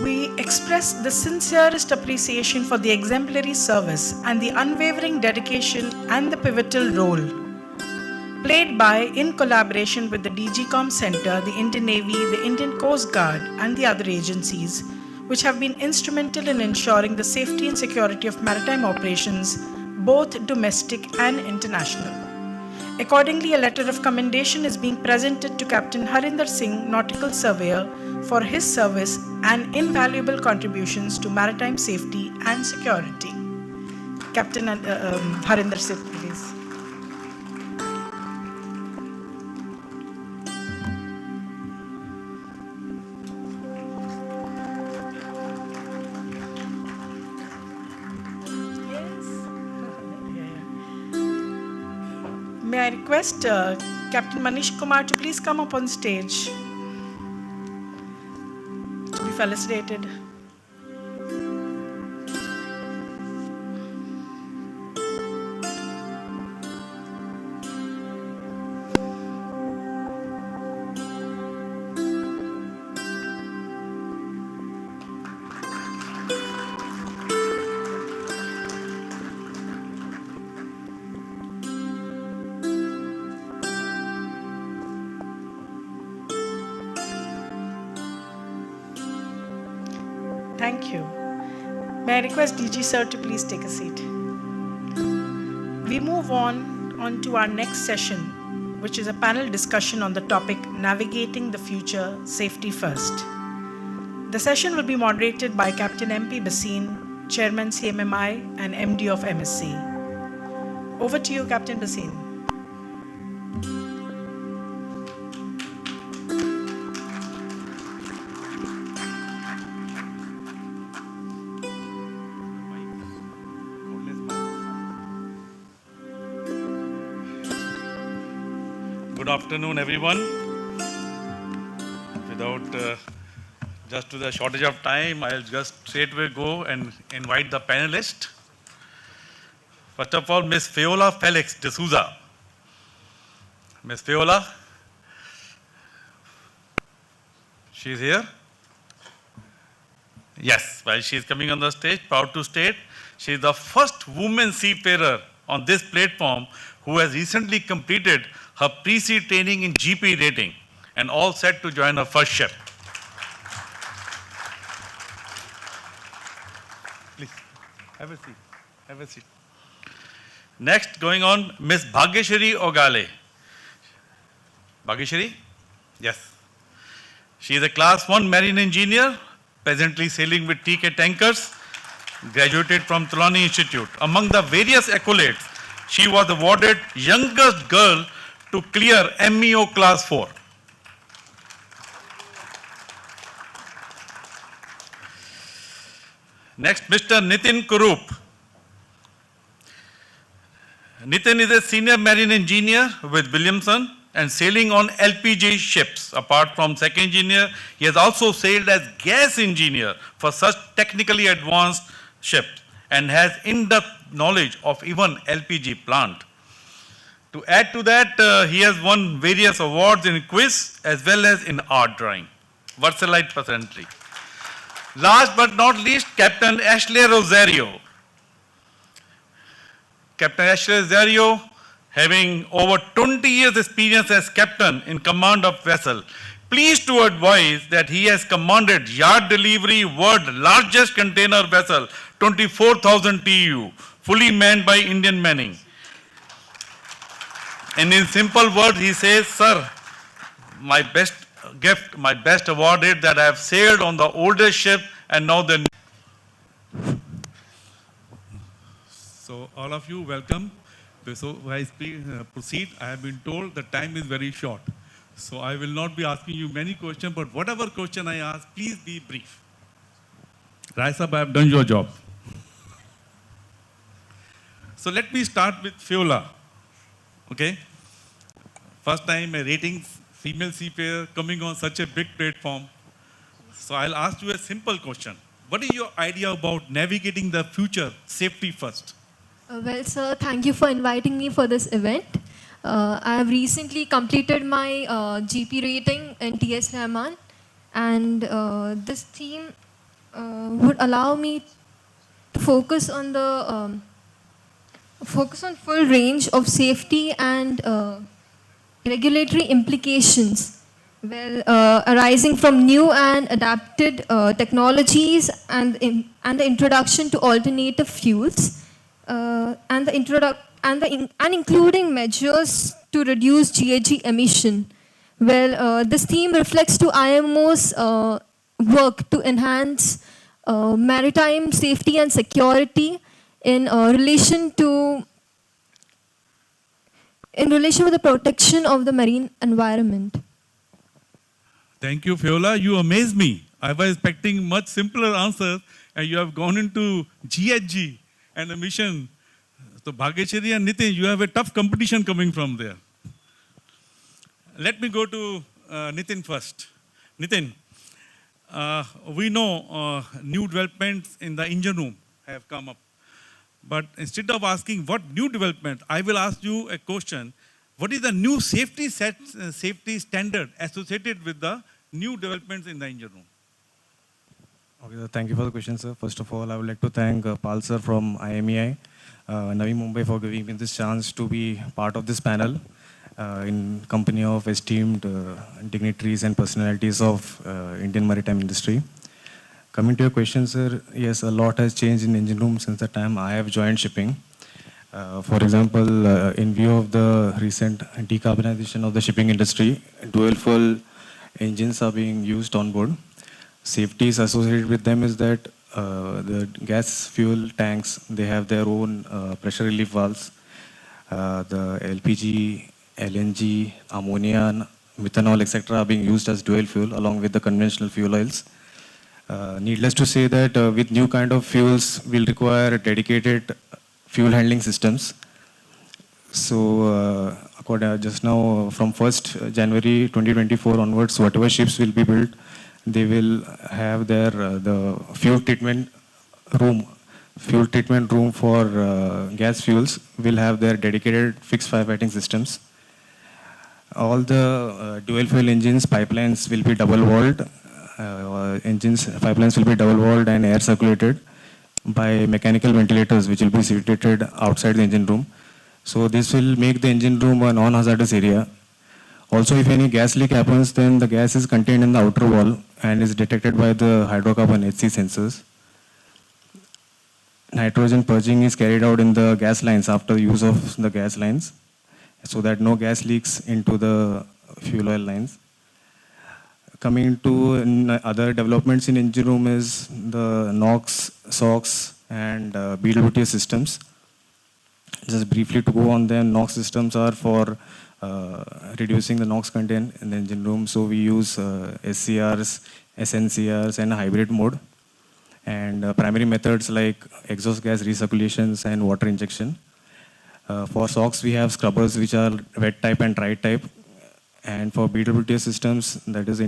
We express the sincerest appreciation for the exemplary service and the unwavering dedication and the pivotal role played by, in collaboration with the DGCOM Center, the Indian Navy, the Indian Coast Guard, and the other agencies, which have been instrumental in ensuring the safety and security of maritime operations, both domestic and international. Accordingly, a letter of commendation is being presented to Captain Harinder Singh, Nautical Surveyor, for his service and invaluable contributions to maritime safety and security. Captain Harinder Singh, please. May I request Captain Manish Kumar to please come up on stage to be felicitated. Thank you. May I request DG sir to please take a seat. We move on to our next session, which is a panel discussion on the topic Navigating the Future, Safety First. The session will be moderated by Captain MP Baseen, Chairman CMMI and MD of MSC. Over to you, Captain Baseen. Good afternoon, everyone. Without just to the shortage of time, I'll just straightway go and invite the panelists. First of all, Ms. Fiola Felix de Souza. Ms. Fiola, she's here. Yes, while she's coming on the stage, proud to state, she is the first woman seafarer on this platform who has recently completed her pre-sea training in GP rating and all set to join her first ship. Please, have a seat. Have a seat. Next, going on, Ms. Bhagyashri Ogale. Bhagyashri? Yes. She is a Class 1 marine engineer, presently sailing with TK Tankers, graduated from Trelawney Institute. Among the various accolades, she was awarded youngest girl to clear MEO Class 4. Next, Mr. Nitin Kurup. Nitin is a senior marine engineer with Williamson and sailing on LPG ships. Apart from second engineer, he has also sailed as gas engineer for such technically advanced ships and has in-depth knowledge of even LPG plant. To add to that, he has won various awards in quiz as well as in art drawing. Versalite presently. Last but not least, Captain Ashley Rosario. Captain Ashley Rosario, having over 20 years experience as captain in command of vessel, pleased to advise that he has commanded yard delivery world largest container vessel, 24,000 TEU, fully manned by Indian manning. And in simple words, he says, sir, my best gift, my best award is that I have sailed on the oldest ship and now the So all of you, welcome. So I proceed. I have been told the time is very short. So I will not be asking you many questions, but whatever question I ask, please be brief. Rai Sahab, I have done your job. So let me start with Fiola. Okay? First time a rating female seafarer coming on such a big platform. So I'll ask you a simple question. What is your idea about navigating the future safety first? Well, sir, thank you for inviting me for this event. I have recently completed my GP rating in TS Rahman, and this theme would allow me to focus on the full range of safety and regulatory implications, arising from new and adapted technologies and the introduction to alternative fuels. And including measures to reduce GHG emission. Well, this theme reflects to IMO's work to enhance maritime safety and security in relation with the protection of the marine environment. Thank you, Fiola. You amaze me. I was expecting much simpler answers, and you have gone into GHG and emission. So Bhageshwari and Nitin, you have a tough competition coming from there. Let me go to Nitin first. Nitin, we know new developments in the engine room have come up. But instead of asking what new development, I will ask you a question. What is the new safety standard associated with the new developments in the engine room? Okay, so thank you for the question, sir. First of all, I would like to thank Pal sir from IMEI, Navi Mumbai, for giving me this chance to be part of this panel in company of esteemed dignitaries and personalities of Indian maritime industry. Coming to your question, sir, yes, a lot has changed in engine room since the time I have joined shipping. For example, in view of the recent decarbonization of the shipping industry, dual fuel engines are being used on board. Safeties associated with them is that the gas fuel tanks, they have their own pressure relief valves. The LPG, LNG, ammonia, methanol, etc. are being used as dual fuel along with the conventional fuel oils. Needless to say that with new kind of fuels, we'll require dedicated fuel handling systems. So just now, from 1st January 2024 onwards, whatever ships will be built, they will have their the fuel treatment room for gas fuels will have their dedicated fixed firefighting systems. All the dual fuel engines pipelines will be double walled. Pipelines will be double walled and air circulated by mechanical ventilators which will be situated outside the engine room. So this will make the engine room a non-hazardous area. Also, if any gas leak happens, then the gas is contained in the outer wall and is detected by the hydrocarbon HC sensors. Nitrogen purging is carried out in the gas lines after use of the gas lines, so that no gas leaks into the fuel oil lines. Coming to other developments in engine room is the NOx, SOx and BWT systems. Just briefly to go on them, NOx systems are for reducing the NOx content in the engine room. So we use SCRs, SNCRs and a hybrid mode. and primary methods like exhaust gas recirculations and water injection. For SOx, we have scrubbers which are wet type and dry type. And for BWTS systems, that is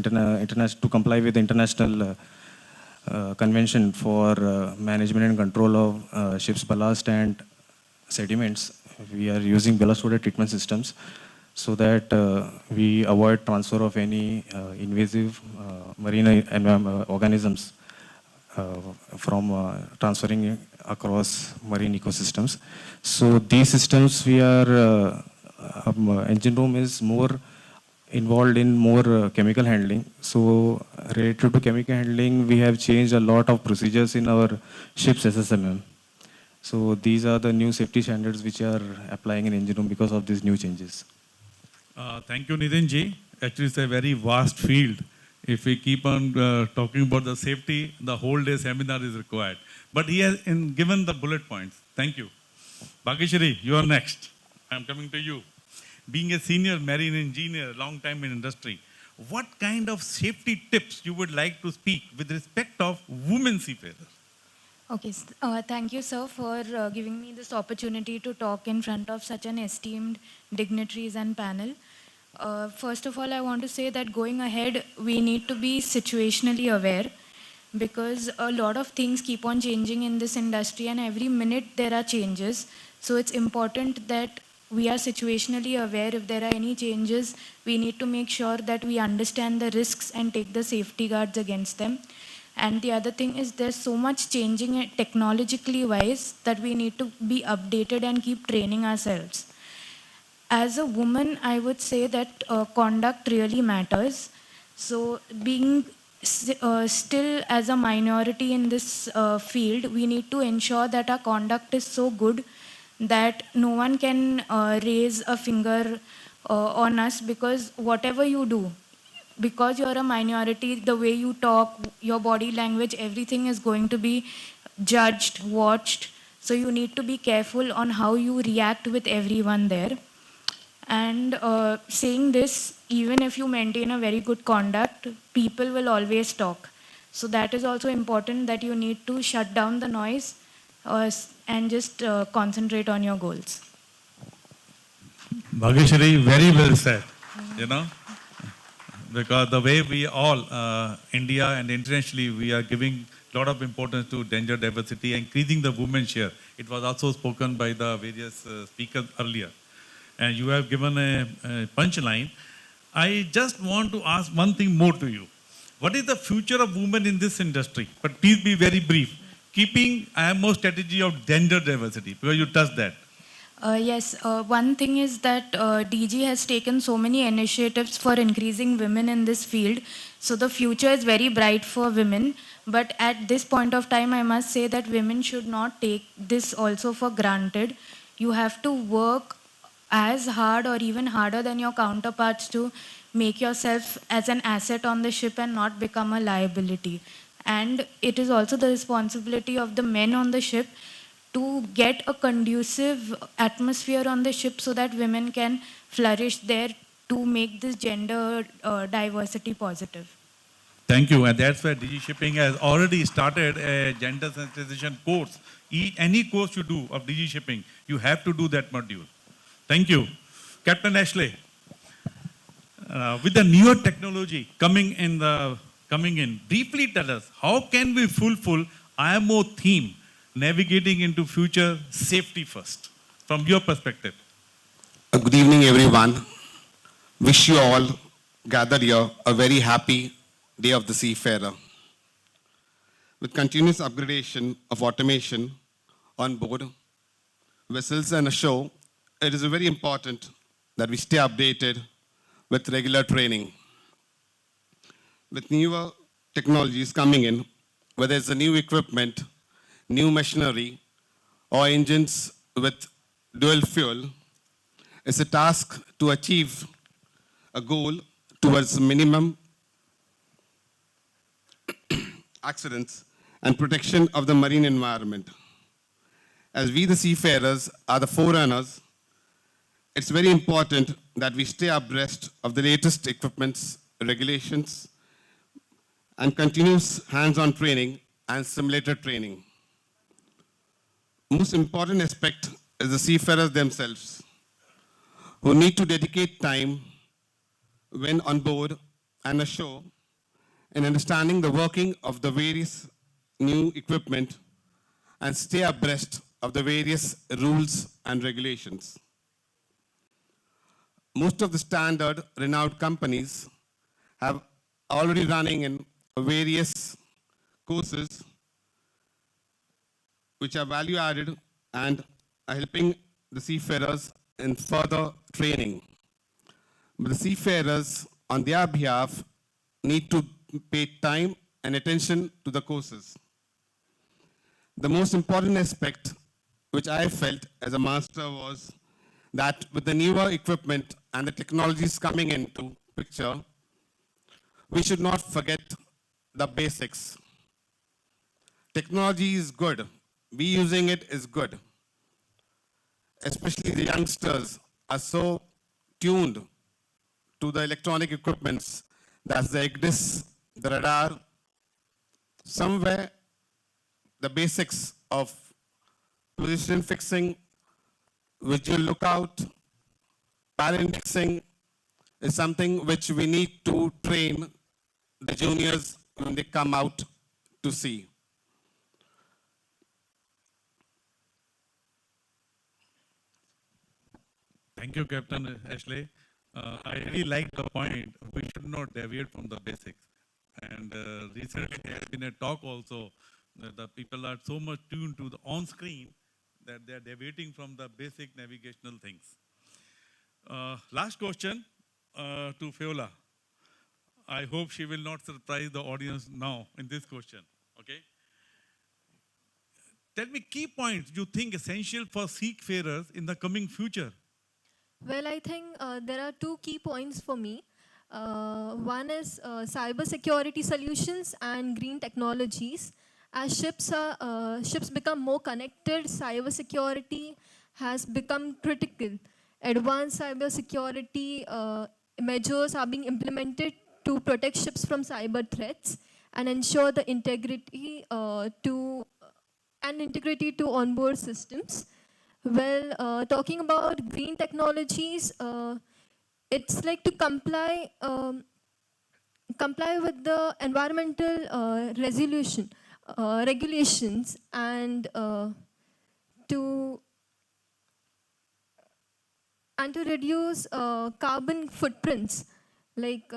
to comply with the international convention for management and control of ships ballast and sediments, we are using ballast water treatment systems so that we avoid transfer of any invasive marine organisms from transferring across marine ecosystems. So these systems we are, engine room is more involved in more chemical handling. So related to chemical handling, we have changed a lot of procedures in our ship's SSMM. So these are the new safety standards which are applying in engine room because of these new changes. Thank you, Nitin ji. Actually, it's a very vast field. If we keep on talking about the safety, the whole day seminar is required. But he has given the bullet points. Thank you. Bhageshwari, you are next. I am coming to you. Being a senior marine engineer, long time in industry, what kind of safety tips you would like to speak with respect of women seafarers? Okay, thank you, sir, for giving me this opportunity to talk in front of such an esteemed dignitaries and panel. First of all, I want to say that going ahead, we need to be situationally aware because a lot of things keep on changing in this industry and every minute there are changes. So it's important that we are situationally aware. If there are any changes, we need to make sure that we understand the risks and take the safety guards against them. And the other thing is there's so much changing technologically wise that we need to be updated and keep training ourselves. As a woman, I would say that conduct really matters. So being still as a minority in this field, we need to ensure that our conduct is so good that no one can raise a finger on us, because whatever you do, because you're a minority, the way you talk, your body language, everything is going to be judged, watched. So you need to be careful on how you react with everyone there. And saying this, even if you maintain a very good conduct, people will always talk. So that is also important, that you need to shut down the noise and just concentrate on your goals. Bhageshwari, very well said. You know, because the way we all, India and internationally, we are giving a lot of importance to gender diversity, increasing the women's share. It was also spoken by the various speakers earlier. And you have given a punchline. I just want to ask one thing more to you. What is the future of women in this industry? But please be very brief. Keeping IMO strategy of gender diversity, because you touched that. Yes, one thing is that DG has taken so many initiatives for increasing women in this field. So the future is very bright for women. But at this point of time, I must say that women should not take this also for granted. You have to work as hard or even harder than your counterparts to make yourself as an asset on the ship and not become a liability. And it is also the responsibility of the men on the ship to get a conducive atmosphere on the ship so that women can flourish there, to make this gender diversity positive. Thank you. And that's why DG Shipping has already started a gender sensitization course. Any course you do of DG Shipping, you have to do that module. Thank you. Captain Ashley, with the newer technology coming in, briefly tell us, how can we fulfill IMO theme, navigating into future safety first, from your perspective? Good evening, everyone. Wish you all gathered here a very happy Day of the Seafarer. With continuous upgradation of automation on board vessels and ashore, it is very important that we stay updated with regular training. With newer technologies coming in, whether it's a new equipment, new machinery, or engines with dual fuel, it's a task to achieve a goal towards minimum accidents and protection of the marine environment. As we, the seafarers, are the forerunners, it's very important that we stay abreast of the latest equipments, regulations, and continuous hands-on training and simulator training. Most important aspect is the seafarers themselves, who need to dedicate time when on board and ashore in understanding the working of the various new equipment and stay abreast of the various rules and regulations. Most of the standard renowned companies have already running in various courses which are value added and are helping the seafarers in further training. But the seafarers, on their behalf, need to pay time and attention to the courses. The most important aspect which I felt as a master was that with the newer equipment and the technologies coming into picture, we should not forget the basics. Technology is good. We using it is good. Especially the youngsters are so tuned to the electronic equipments, that's the IGNIS, the radar, somewhere the basics of position fixing, visual lookout, parindexing is something which we need to train the juniors when they come out to sea. Thank you, Captain Ashley. I really like the point. We should not deviate from the basics. And recently there has been a talk also that the people are so much tuned to the on-screen that they are deviating from the basic navigational things. Last question to Fiola. I hope she will not surprise the audience now in this question. Okay. Tell me key points you think essential for seafarers in the coming future. Well, I think there are two key points for me. One is cyber security solutions and green technologies. As ships become more connected, cyber security has become critical. Advanced cyber security measures are being implemented to protect ships from cyber threats and ensure the integrity to onboard systems. Well, talking about green technologies, it's like to comply with the environmental regulations and to reduce carbon footprints. Like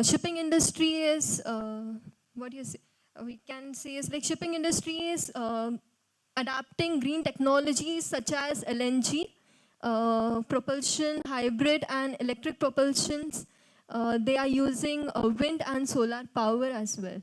shipping industry is what do you say? We can say is like shipping industry is adapting green technologies such as LNG, propulsion, hybrid and electric propulsions. They are using wind and solar power as well.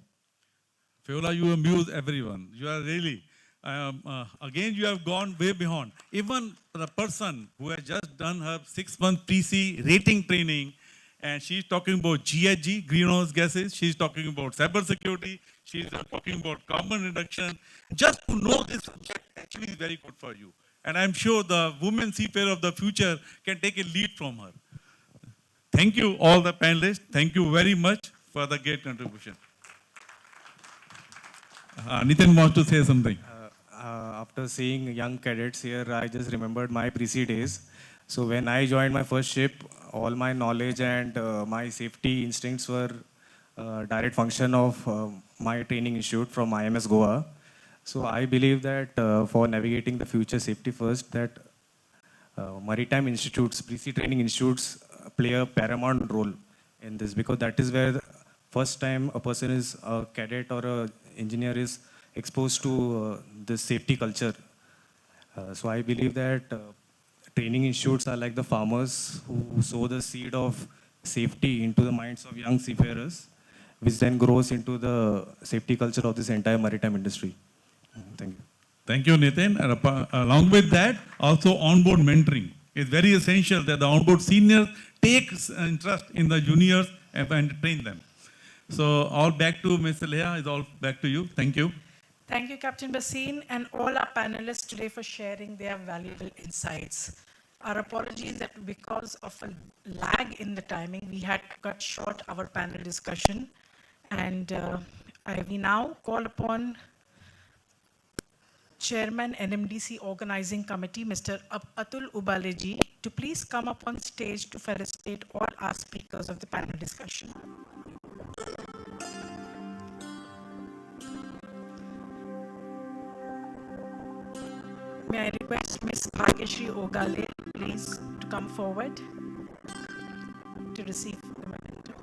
Fiola, you amuse everyone. You are really, again, you have gone way beyond. Even the person who has just done her 6-month PC rating training, and she's talking about GHG, greenhouse gases, she's talking about cyber security, she's talking about carbon reduction. Just to know this subject actually is very good for you. And I'm sure the women seafarer of the future can take a lead from her. Thank you, all the panelists. Thank you very much for the great contribution. Nitin wants to say something. After seeing young cadets here, I just remembered my pre-sea days. So when I joined my first ship, all my knowledge and my safety instincts were direct function of my training institute from IMS Goa. So I believe that for navigating the future safety first, that maritime institutes, pre-sea training institutes play a paramount role in this, because that is where the first time a person is a cadet or a engineer is exposed to this safety culture. So I believe that training institutes are like the farmers who sow the seed of safety into the minds of young seafarers, which then grows into the safety culture of this entire maritime industry. Thank you. Thank you, Nitin. And along with that, also onboard mentoring is very essential that the onboard seniors take interest in the juniors and train them. So all back to Ms. Leah, is all back to you. Thank you. Thank you, Captain Basin, and all our panelists today for sharing their valuable insights. Our apologies that because of a lag in the timing, we had to cut short our panel discussion. And We now call upon Chairman NMDC Organizing Committee, Mr. Atul Ubaleji, to please come up on stage to felicitate all our speakers of the panel discussion. May I request Ms. Bhagyashree Ogale, please, to come forward to receive the memento.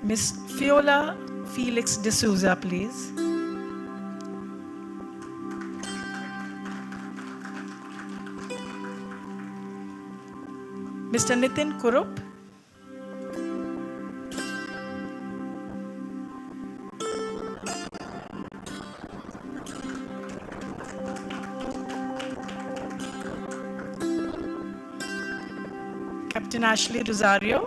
Ms. Fiola Felix D'Souza, please. Mr. Nitin Kurup. Captain Ashley Rosario.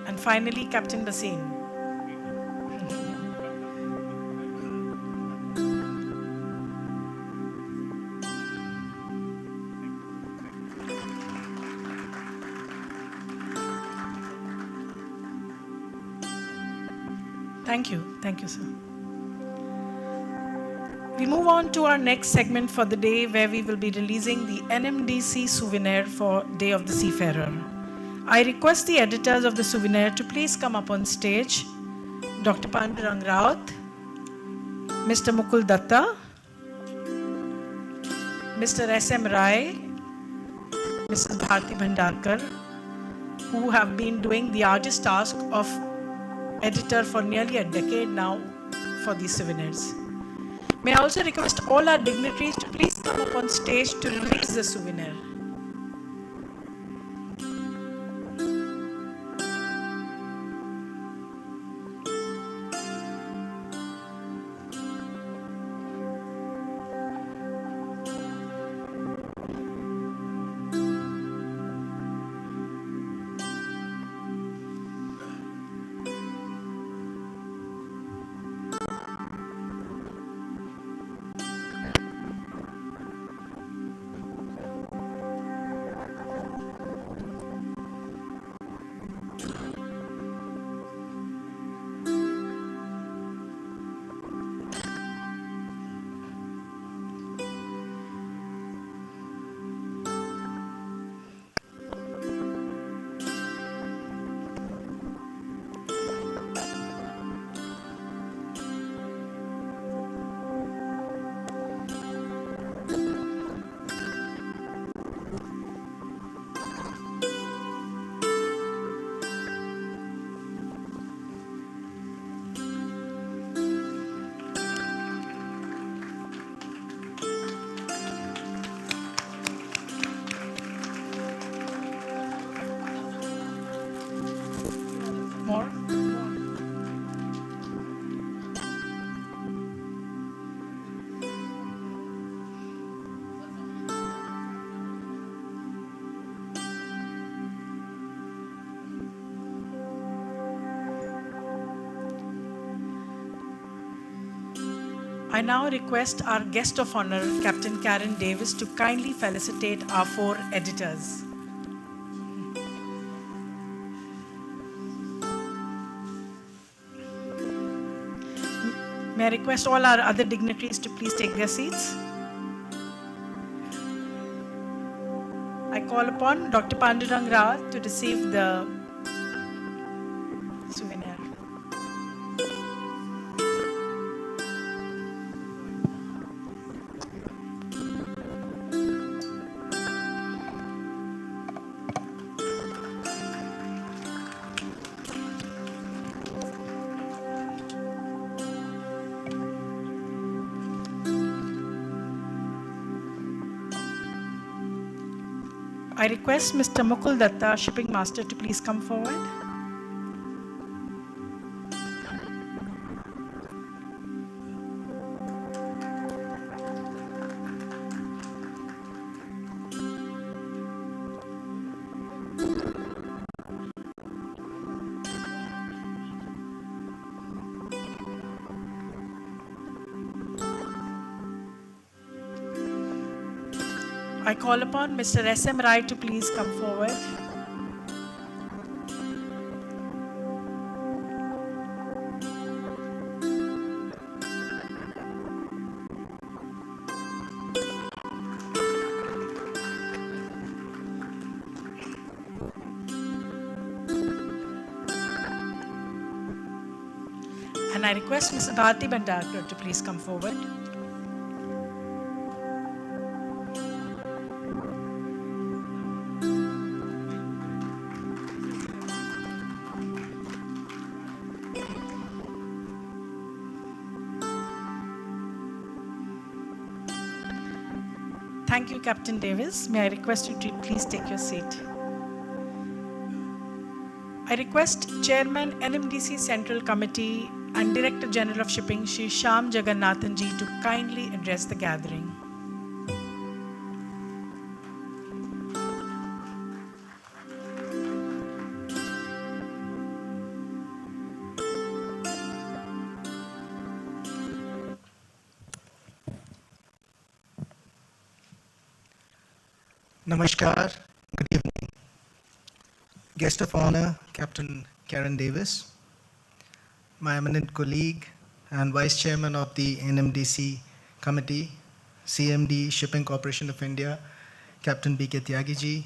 And finally, Captain Basin. Thank you, sir. We move on to our next segment for the day, where we will be releasing the NMDC souvenir for Day of the Seafarer. I request the editors of the souvenir to please come up on stage. Dr. Pandurang Raut, Mr. Mukul Datta, Mr. S.M. Rai, Mrs. Bharti Bhandarkar, who have been doing the arduous task of editor for nearly a decade now for these souvenirs. May I also request all our dignitaries to please come up on stage to release the souvenir. More? I now request our guest of honor, Captain Karen Davis, to kindly felicitate our 4 editors. May I request all our other dignitaries to please take their seats? I call upon Dr. Pandurang Rao to receive the souvenir. I request Mr. Mukul Datta, Shipping Master, to please come forward. I call upon Mr. S.M. Rai to please come forward. And I request Mr. Bharti Bhandarkar to please come forward. Thank you, Captain Davis. May I request you to please take your seat. I request Chairman NMDC Central Committee and Director General of Shipping, Shri Shyam Jagannathan ji, to kindly address the gathering. Namaskar, good evening. Guest of honor, Captain Karen Davis, my eminent colleague and Vice Chairman of the NMDC Committee, CMD Shipping Corporation of India, Captain B.K. Tyagiji,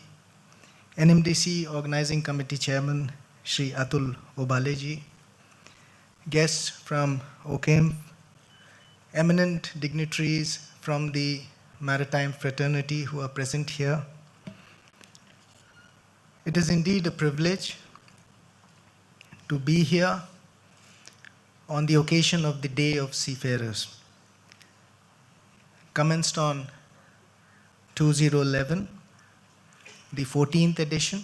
NMDC Organizing Committee Chairman, Shri Atul Obaleji, guests from OCAM, eminent dignitaries from the maritime fraternity who are present here. It is indeed a privilege to be here on the occasion of the Day of Seafarers, commenced on 2011, the 14th edition,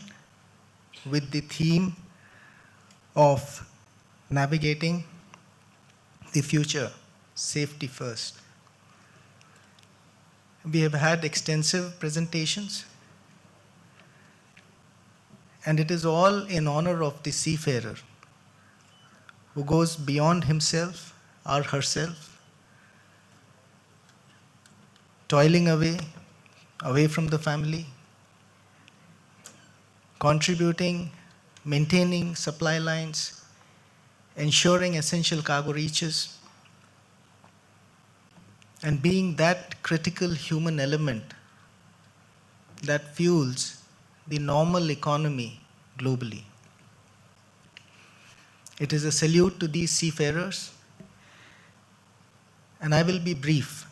with the theme of navigating the future, safety first. We have had extensive presentations, and it is all in honor of the seafarer who goes beyond himself or herself, toiling away from the family, contributing, maintaining supply lines, ensuring essential cargo reaches, and being that critical human element that fuels the normal economy globally. It is a salute to these seafarers, and I will be brief.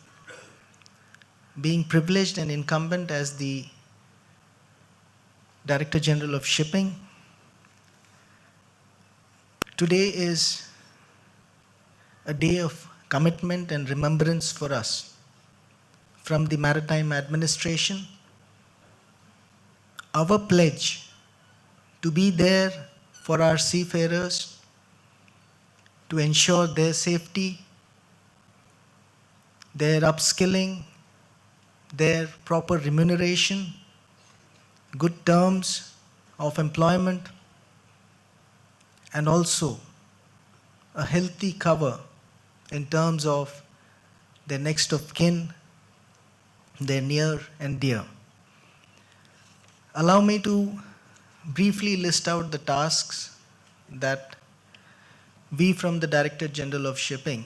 Being privileged and incumbent as the Director General of Shipping, today is a day of commitment and remembrance for us. From the Maritime Administration, our pledge to be there for our seafarers, to ensure their safety, their upskilling, their proper remuneration, good terms of employment, and also a healthy cover in terms of their next of kin, their near and dear. Allow me to briefly list out the tasks that we from the Director General of Shipping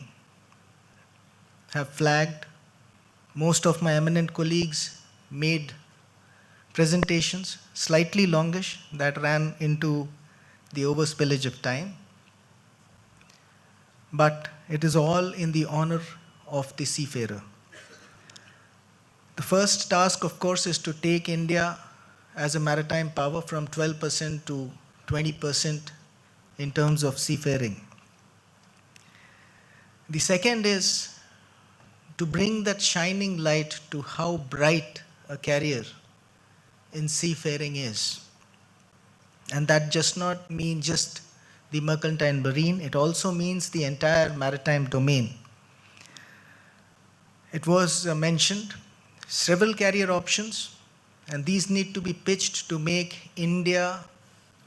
have flagged. Most of my eminent colleagues made presentations, slightly longish, that ran into the overspillage of time. But it is all in the honor of the seafarer. The first task, of course, is to take India as a maritime power from 12% to 20% in terms of seafaring. The second is to bring that shining light to how bright a career in seafaring is. And that does not mean just the mercantile marine, it also means the entire maritime domain. It was mentioned several career options, and these need to be pitched to make India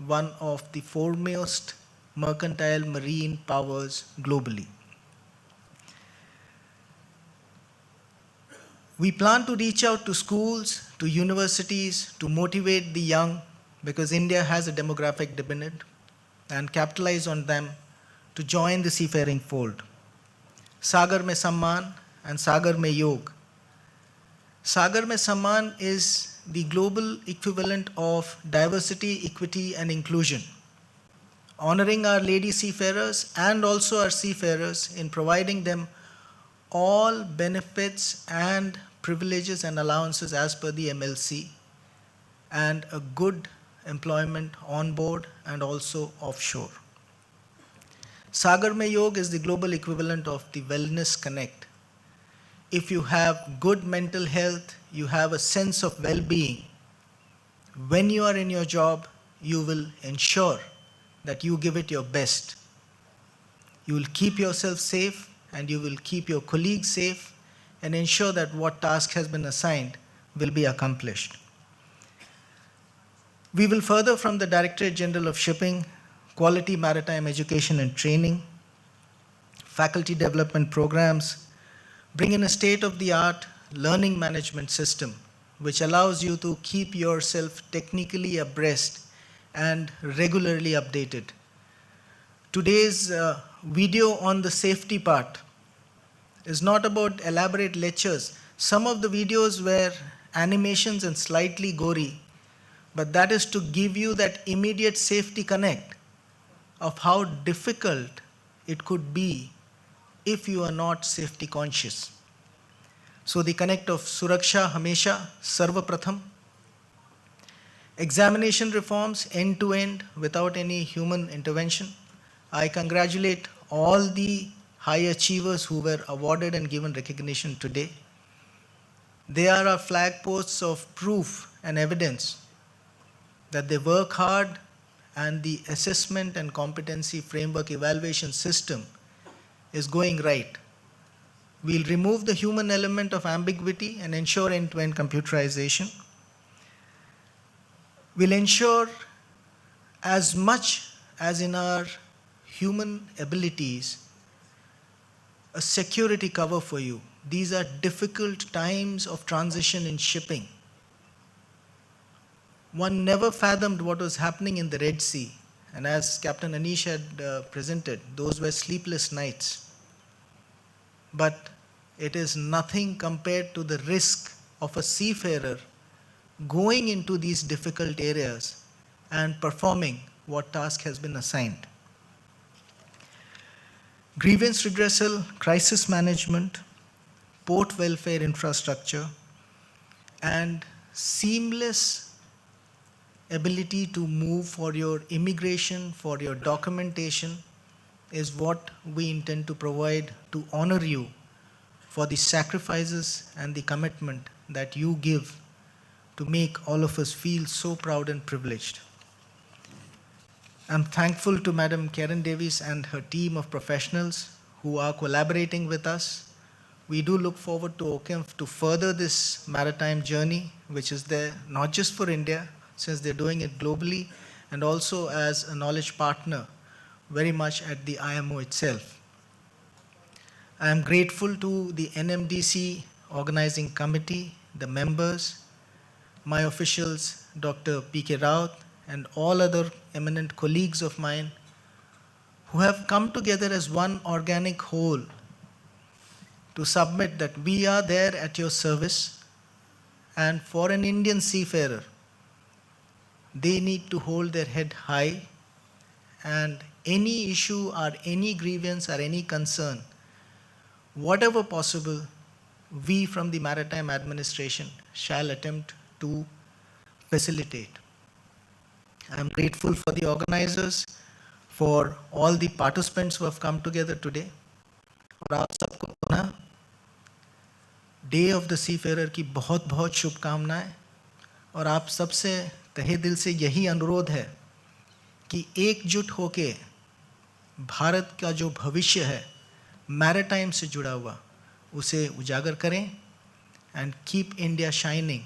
one of the foremost mercantile marine powers globally. We plan to reach out to schools, to universities, to motivate the young, because India has a demographic dividend, and capitalize on them to join the seafaring fold. Sagar Mein Samman and Sagar Mein Yog. Sagar Mein Samman is the global equivalent of diversity, equity, and inclusion, honoring our lady seafarers and also our seafarers in providing them all benefits and privileges and allowances as per the MLC, and a good employment on board and also offshore. Sagar Mein Yog is the global equivalent of the Wellness Connect. If you have good mental health, you have a sense of well-being, when you are in your job, you will ensure that you give it your best. You will keep yourself safe and you will keep your colleagues safe and ensure that what task has been assigned will be accomplished. We will further from the Directorate General of Shipping, quality maritime education and training, faculty development programs, bring in a state-of-the-art learning management system which allows you to keep yourself technically abreast and regularly updated. Today's video on the safety part is not about elaborate lectures. Some of the videos were animations and slightly gory, but that is to give you that immediate safety connect of how difficult it could be if you are not safety conscious. So the connect of Suraksha Hamesha Sarva Pratham, examination reforms end to end without any human intervention. I congratulate all the high achievers who were awarded and given recognition today. They are our flag posts of proof and evidence that they work hard and the assessment and competency framework evaluation system is going right. We'll remove the human element of ambiguity and ensure end-to-end computerization. We'll ensure as much as in our human abilities a security cover for you. These are difficult times of transition in shipping. One never fathomed what was happening in the Red Sea, and as Captain Anish had presented, those were sleepless nights. But it is nothing compared to the risk of a seafarer going into these difficult areas and performing what task has been assigned. Grievance redressal, crisis management, port welfare infrastructure, and seamless ability to move for your immigration, for your documentation, is what we intend to provide to honor you for the sacrifices and the commitment that you give to make all of us feel so proud and privileged. I'm thankful to Madam Karen Davis and her team of professionals who are collaborating with us. We do look forward to OCAMF to further this maritime journey, which is there not just for India, since they're doing it globally, and also as a knowledge partner very much at the IMO itself. I am grateful to the NMDC organizing committee, the members, my officials, Dr. P.K. Raut, and all other eminent colleagues of mine who have come together as one organic whole to submit that we are there at your service, and for an Indian seafarer, they need to hold their head high, and any issue or any grievance or any concern, whatever possible, we from the Maritime Administration shall attempt to facilitate. I am grateful for the organizers, for all the participants who have come together today. और आप सबको पुनः day of the seafarer की बहुत बहुत शुभकामनाएं, और आप सबसे तहे दिल से यही अनुरोध है कि एकजुट होके भारत का जो भविष्य है मैरिटाइम से जुड़ा हुआ उसे उजागर करें, and keep India shining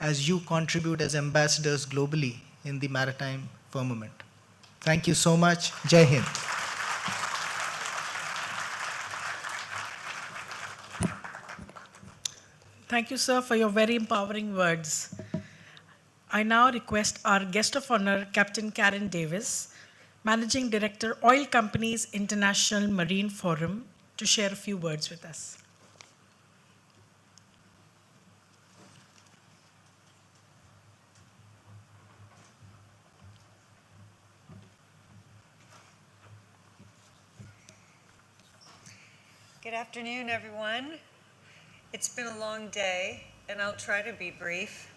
as you contribute as ambassadors globally in the maritime firmament. Thank you so much. Jai Hind. Thank you, sir, for your very empowering words. I now request our guest of honor, Captain Karen Davis, Managing Director, Oil Companies International Marine Forum, to share a few words with us. Good afternoon, everyone. It's been a long day, and I'll try to be brief.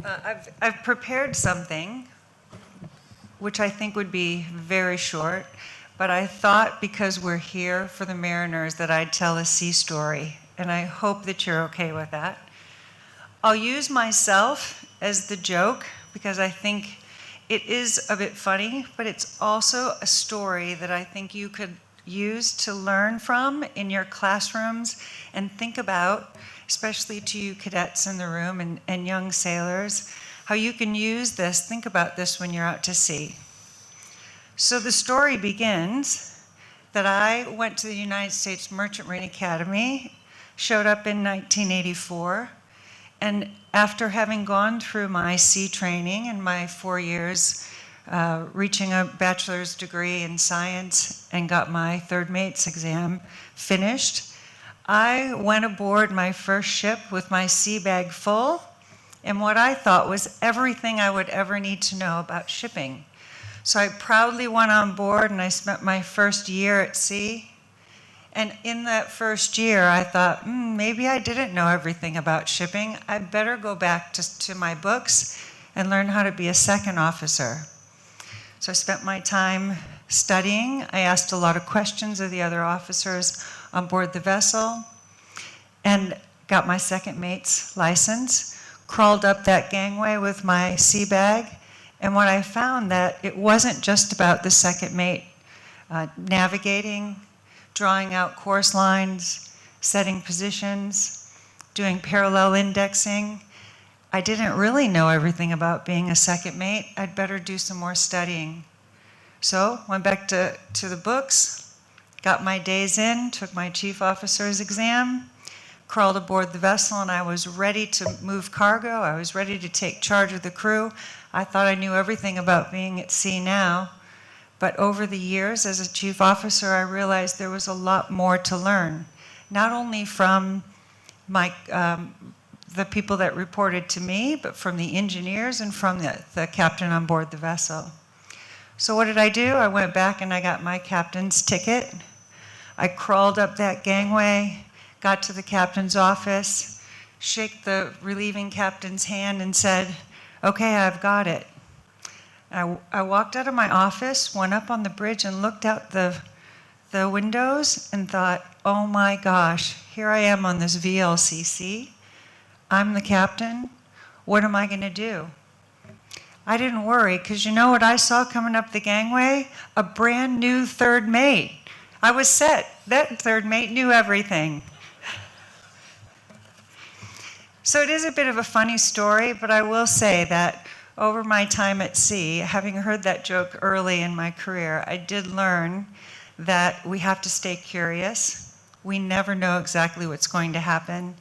I've prepared something, which I think would be very short, but I thought because we're here for the mariners that I'd tell a sea story, and I hope that you're okay with that. I'll use myself as the joke because I think it is a bit funny, but it's also a story that I think you could use to learn from in your classrooms and think about, especially to you cadets in the room and young sailors, how you can use this, think about this when you're out to sea. So the story begins that I went to the United States Merchant Marine Academy, showed up in 1984, and after having gone through my sea training and my 4 years reaching a bachelor's degree in science and got my third mate's exam finished, I went aboard my first ship with my sea bag full and what I thought was everything I would ever need to know about shipping. So I proudly went on board and I spent my first year at sea. And in that first year, I thought, maybe I didn't know everything about shipping. I better go back to my books and learn how to be a second officer. So I spent my time studying. I asked a lot of questions of the other officers on board the vessel and got my second mate's license, crawled up that gangway with my sea bag, and when I found that it wasn't just about the second mate navigating, drawing out course lines, setting positions, doing parallel indexing, I didn't really know everything about being a second mate. I'd better do some more studying. So went back to the books, got my days in, took my chief officer's exam, crawled aboard the vessel, and I was ready to move cargo. I was ready to take charge of the crew. I thought I knew everything about being at sea now. But over the years, as a chief officer, I realized there was a lot more to learn, not only from my the people that reported to me, but from the engineers and from the captain on board the vessel. So what did I do? I went back and I got my captain's ticket. I crawled up that gangway, got to the captain's office, shook the relieving captain's hand and said, "Okay, I've got it." I walked out of my office, went up on the bridge and looked out the windows and thought, oh my gosh, here I am on this VLCC. I'm the captain. What am I going to do? I didn't worry, because you know what I saw coming up the gangway? A brand new third mate. I was set. That third mate knew everything. So it is a bit of a funny story, but I will say that over my time at sea, having heard that joke early in my career, I did learn that we have to stay curious. We never know exactly what's going to happen.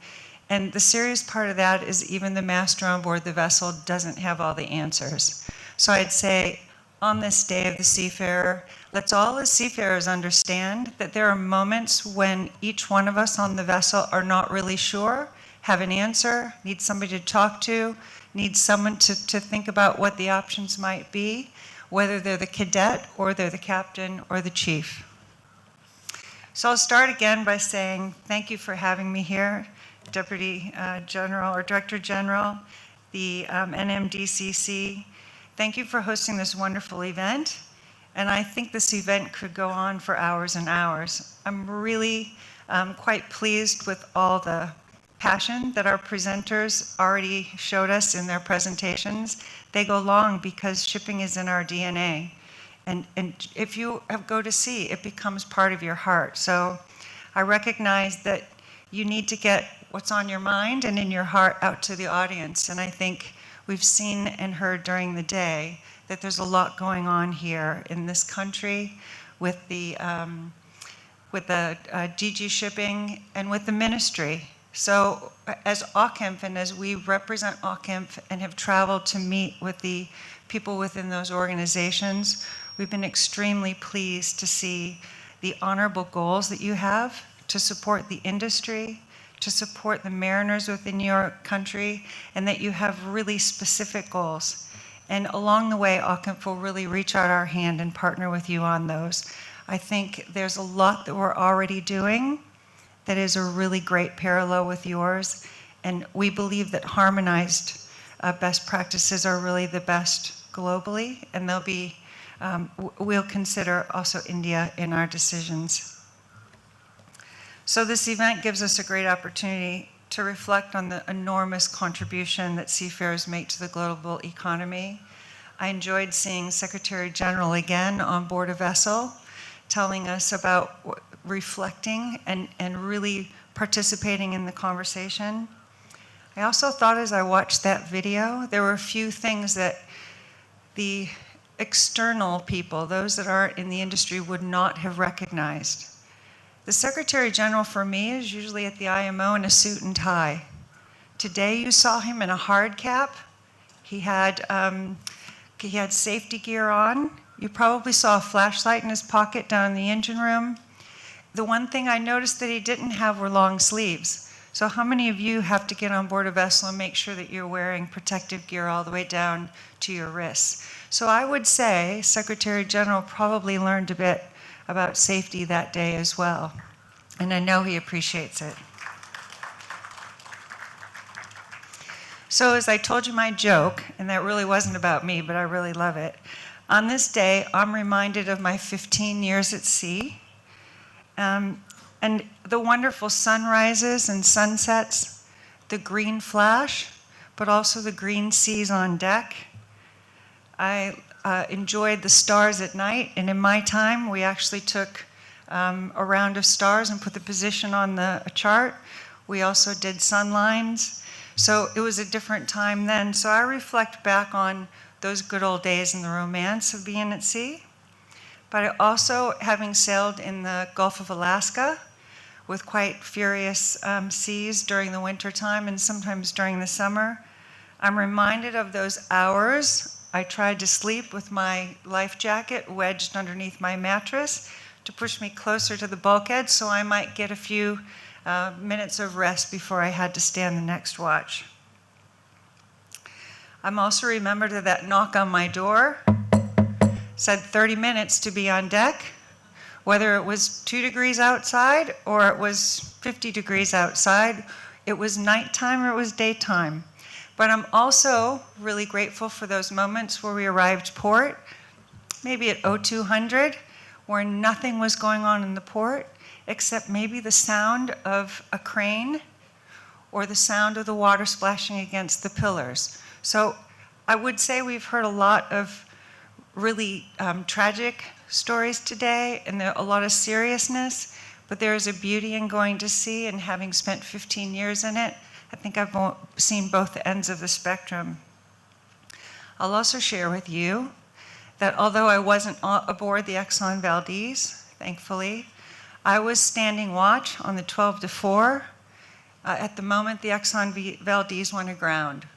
And the serious part of that is even the master on board the vessel doesn't have all the answers. So I'd say on this day of the seafarer, let's all as seafarers understand that there are moments when each one of us on the vessel are not really sure, have an answer, need somebody to talk to, need someone to think about what the options might be, whether they're the cadet or they're the captain or the chief. So I'll start again by saying thank you for having me here, Deputy General or Director General, the NMDCC. Thank you for hosting this wonderful event. And I think this event could go on for hours and hours. I'm really quite pleased with all the passion that our presenters already showed us in their presentations. They go long because shipping is in our DNA. And if you go to sea, it becomes part of your heart. So I recognize that you need to get what's on your mind and in your heart out to the audience. And I think we've seen and heard during the day that there's a lot going on here in this country with the DG Shipping and with the ministry. So as OCIMF and as we represent OCIMF and have traveled to meet with the people within those organizations, we've been extremely pleased to see the honorable goals that you have to support the industry, to support the mariners within your country, and that you have really specific goals. And along the way, OCIMF will really reach out our hand and partner with you on those. I think there's a lot that we're already doing that is a really great parallel with yours, and we believe that harmonized best practices are really the best globally, and they'll be, we'll consider also India in our decisions. So this event gives us a great opportunity to reflect on the enormous contribution that seafarers make to the global economy. I enjoyed seeing Secretary General again on board a vessel, telling us about reflecting and really participating in the conversation. I also thought as I watched that video, there were a few things that the external people, those that aren't in the industry, would not have recognized. The Secretary General for me is usually at the IMO in a suit and tie. Today you saw him in a hard cap. He had safety gear on. You probably saw a flashlight in his pocket down in the engine room. The one thing I noticed that he didn't have were long sleeves. So how many of you have to get on board a vessel and make sure that you're wearing protective gear all the way down to your wrists? So I would say Secretary General probably learned a bit about safety that day as well. And I know he appreciates it. So as I told you my joke, and that really wasn't about me, but I really love it. On this day, I'm reminded of my 15 years at sea, and the wonderful sunrises and sunsets, the green flash, but also the green seas on deck. I enjoyed the stars at night, and in my time, we actually took a round of stars and put the position on the chart. We also did sun lines. So it was a different time then. So I reflect back on those good old days and the romance of being at sea. But also, having sailed in the Gulf of Alaska with quite furious seas during the winter time and sometimes during the summer, I'm reminded of those hours I tried to sleep with my life jacket wedged underneath my mattress to push me closer to the bulkhead so I might get a few minutes of rest before I had to stand the next watch. I'm also remembered of that knock on my door, said 30 minutes to be on deck, whether it was 2 degrees outside or it was 50 degrees outside, it was nighttime or it was daytime. But I'm also really grateful for those moments where we arrived port, maybe at 0200, where nothing was going on in the port, except maybe the sound of a crane or the sound of the water splashing against the pillars. So I would say we've heard a lot of really tragic stories today and a lot of seriousness, but there is a beauty in going to sea, and having spent 15 years in it, I think I've seen both ends of the spectrum. I'll also share with you that although I wasn't aboard the Exxon Valdez, thankfully, I was standing watch on the 12 to 4 at the moment the Exxon Valdez went aground.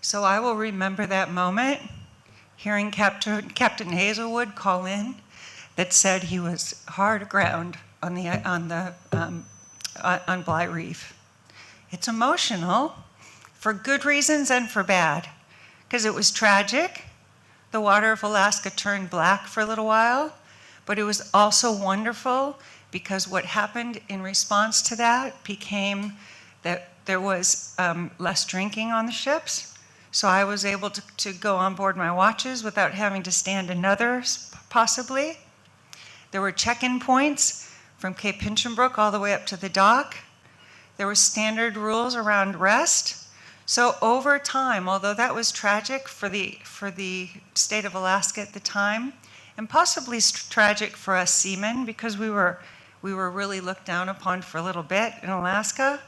So I will remember that moment, hearing Captain Hazelwood call in that said he was hard aground on Bligh Reef. It's emotional for good reasons and for bad, because it was tragic. The water of Alaska turned black for a little while, but it was also wonderful because what happened in response to that became that there was less drinking on the ships. So I was able to go on board my watches without having to stand another, possibly. There were check-in points from Cape Hinchinbrook all the way up to the dock. There were standard rules around rest. So over time, although that was tragic for the state of Alaska at the time, and possibly tragic for us seamen because we were really looked down upon for a little bit in Alaska,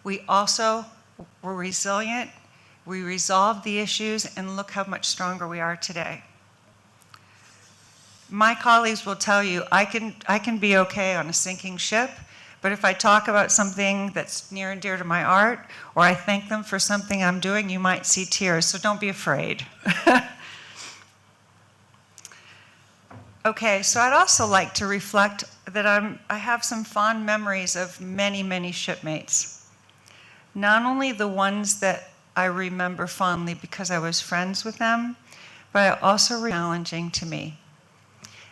we also were resilient We resolved the issues, and look how much stronger we are today. My colleagues will tell you I can be okay on a sinking ship, but if I talk about something that's near and dear to my heart, or I thank them for something I'm doing, you might see tears, so don't be afraid. Okay, so I'd also like to reflect that I have some fond memories of many, many shipmates. Not only the ones that I remember fondly because I was friends with them, but also challenging to me.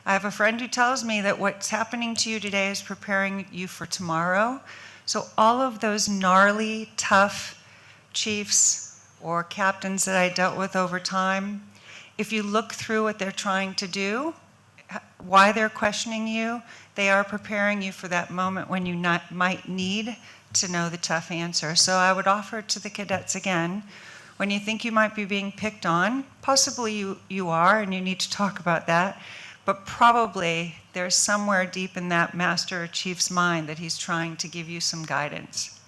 I have a friend who tells me that what's happening to you today is preparing you for tomorrow. So all of those gnarly, tough chiefs or captains that I dealt with over time, if you look through what they're trying to do, why they're questioning you, they are preparing you for that moment when you might need to know the tough answer. So I would offer to the cadets again, when you think you might be being picked on, possibly you are and you need to talk about that, but probably there's somewhere deep in that master or chief's mind that he's trying to give you some guidance.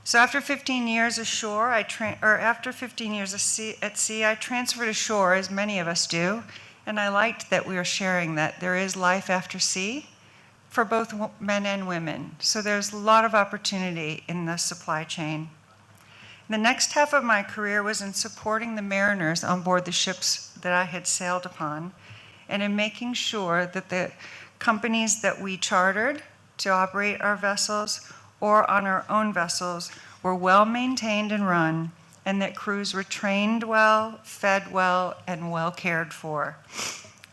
So after 15 years ashore, after 15 years at sea, I transferred ashore, as many of us do, and I liked that we were sharing that there is life after sea for both men and women. So there's a lot of opportunity in the supply chain. The next half of my career was in supporting the mariners on board the ships that I had sailed upon, and in making sure that the companies that we chartered to operate our vessels or on our own vessels were well maintained and run, and that crews were trained well, fed well, and well cared for.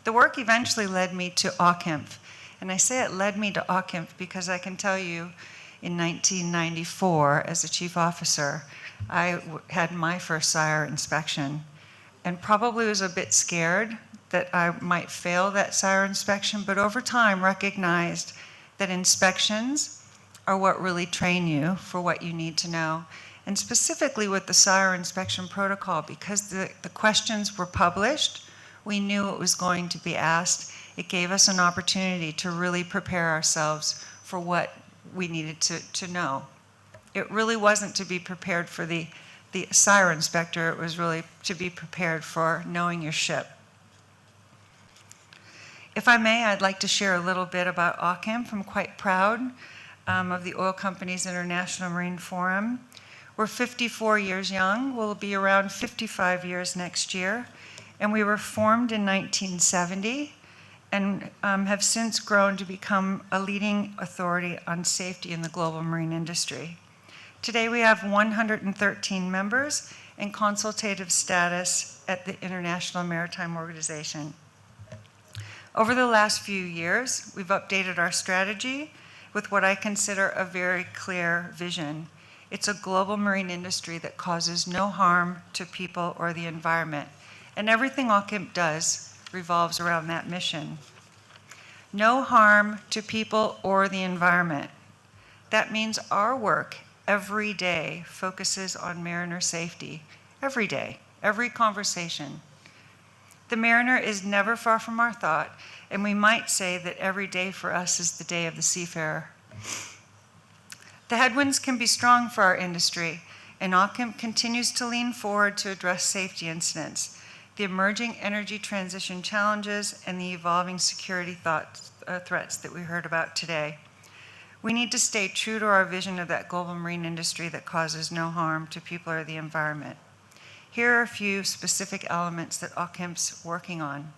The work eventually led me to OCIMF, and I say it led me to OCIMF because I can tell you in 1994, as a chief officer, I had my first SIRE inspection and probably was a bit scared that I might fail that SIRE inspection, but over time recognized that inspections are what really train you for what you need to know. And specifically with the SIRE inspection protocol, because the questions were published, we knew it was going to be asked. It gave us an opportunity to really prepare ourselves for what we needed to know. It really wasn't to be prepared for the SIRE inspector, it was really to be prepared for knowing your ship. If I may, I'd like to share a little bit about OCIMF. I'm quite proud of the Oil Companies International Marine Forum. We're 54 years young, we'll be around 55 years next year, and we were formed in 1970 and have since grown to become a leading authority on safety in the global marine industry. Today we have 113 members and consultative status at the International Maritime Organization. Over the last few years, we've updated our strategy with what I consider a very clear vision. It's a global marine industry that causes no harm to people or the environment, and everything OCIMF does revolves around that mission. No harm to people or the environment. That means our work every day focuses on mariner safety. Every day, every conversation. The mariner is never far from our thought, and we might say that every day for us is the day of the seafarer. The headwinds can be strong for our industry, and OCIMF continues to lean forward to address safety incidents, the emerging energy transition challenges, and the evolving security threats that we heard about today. We need to stay true to our vision of that global marine industry that causes no harm to people or the environment. Here are a few specific elements that OCIMF's working on.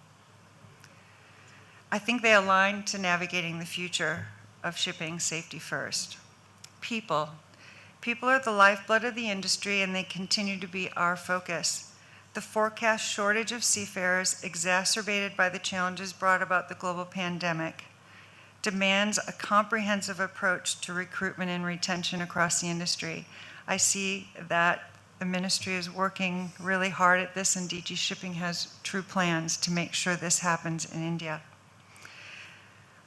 I think they align to navigating the future of shipping safety first. People. People are the lifeblood of the industry, and they continue to be our focus. The forecast shortage of seafarers, exacerbated by the challenges brought about the global pandemic, demands a comprehensive approach to recruitment and retention across the industry. I see that the ministry is working really hard at this, and DG Shipping has true plans to make sure this happens in India.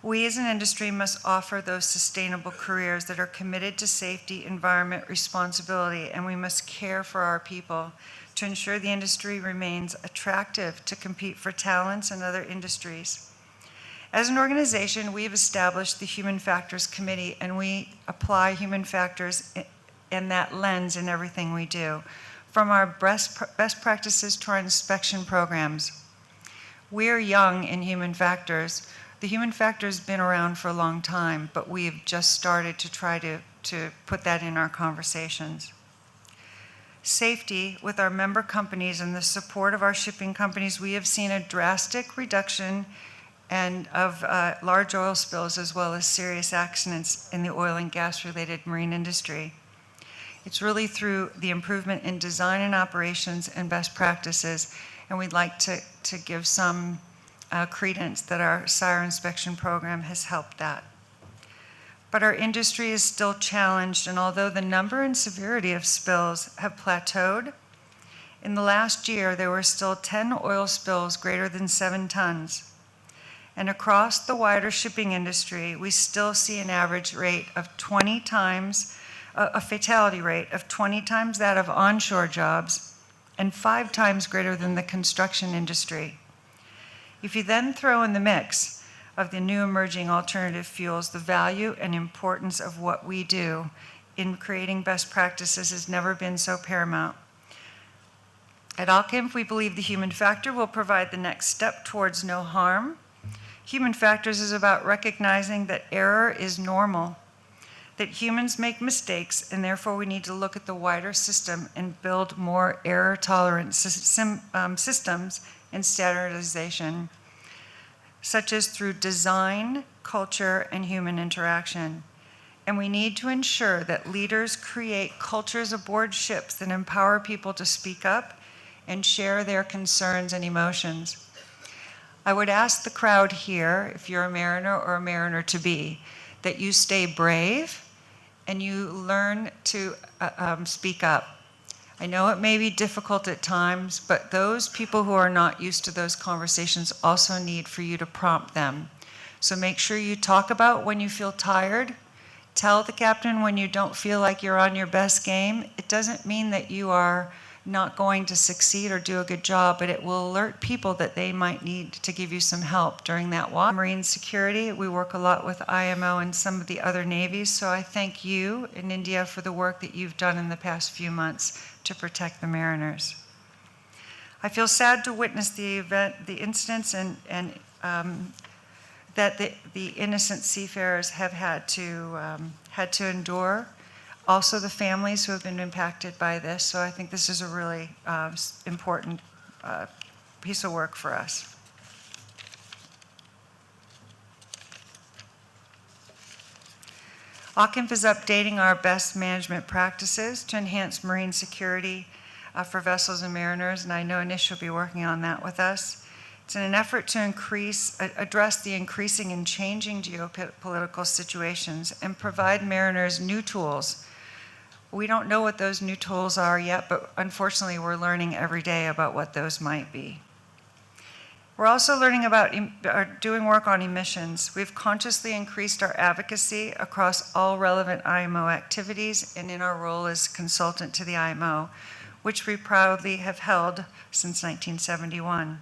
We as an industry must offer those sustainable careers that are committed to safety, environment, responsibility, and we must care for our people to ensure the industry remains attractive to compete for talents in other industries. As an organization, we've established the Human Factors Committee, and we apply human factors that lens in everything we do, from our best practices to our inspection programs. We're young in human factors. The human factor has been around for a long time, but we've just started to try to put that in our conversations. Safety, with our member companies and the support of our shipping companies, we have seen a drastic reduction of large oil spills as well as serious accidents in the oil and gas related marine industry. It's really through the improvement in design and operations and best practices, and we'd like to give some credence that our SIRE inspection program has helped that. But our industry is still challenged, and although the number and severity of spills have plateaued, in the last year there were still 10 oil spills greater than 7 tons. And across the wider shipping industry, we still see an average rate of 20 times, a fatality rate of 20 times that of onshore jobs and 5 times greater than the construction industry. If you then throw in the mix of the new emerging alternative fuels, the value and importance of what we do in creating best practices has never been so paramount. At Occasion, we believe the human factor will provide the next step towards no harm. Human factors is about recognizing that error is normal, that humans make mistakes, and therefore we need to look at the wider system and build more error-tolerant systems and standardization, such as through design, culture, and human interaction. And we need to ensure that leaders create cultures aboard ships that empower people to speak up and share their concerns and emotions. I would ask the crowd here, if you're a mariner or a mariner-to-be, that you stay brave and you learn to speak up. I know it may be difficult at times, but those people who are not used to those conversations also need for you to prompt them. So make sure you talk about when you feel tired. Tell the captain when you don't feel like you're on your best game. It doesn't mean that you are not going to succeed or do a good job, but it will alert people that they might need to give you some help during that walk. Marine security, we work a lot with IMO and some of the other navies, so I thank you in India for the work that you've done in the past few months to protect the mariners. I feel sad to witness the incidents and that the innocent seafarers have had to endure. Also the families who have been impacted by this. So I think this is a really important piece of work for us. OCIMF is updating our best management practices to enhance marine security for vessels and mariners, and I know Anish will be working on that with us. It's in an effort to address the increasing and changing geopolitical situations and provide mariners new tools. We don't know what those new tools are yet, but unfortunately we're learning every day about what those might be. We're also learning about doing work on emissions. We've consciously increased our advocacy across all relevant IMO activities and in our role as consultant to the IMO, which we proudly have held since 1971.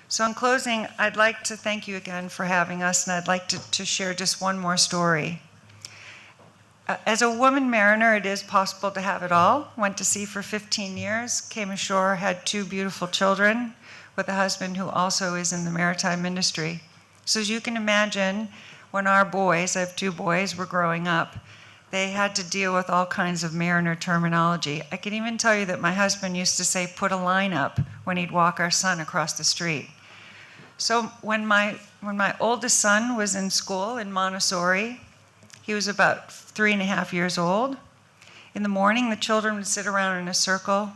So in closing, I'd like to thank you again for having us, and I'd like to share just one more story. As a woman mariner, it is possible to have it all. Went to sea for 15 years, came ashore, had 2 beautiful children with a husband who also is in the maritime industry. So as you can imagine, when our boys, I have 2 boys, were growing up, they had to deal with all kinds of mariner terminology. I can even tell you that my husband used to say, "Put a line up," when he'd walk our son across the street. So when my oldest son was in school in Montessori, he was about 3.5 years old. In the morning, the children would sit around in a circle,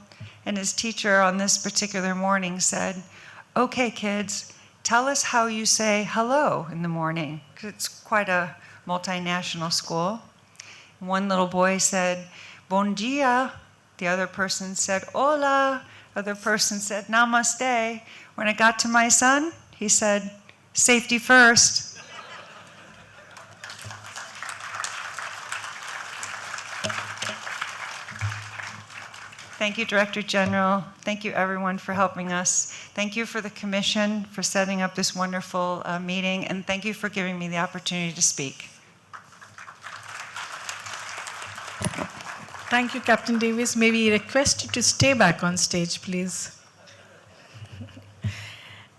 and his teacher on this particular morning said, "Okay, kids, tell us how you say hello in the morning," because it's quite a multinational school. One little boy said, "Bon dia." The other person said, "Hola." The other person said, "Namaste." When it got to my son, he said, "Safety first." Thank you, Director General. Thank you, everyone, for helping us. Thank you for the Commission for setting up this wonderful meeting, and thank you for giving me the opportunity to speak. Thank you, Captain Davis. May we request you to stay back on stage, please?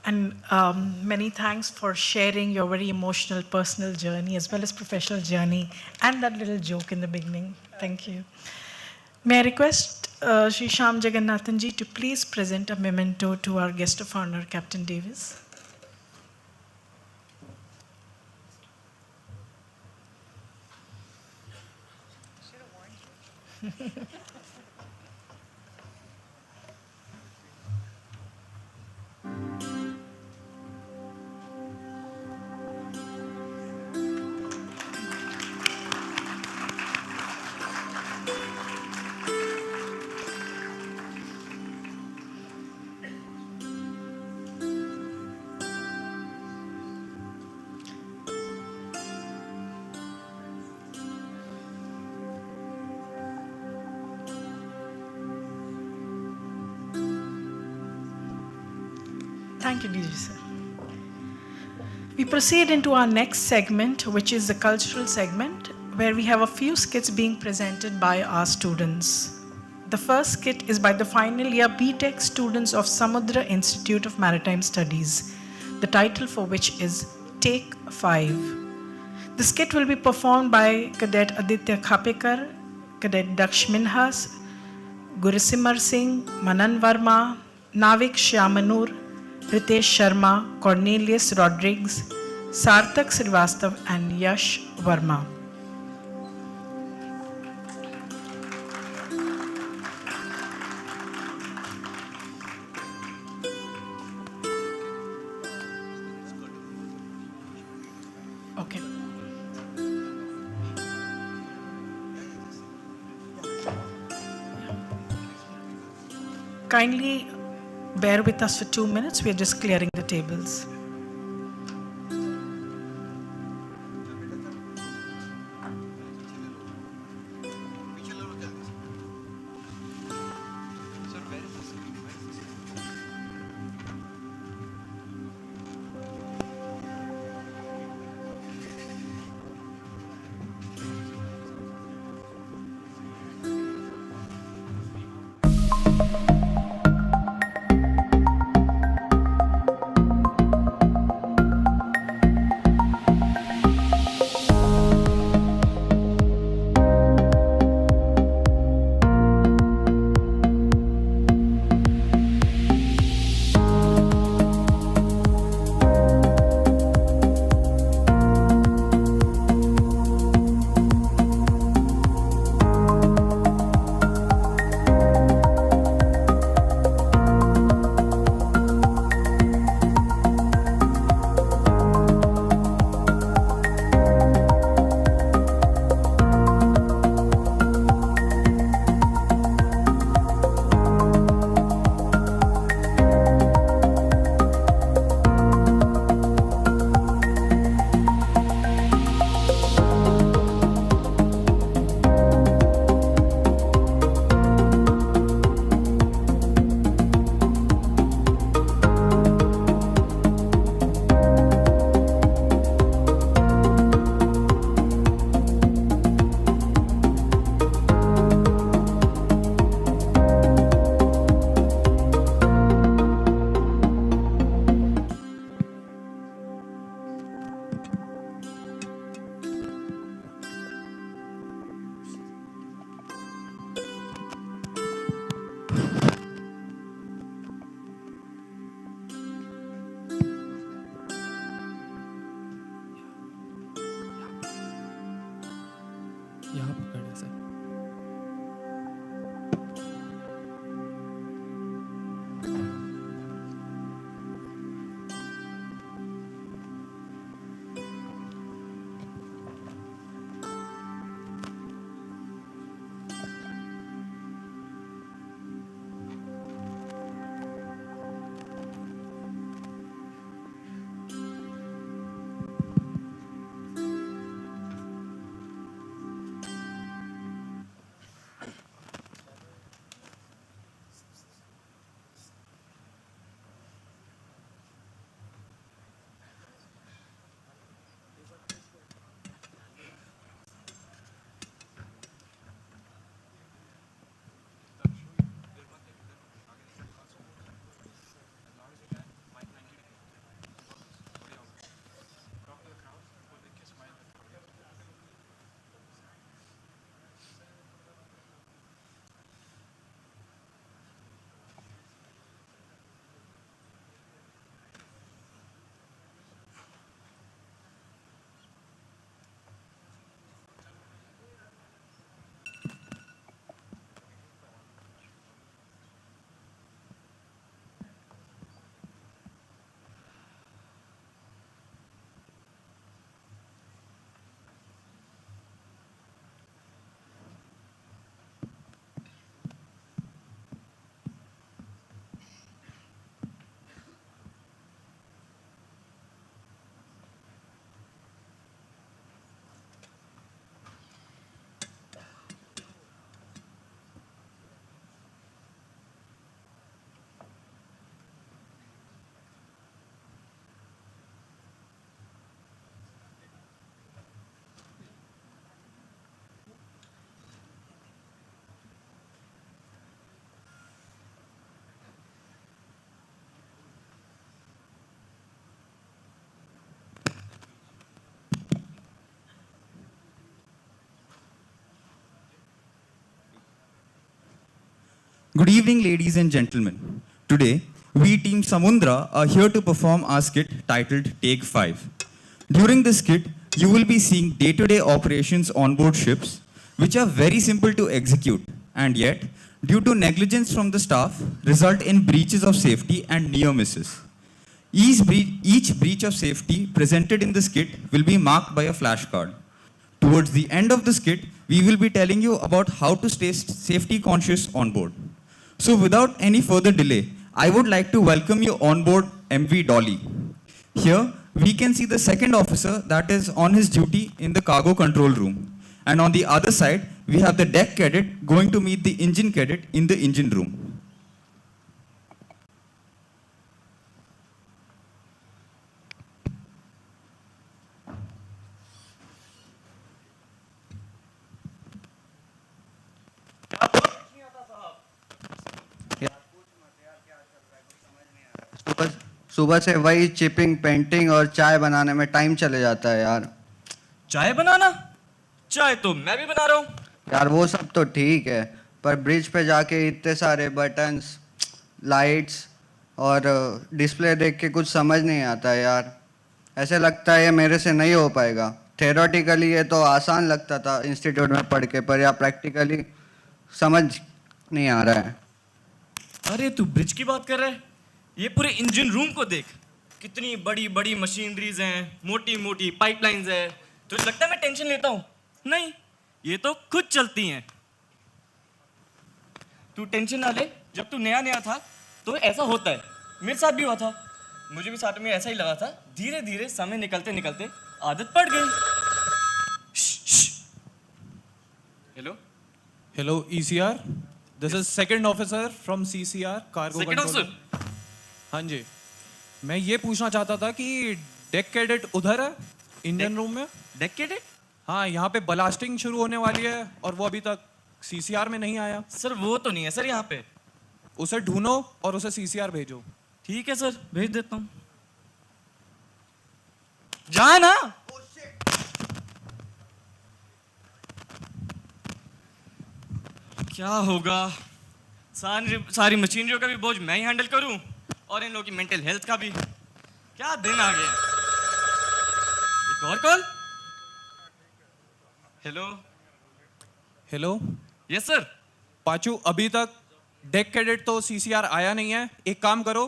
And many thanks for sharing your very emotional personal journey as well as professional journey and that little joke in the beginning. Thank you. May I request Sri Shyam Jagannathan ji to please present a memento to our guest of honor, Captain Davis. Thank you, DG sir. We proceed into our next segment, which is the cultural segment, where we have a few skits being presented by our students. The first skit is by the final year BTech students of Samudra Institute of Maritime Studies, the title for which is Take 5. The skit will be performed by Cadet Aditya Khapekar, Cadet Daksh Minhas, Gurisimar Singh, Manan Verma, Navik Shyamanur, Ritesh Sharma, Cornelius Rodriguez, Sarthak Srivastav, and Yash Verma. Okay. Kindly bear with us for 2 minutes. We are just clearing the tables. यहाँ पकड़ है sir. Good evening, ladies and gentlemen. Today, we Team Samundra are here to perform our skit titled Take 5. During this skit, you will be seeing day-to-day operations on board ships, which are very simple to execute, and yet, due to negligence from the staff, result in breaches of safety and near misses. Each breach of safety presented in the skit will be marked by a flashcard. Towards the end of the skit, we will be telling you about how to stay safety conscious on board. So without any further delay, I would like to welcome you on board MV Dolly. Here, we can see the second officer that is on his duty in the cargo control room. And on the other side, we have the deck cadet going to meet the engine cadet in the engine room. सुबह से वही chipping painting और चाय बनाने में time चले जाता है यार। चाय बनाना? चाय तो मैं भी बना रहा हूँ। यार वो सब तो ठीक है, पर ब्रिज पे जाके इतने सारे बटन्स, लाइट्स और डिस्प्ले देख के कुछ समझ नहीं आता है यार। ऐसे लगता है ये मेरे से नहीं हो पाएगा। थेरोटिकली ये तो आसान लगता था इंस्टीट्यूट में पढ़ के, पर यार प्रैक्टिकली समझ नहीं आ रहा है। अरे तू ब्रिज की बात कर रहा है? ये पूरे इंजन रूम को देख, कितनी बड़ी बड़ी मशीनरीज हैं, मोटी मोटी पाइपलाइंस है। तुझे लगता है मैं टेंशन लेता हूँ? नहीं, ये तो खुद चलती हैं। तू टेंशन ना ले, जब तू नया नया था तो ऐसा होता है। मेरे साथ भी हुआ था, मुझे भी साथ में ऐसा ही लगा था। धीरे धीरे समय निकलते निकलते आदत पड़ गई। Hello Hello, ECR. This is second officer from CCR cargo Second control. officer? हाँ जी, मैं ये पूछना चाहता था कि डेक कैडेट उधर है इंजन रूम में। Deck cadet? हाँ, यहाँ पे ब्लास्टिंग शुरू होने वाली है और वो अभी तक CCR में नहीं आया। सर वो तो नहीं है सर यहाँ पे। उसे ढूंढो और उसे CCR भेजो। ठीक है सर, भेज देता हूँ। जा ना। क्या होगा? सारी मशीनरियों का भी बोझ मैं ही हैंडल करूं और इन लोगों की मेंटल हेल्थ का भी। क्या दिन आ गया। एक और call. Hello hello, yes sir. Pachu, अभी तक डेक कैडेट तो CCR आया नहीं है। एक काम करो,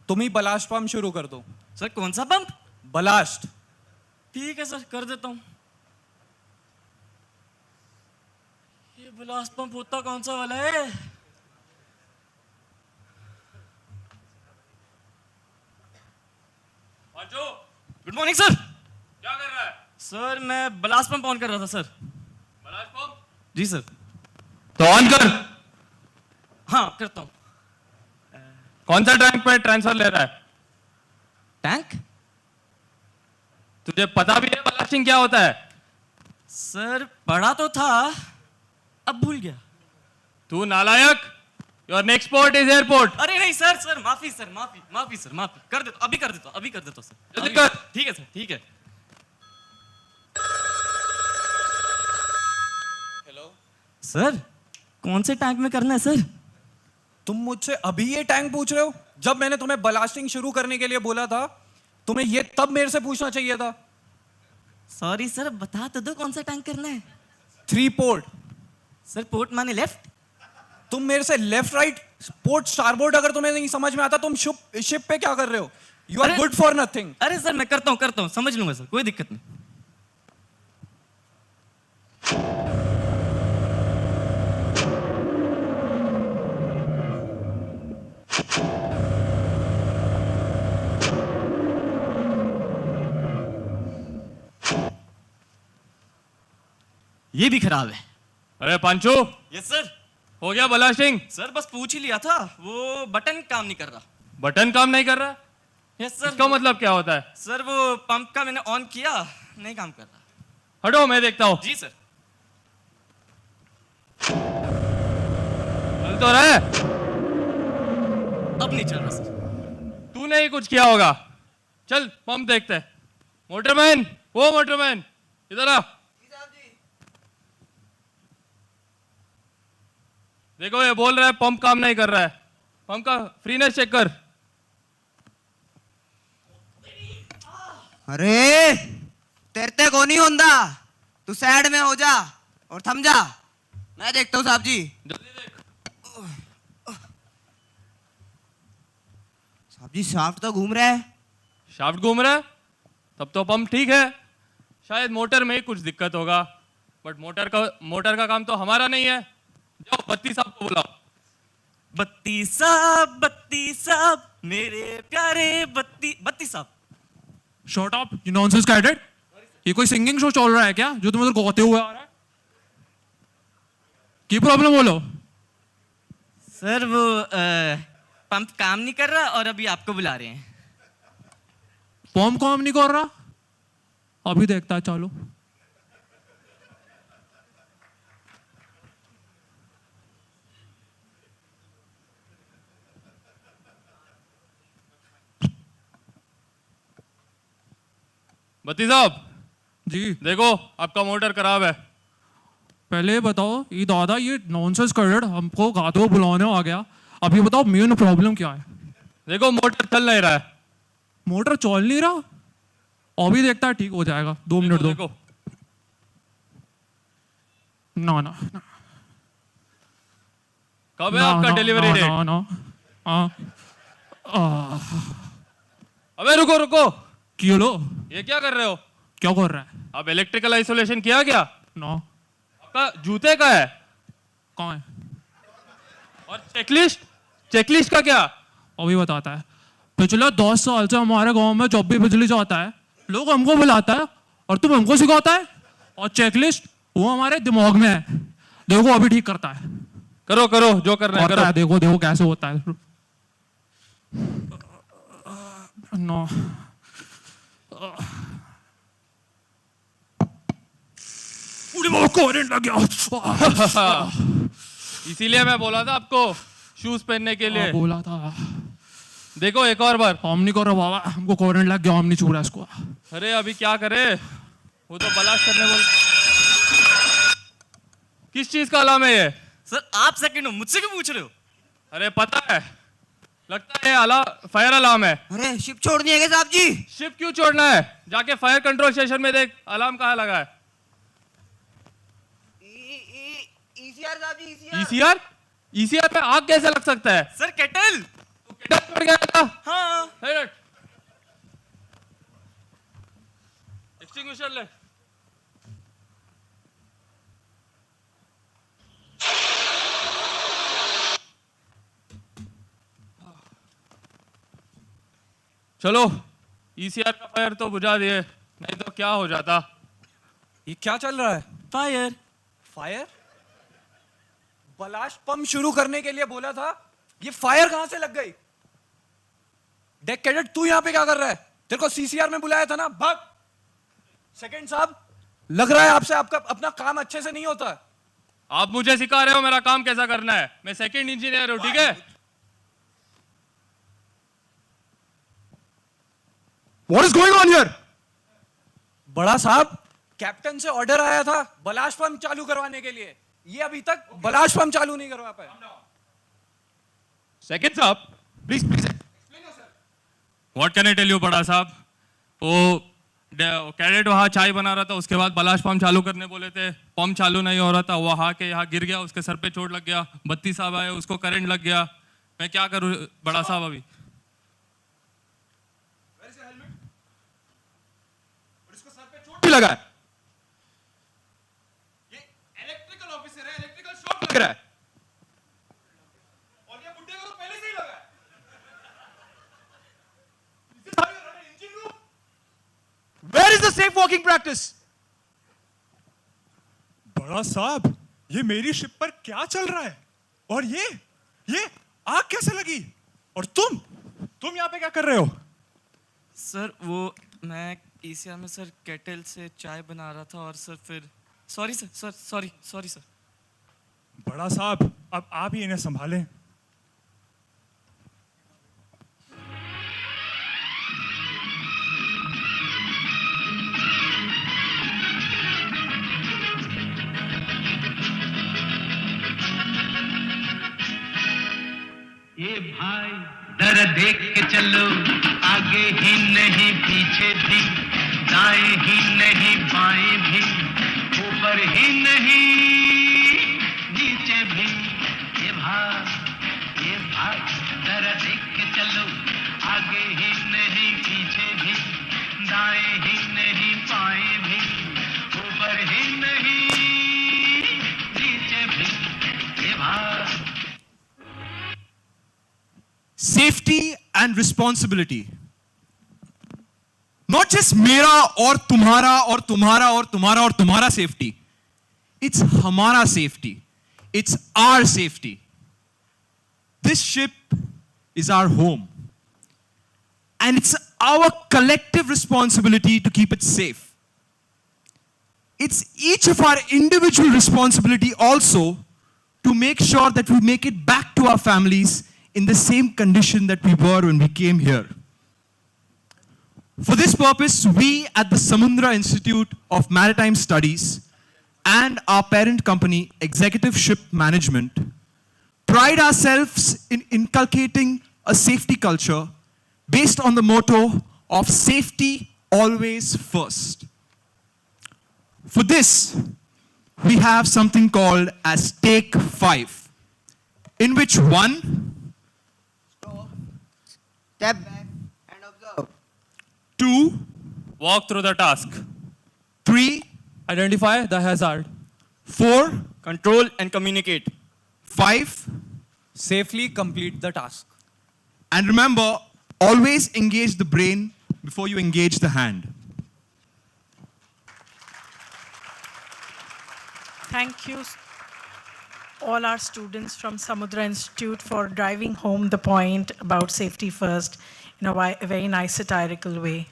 तुम ही ब्लास्ट पंप शुरू कर दो। सर कौन सा पंप? ब्लास्ट। ठीक है सर, कर देता हूँ। ये ब्लास्ट पंप होता कौन सा वाला है? Good morning sir. क्या कर रहा है? सर मैं ब्लास्ट पंप ऑन कर रहा था सर। Ballast pump? जी सर। तो ऑन कर। हाँ करता हूँ। कौन सा टैंक पे ट्रांसफर ले रहा है? टैंक? तुझे पता भी है ब्लास्टिंग क्या होता है? सर पढ़ा तो था, अब भूल गया। तू नालायक। Your next port is airport. अरे नहीं सर, सर माफी सर, माफी सर, माफी कर देता, अभी कर देता, अभी कर देता सर। जल्दी कर। ठीक है सर, ठीक है। हेलो सर, कौन से टैंक में करना है सर? तुम मुझसे अभी ये टैंक पूछ रहे हो? जब मैंने तुम्हें ब्लास्टिंग शुरू करने के लिए बोला था, तुम्हें ये तब मेरे से पूछना चाहिए था। सॉरी सर, बता तो दो कौन सा टैंक करना है। 3 पोर्ट। सर पोर्ट माने लेफ्ट? तुम मेरे से लेफ्ट राइट पोर्ट स्टारबोर्ड अगर तुम्हें नहीं समझ में आता, तुम शिप पे क्या कर रहे हो? You are good for nothing. अरे सर मैं करता हूँ, समझ लूंगा सर, कोई दिक्कत नहीं। ये भी खराब है। अरे पांचू। Yes sir. हो गया ब्लास्टिंग? सर बस पूछ ही लिया था, वो बटन काम नहीं कर रहा। बटन काम नहीं कर रहा? Yes sir. इसका मतलब क्या होता है? सर वो पंप का मैंने ऑन किया, नहीं काम कर रहा। हटो, मैं देखता हूँ। जी सर। चल तो रहा है? अब नहीं चल रहा सर। तूने ही कुछ किया होगा। चल पंप देखते हैं। मोटरमैन, वो मोटरमैन इधर आ। देखो ये बोल रहा है पंप काम नहीं कर रहा है, पंप का फ्रीनेस चेक कर। अरे तेरे को नहीं होंदा, तू साइड में हो जा और थम जा, मैं देखता हूँ साहब जी। साहब जी शाफ्ट तो घूम रहा है। शाफ्ट घूम रहा है तब तो पंप ठीक है, शायद मोटर में ही कुछ दिक्कत होगा, बट मोटर का काम तो हमारा नहीं है। जाओ बत्ती साहब को बुलाओ। बत्ती साहब मेरे प्यारे बत्ती साहब। Short up, you nonsense cadet. ये कोई सिंगिंग शो चल रहा है क्या जो तुम उधर गाते हुए आ रहा है? की प्रॉब्लम बोलो। सर वो पंप काम नहीं कर रहा और अभी आपको बुला रहे हैं। पंप काम नहीं कर रहा, अभी देखता है, चलो। बत्ती साहब जी देखो आपका मोटर खराब है। पहले ये बताओ, ये दादा ये नॉनसेंस कैडेट हमको गाते हुए बुलाने आ गया, अभी बताओ मेन प्रॉब्लम क्या है? देखो मोटर चल नहीं रहा है। मोटर चल नहीं रहा, अभी देखता है, ठीक हो जाएगा, 2 मिनट दो। देखो ना ना ना कब है आपका डिलीवरी डेट? ना ना अबे रुको रुको, क्यों लो? ये क्या कर रहे हो? क्या कर रहा है? अब इलेक्ट्रिकल आइसोलेशन किया क्या? नो। आपका जूते का है? कहाँ है? और चेकलिस्ट का क्या? अभी बताता है। पिछले 10 साल से हमारे गांव में जब भी बिजली जाता है लोग हमको बुलाता है और तुम हमको सिखाता है, और चेकलिस्ट वो हमारे दिमाग में है। देखो अभी ठीक करता है। करो करो जो करना है करो। देखो देखो कैसे होता है। नो करंट लग गया। इसीलिए मैं बोला था आपको शूज पहनने के लिए। बोला था। देखो एक और बार। हम नहीं कर रहे बाबा, हमको करंट लग गया, हम नहीं छू रहा इसको। अरे अभी क्या करे, वो तो ब्लास्ट करने बोल। किस चीज का अलार्म है ये? सर आप सेकंड हो, मुझसे क्यों पूछ रहे हो? अरे पता है, लगता है फायर अलार्म है। अरे शिप छोड़नी है क्या साहब जी? शिप क्यों छोड़ना है? जाके फायर कंट्रोल स्टेशन में देख अलार्म कहाँ लगा है। ईसीआर साहब जी, ईसीआर? ईसीआर पे आग कैसे लग सकता है? Sir kettle. केटल पड़ गया था? हाँ। एक्सटिंग्विशर ले। चलो ईसीआर का फायर तो बुझा दिए, नहीं तो क्या हो जाता। ये क्या चल रहा है? फायर। फायर? ब्लास्ट पंप शुरू करने के लिए बोला था, ये फायर कहां से लग गई? डेक कैडेट तू यहां पे क्या कर रहा है? तेरे को सीसीआर में बुलाया था ना, भाग। सेकंड साहब, लग रहा है आपसे आपका अपना काम अच्छे से नहीं होता। आप मुझे सिखा रहे हो मेरा काम कैसा करना है? मैं सेकंड इंजीनियर हूं, ठीक है? What is going on here? बड़ा साहब, कैप्टन से ऑर्डर आया था ब्लास्ट पंप चालू करवाने के लिए, ये अभी तक ब्लास्ट पंप चालू नहीं करवा पाए। सेकंड साहब please please what can I tell you बड़ा साहब? वो कैडेट वहां चाय बना रहा था, उसके बाद ब्लास्ट पंप चालू करने बोले थे, पंप चालू नहीं हो रहा था, वो के यहाँ गिर गया, उसके सर पे चोट लग गया। बत्ती साहब आए, उसको करंट लग गया। मैं क्या करूं बड़ा साहब अभी? लगा है। ये इलेक्ट्रिकल ऑफिसर है, इलेक्ट्रिकल शॉक लग रहा है, और ये बुड्ढे को तो पहले से ही लगा है। Where is the safe walking practice? बड़ा साहब, ये मेरी शिप पर क्या चल रहा है? और ये आग कैसे लगी? और तुम यहाँ पे क्या कर रहे हो? सर वो मैं ईसीआर में सर केटल से चाय बना रहा था, और सर फिर सॉरी सर, सॉरी सर। बड़ा साहब, अब आप ही इन्हें संभालें। दर देख के चलो आगे ही नहीं पीछे भी दाएं ही नहीं बाएं भी ऊपर ही नहीं नीचे भी ये भाई दर देख के चलो आगे ही नहीं पीछे भी दाएं ही नहीं बाएं भी ऊपर ही नहीं नीचे भी ये भाई Safety and responsibility. Not just मेरा और तुम्हारा और तुम्हारा और तुम्हारा और तुम्हारा safety. It's हमारा safety. It's our safety. This ship is our home. And it's our collective responsibility to keep it safe. It's each of our individual responsibility also to make sure that we make it back to our families in the same condition that we were when we came here. For this purpose, we at the Samudra Institute of Maritime Studies and our parent company, Executive Ship Management, pride ourselves in inculcating a safety culture based on the motto of safety always first. For this, we have something called as Take 5, in which 1, Step back and observe. 2, walk through the task. 3, Identify the hazard. 4, Control and communicate. 5, Safely complete the task. and remember, always engage the brain before you engage the hand. Thank you, all our students from Samudra Institute, for driving home the point about safety first in a very nice satirical way.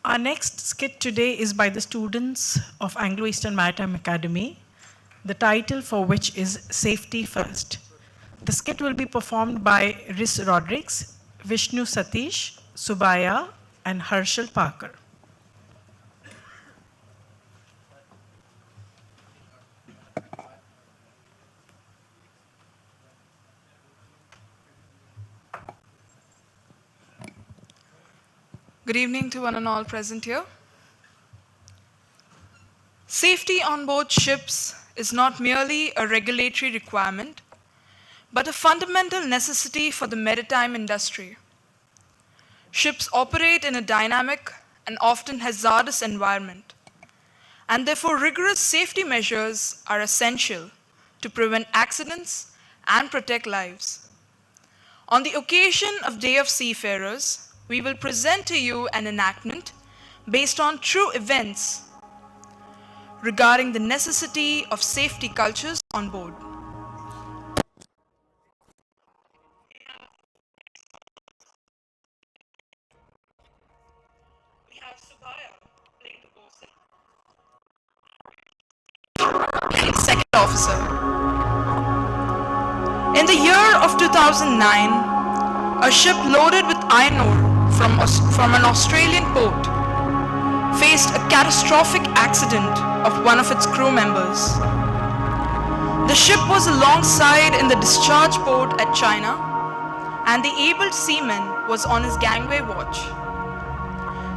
Our next skit today is by the students of Anglo-Eastern Maritime Academy, the title for which is Safety First. The skit will be performed by Riz Rodrigues, Vishnu Satish, Subaya, and Harshal Parker. Good evening to one and all present here. Safety on board ships is not merely a regulatory requirement, but a fundamental necessity for the maritime industry. Ships operate in a dynamic and often hazardous environment, and therefore rigorous safety measures are essential to prevent accidents and protect lives. On the occasion of Day of Seafarers, we will present to you an enactment based on true events regarding the necessity of safety cultures on board. Second officer. In the year of 2009, a ship loaded with iron ore from an Australian port faced a catastrophic accident of one of its crew members. The ship was alongside in the discharge port at China, and the abled seaman was on his gangway watch.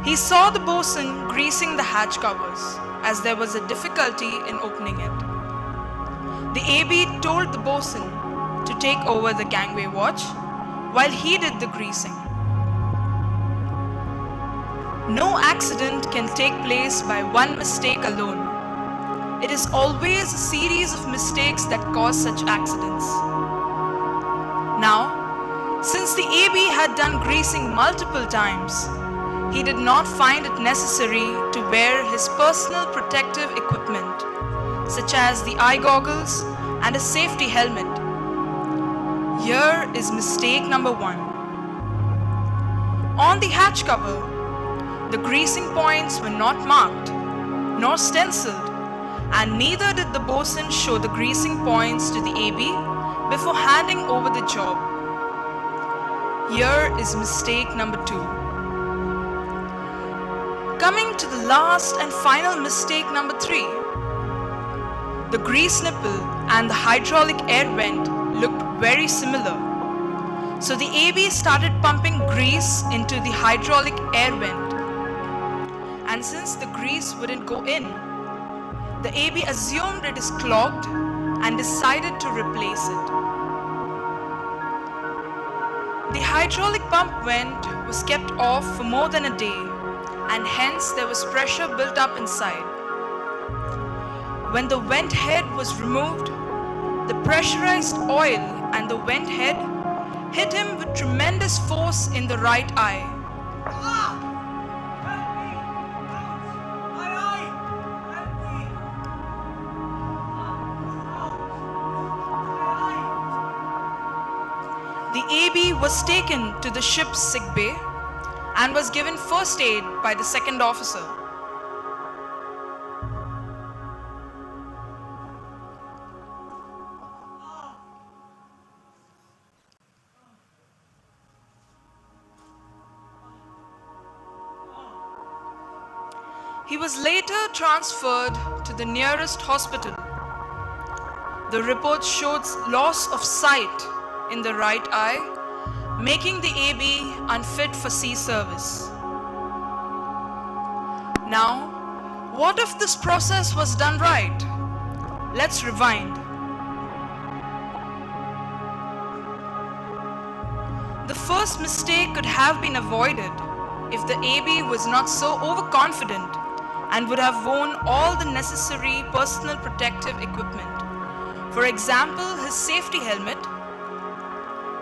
He saw the boatswain greasing the hatch covers as there was a difficulty in opening it. The AB told the boatswain to take over the gangway watch while he did the greasing. No accident can take place by one mistake alone. It is always a series of mistakes that cause such accidents. Now, since the AB had done greasing multiple times, he did not find it necessary to wear his personal protective equipment, such as the eye goggles and a safety helmet. Here is mistake number 1. On the hatch cover, the greasing points were not marked nor stenciled, and neither did the boatswain show the greasing points to the AB before handing over the job. Here is mistake number 2. Coming to the last and final mistake, number 3. The grease nipple and the hydraulic air vent looked very similar. So the AB started pumping grease into the hydraulic air vent. And since the grease wouldn't go in, the AB assumed it is clogged and decided to replace it. The hydraulic pump vent was kept off for more than a day, and hence there was pressure built up inside. When the vent head was removed, the pressurized oil and the vent head hit him with tremendous force in the right eye. The AB was taken to the ship's sick bay and was given first aid by the second officer. He was later transferred to the nearest hospital. The report showed loss of sight in the right eye, making the AB unfit for sea service. Now, what if this process was done right? Let's rewind. The first mistake could have been avoided if the AB was not so overconfident and would have worn all the necessary personal protective equipment. For example, his safety helmet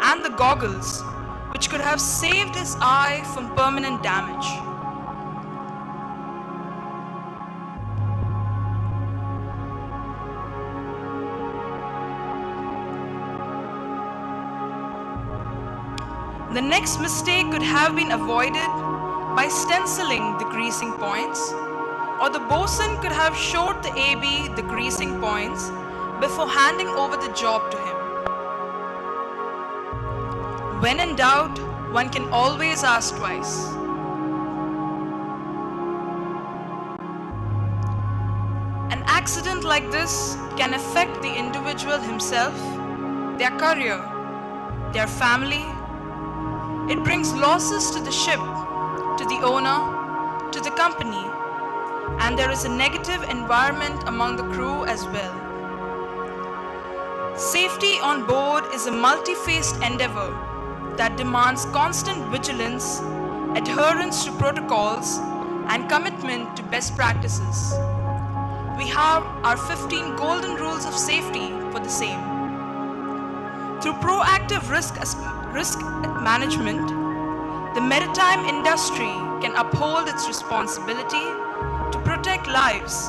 and the goggles, which could have saved his eye from permanent damage. The next mistake could have been avoided by stenciling the greasing points, or the bosun could have showed the AB the greasing points before handing over the job to him. When in doubt, one can always ask twice. An accident like this can affect the individual himself, their career, their family. It brings losses to the ship, to the owner, to the company, and there is a negative environment among the crew as well. Safety on board is a multi-faced endeavor that demands constant vigilance, adherence to protocols, and commitment to best practices. We have our 15 golden rules of safety for the same. Through proactive risk management, the maritime industry can uphold its responsibility to protect lives,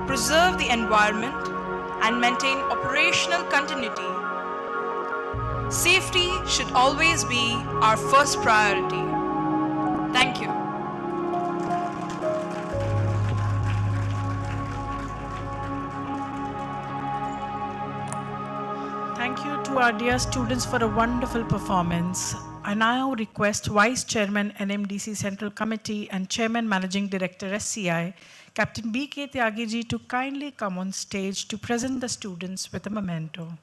preserve the environment, and maintain operational continuity. Safety should always be our first priority. Thank you. Thank you to our dear students for a wonderful performance. I now request Vice Chairman NMDC Central Committee and Chairman Managing Director SCI, Captain B.K. Tyagiji, to kindly come on stage to present the students with a memento.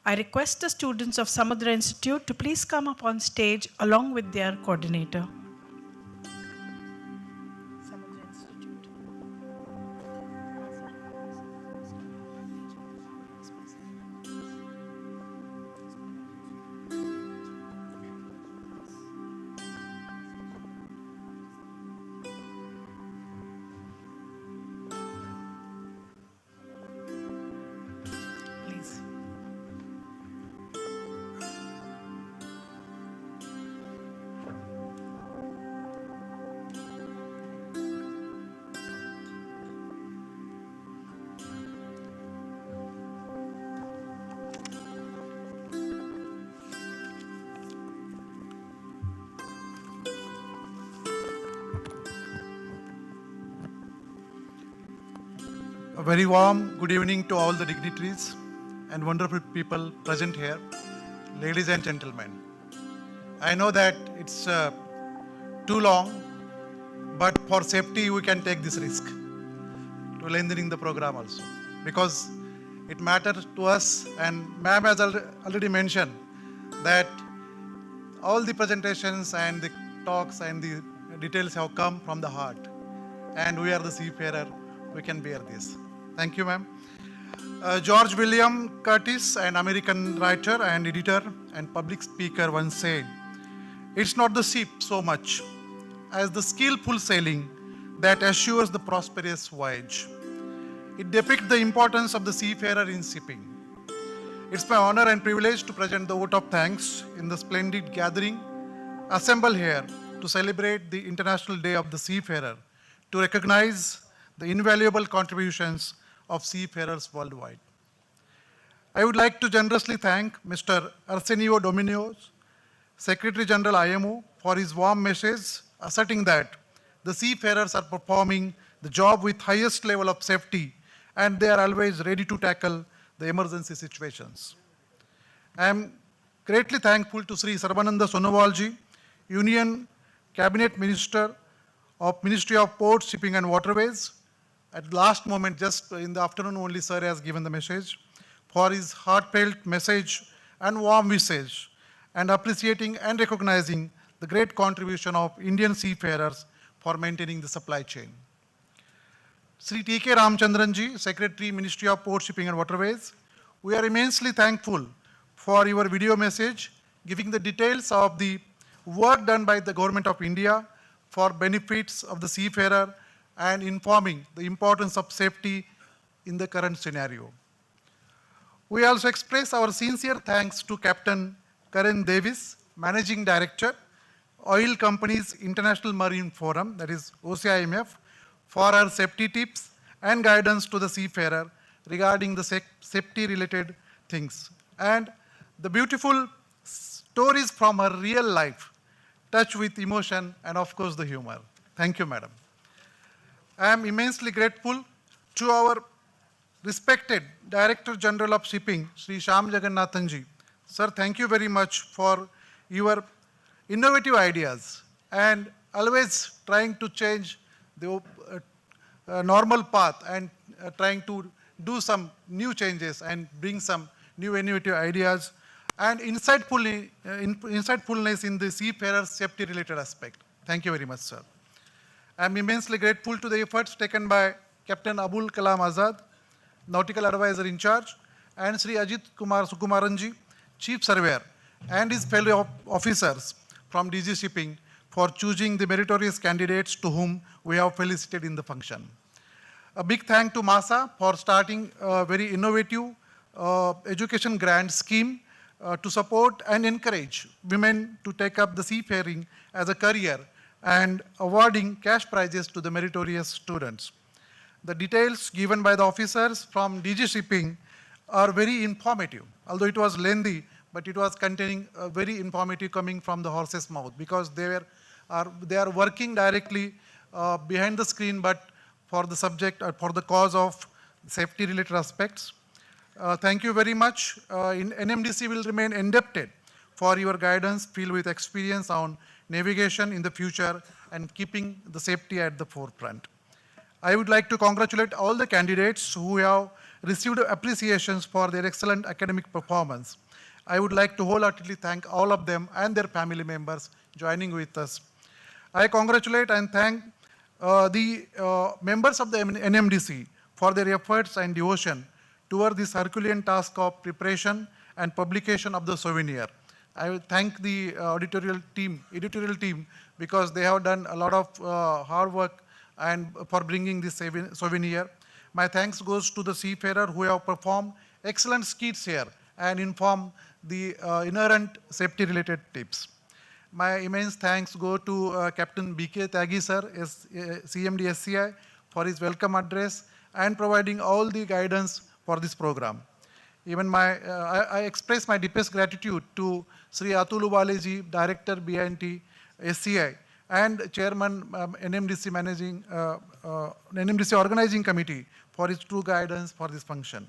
I request the students of Samudra Institute to please come up on stage along with their coordinator. A very warm good evening to all the dignitaries and wonderful people present here, ladies and gentlemen. I know that it's too long, but for safety, we can take this risk to lengthening the program also, because it matters to us. And ma'am has already mentioned that all the presentations and the talks and the details have come from the heart. And we are the seafarer, we can bear this. Thank you, ma'am. George William Curtis, an American writer and editor and public speaker, once said, "It's not the ship so much as the skillful sailing that assures the prosperous voyage." It depicts the importance of the seafarer in shipping. It's my honor and privilege to present the vote of thanks in the splendid gathering assembled here to celebrate the International Day of the Seafarer, to recognize the invaluable contributions of seafarers worldwide. I would like to generously thank Mr. Arsenio Dominios, Secretary General IMO, for his warm message asserting that the seafarers are performing the job with highest level of safety and they are always ready to tackle the emergency situations. I am greatly thankful to Sri Sarbananda Sonowalji, Union Cabinet Minister of Ministry of Ports, Shipping and Waterways. At the last moment, just in the afternoon only, sir has given the message, for his heartfelt message and warm message, and appreciating and recognizing the great contribution of Indian seafarers for maintaining the supply chain. Sri T.K. Ramchandranji, Secretary, Ministry of Ports, Shipping and Waterways, we are immensely thankful for your video message, giving the details of the work done by the Government of India for benefits of the seafarer and informing the importance of safety in the current scenario. We also express our sincere thanks to Captain Karen Davis, Managing Director, Oil Companies International Marine Forum, that is OCIMF, for her safety tips and guidance to the seafarer regarding the safety-related things. And the beautiful stories from her real life, touched with emotion and of course the humor. Thank you, madam. I am immensely grateful to our respected Director General of Shipping, Sri Shyam Jagannathanji. Sir, thank you very much for your innovative ideas and always trying to change the normal path and trying to do some new changes and bring some new innovative ideas and insightfulness in the seafarer's safety-related aspect. Thank you very much, sir. I am immensely grateful to the efforts taken by Captain Abul Kalam Azad, Nautical Advisor in charge, and Sri Ajit Kumar Sukumaranji, Chief Surveyor, and his fellow officers from DG Shipping for choosing the meritorious candidates to whom we have felicited in the function. A big thank to MASA for starting a very innovative education grant scheme to support and encourage women to take up the seafaring as a career and awarding cash prizes to the meritorious students. The details given by the officers from DG Shipping are very informative. Although it was lengthy, but it was containing very informative coming from the horse's mouth, because they are working directly behind the screen, but for the subject, for the cause of safety-related aspects. Thank you very much. NMDC will remain indebted for your guidance, filled with experience on navigation in the future and keeping the safety at the forefront. I would like to congratulate all the candidates who have received appreciations for their excellent academic performance. I would like to wholeheartedly thank all of them and their family members joining with us. I congratulate and thank the members of the NMDC for their efforts and devotion toward this Herculean task of preparation and publication of the souvenir. I will thank the editorial team, because they have done a lot of hard work and for bringing this souvenir. My thanks goes to the seafarer who have performed excellent skits here and informed the inherent safety-related tips. My immense thanks go to Captain B.K. Tyagi sir, CMD SCI, for his welcome address and providing all the guidance for this program. Even I express my deepest gratitude to Sri Atul Ubaleji, Director BNT SCI, and Chairman NMDC NMDC Organizing Committee for his true guidance for this function.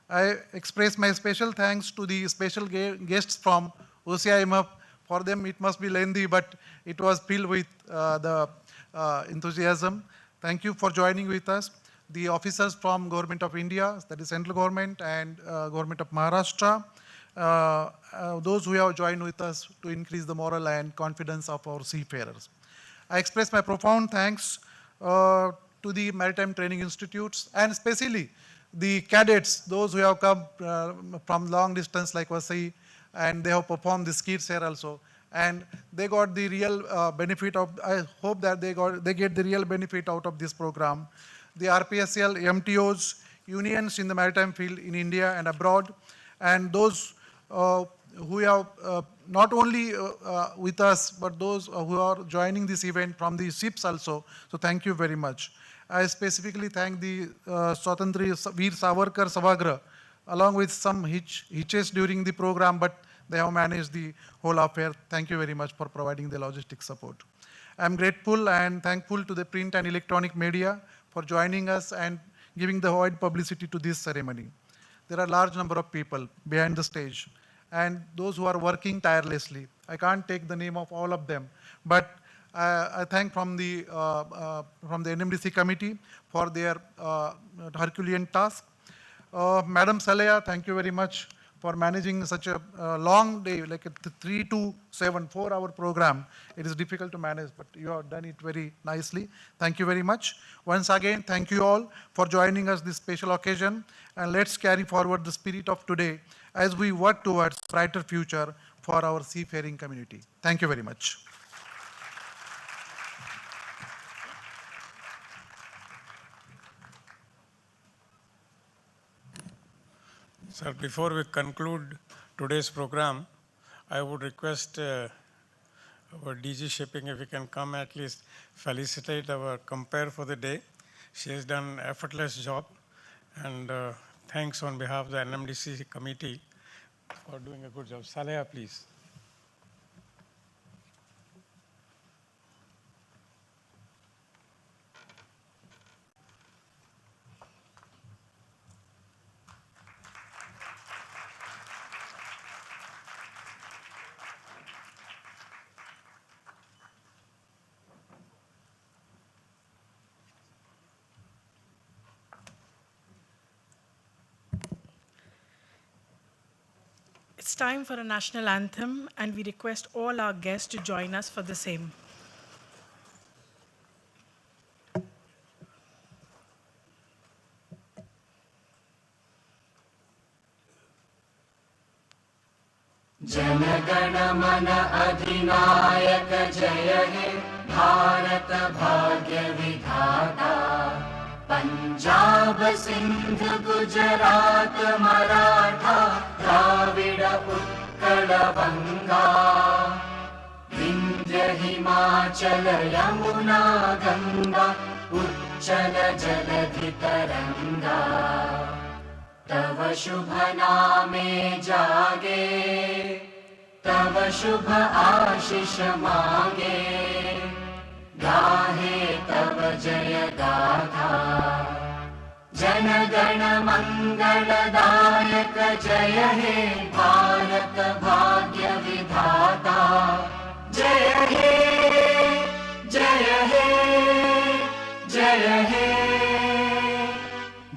I express my special thanks to the special guests from OCIMF. For them, it must be lengthy, but it was filled with the enthusiasm. Thank you for joining with us. The officers from Government of India, that is central government, and Government of Maharashtra, those who have joined with us to increase the moral and confidence of our seafarers. I express my profound thanks to the Maritime Training Institutes, and especially the cadets, those who have come from long distance like Vasai, and they have performed the skits here also. And they got the real benefit of, I hope that they get the real benefit out of this program. The RPSL, MTOs, unions in the maritime field in India and abroad, and those who have not only with us, but those who are joining this event from the ships also. So thank you very much. I specifically thank the Swatantri Veer Savarkar Savagra, along with some hitches during the program, but they have managed the whole affair. Thank you very much for providing the logistic support. I'm grateful and thankful to the print and electronic media for joining us and giving the wide publicity to this ceremony. There are a large number of people behind the stage and those who are working tirelessly. I can't take the name of all of them, but I thank from the NMDC committee for their Herculean task. Madam Salaya, thank you very much for managing such a long day, like a 3 to 7, 4-hour program. It is difficult to manage, but you have done it very nicely. Thank you very much. Once again, thank you all for joining us this special occasion, and let's carry forward the spirit of today as we work towards a brighter future for our seafaring community. Thank you very much. Sir, before we conclude today's program, I would request our DG Shipping if we can come at least felicitate our compare for the day. She has done an effortless job, and thanks on behalf of the NMDC committee for doing a good job. Salaya, please. It's time for a national anthem, and we request all our guests to join us for the same. जनगण मन अधिनायक जय हे भारत भाग्य विधाता पंजाब सिंध गुजरात मराठा द्राविड उत्कल बंगा विंध्य हिमाचल यमुना गंगा उच्चल जलधि तरंगा तव शुभ नामे जागे तव शुभ आशीष मांगे गाहे तव जय गाथा जन गण मंगलदायक जय हे भारत भाग्य विधाता जय हे जय हे जय हे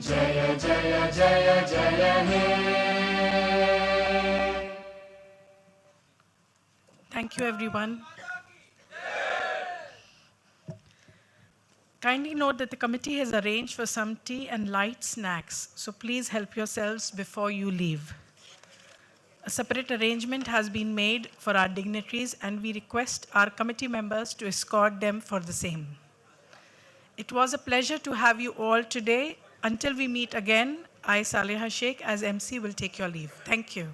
जय जय जय जय हे Thank you, everyone. Kindly note that the committee has arranged for some tea and light snacks, so please help yourselves before you leave. A separate arrangement has been made for our dignitaries, and we request our committee members to escort them for the same. It was a pleasure to have you all today. Until we meet again, I, Saleha Sheikh, as MC, will take your leave. Thank you.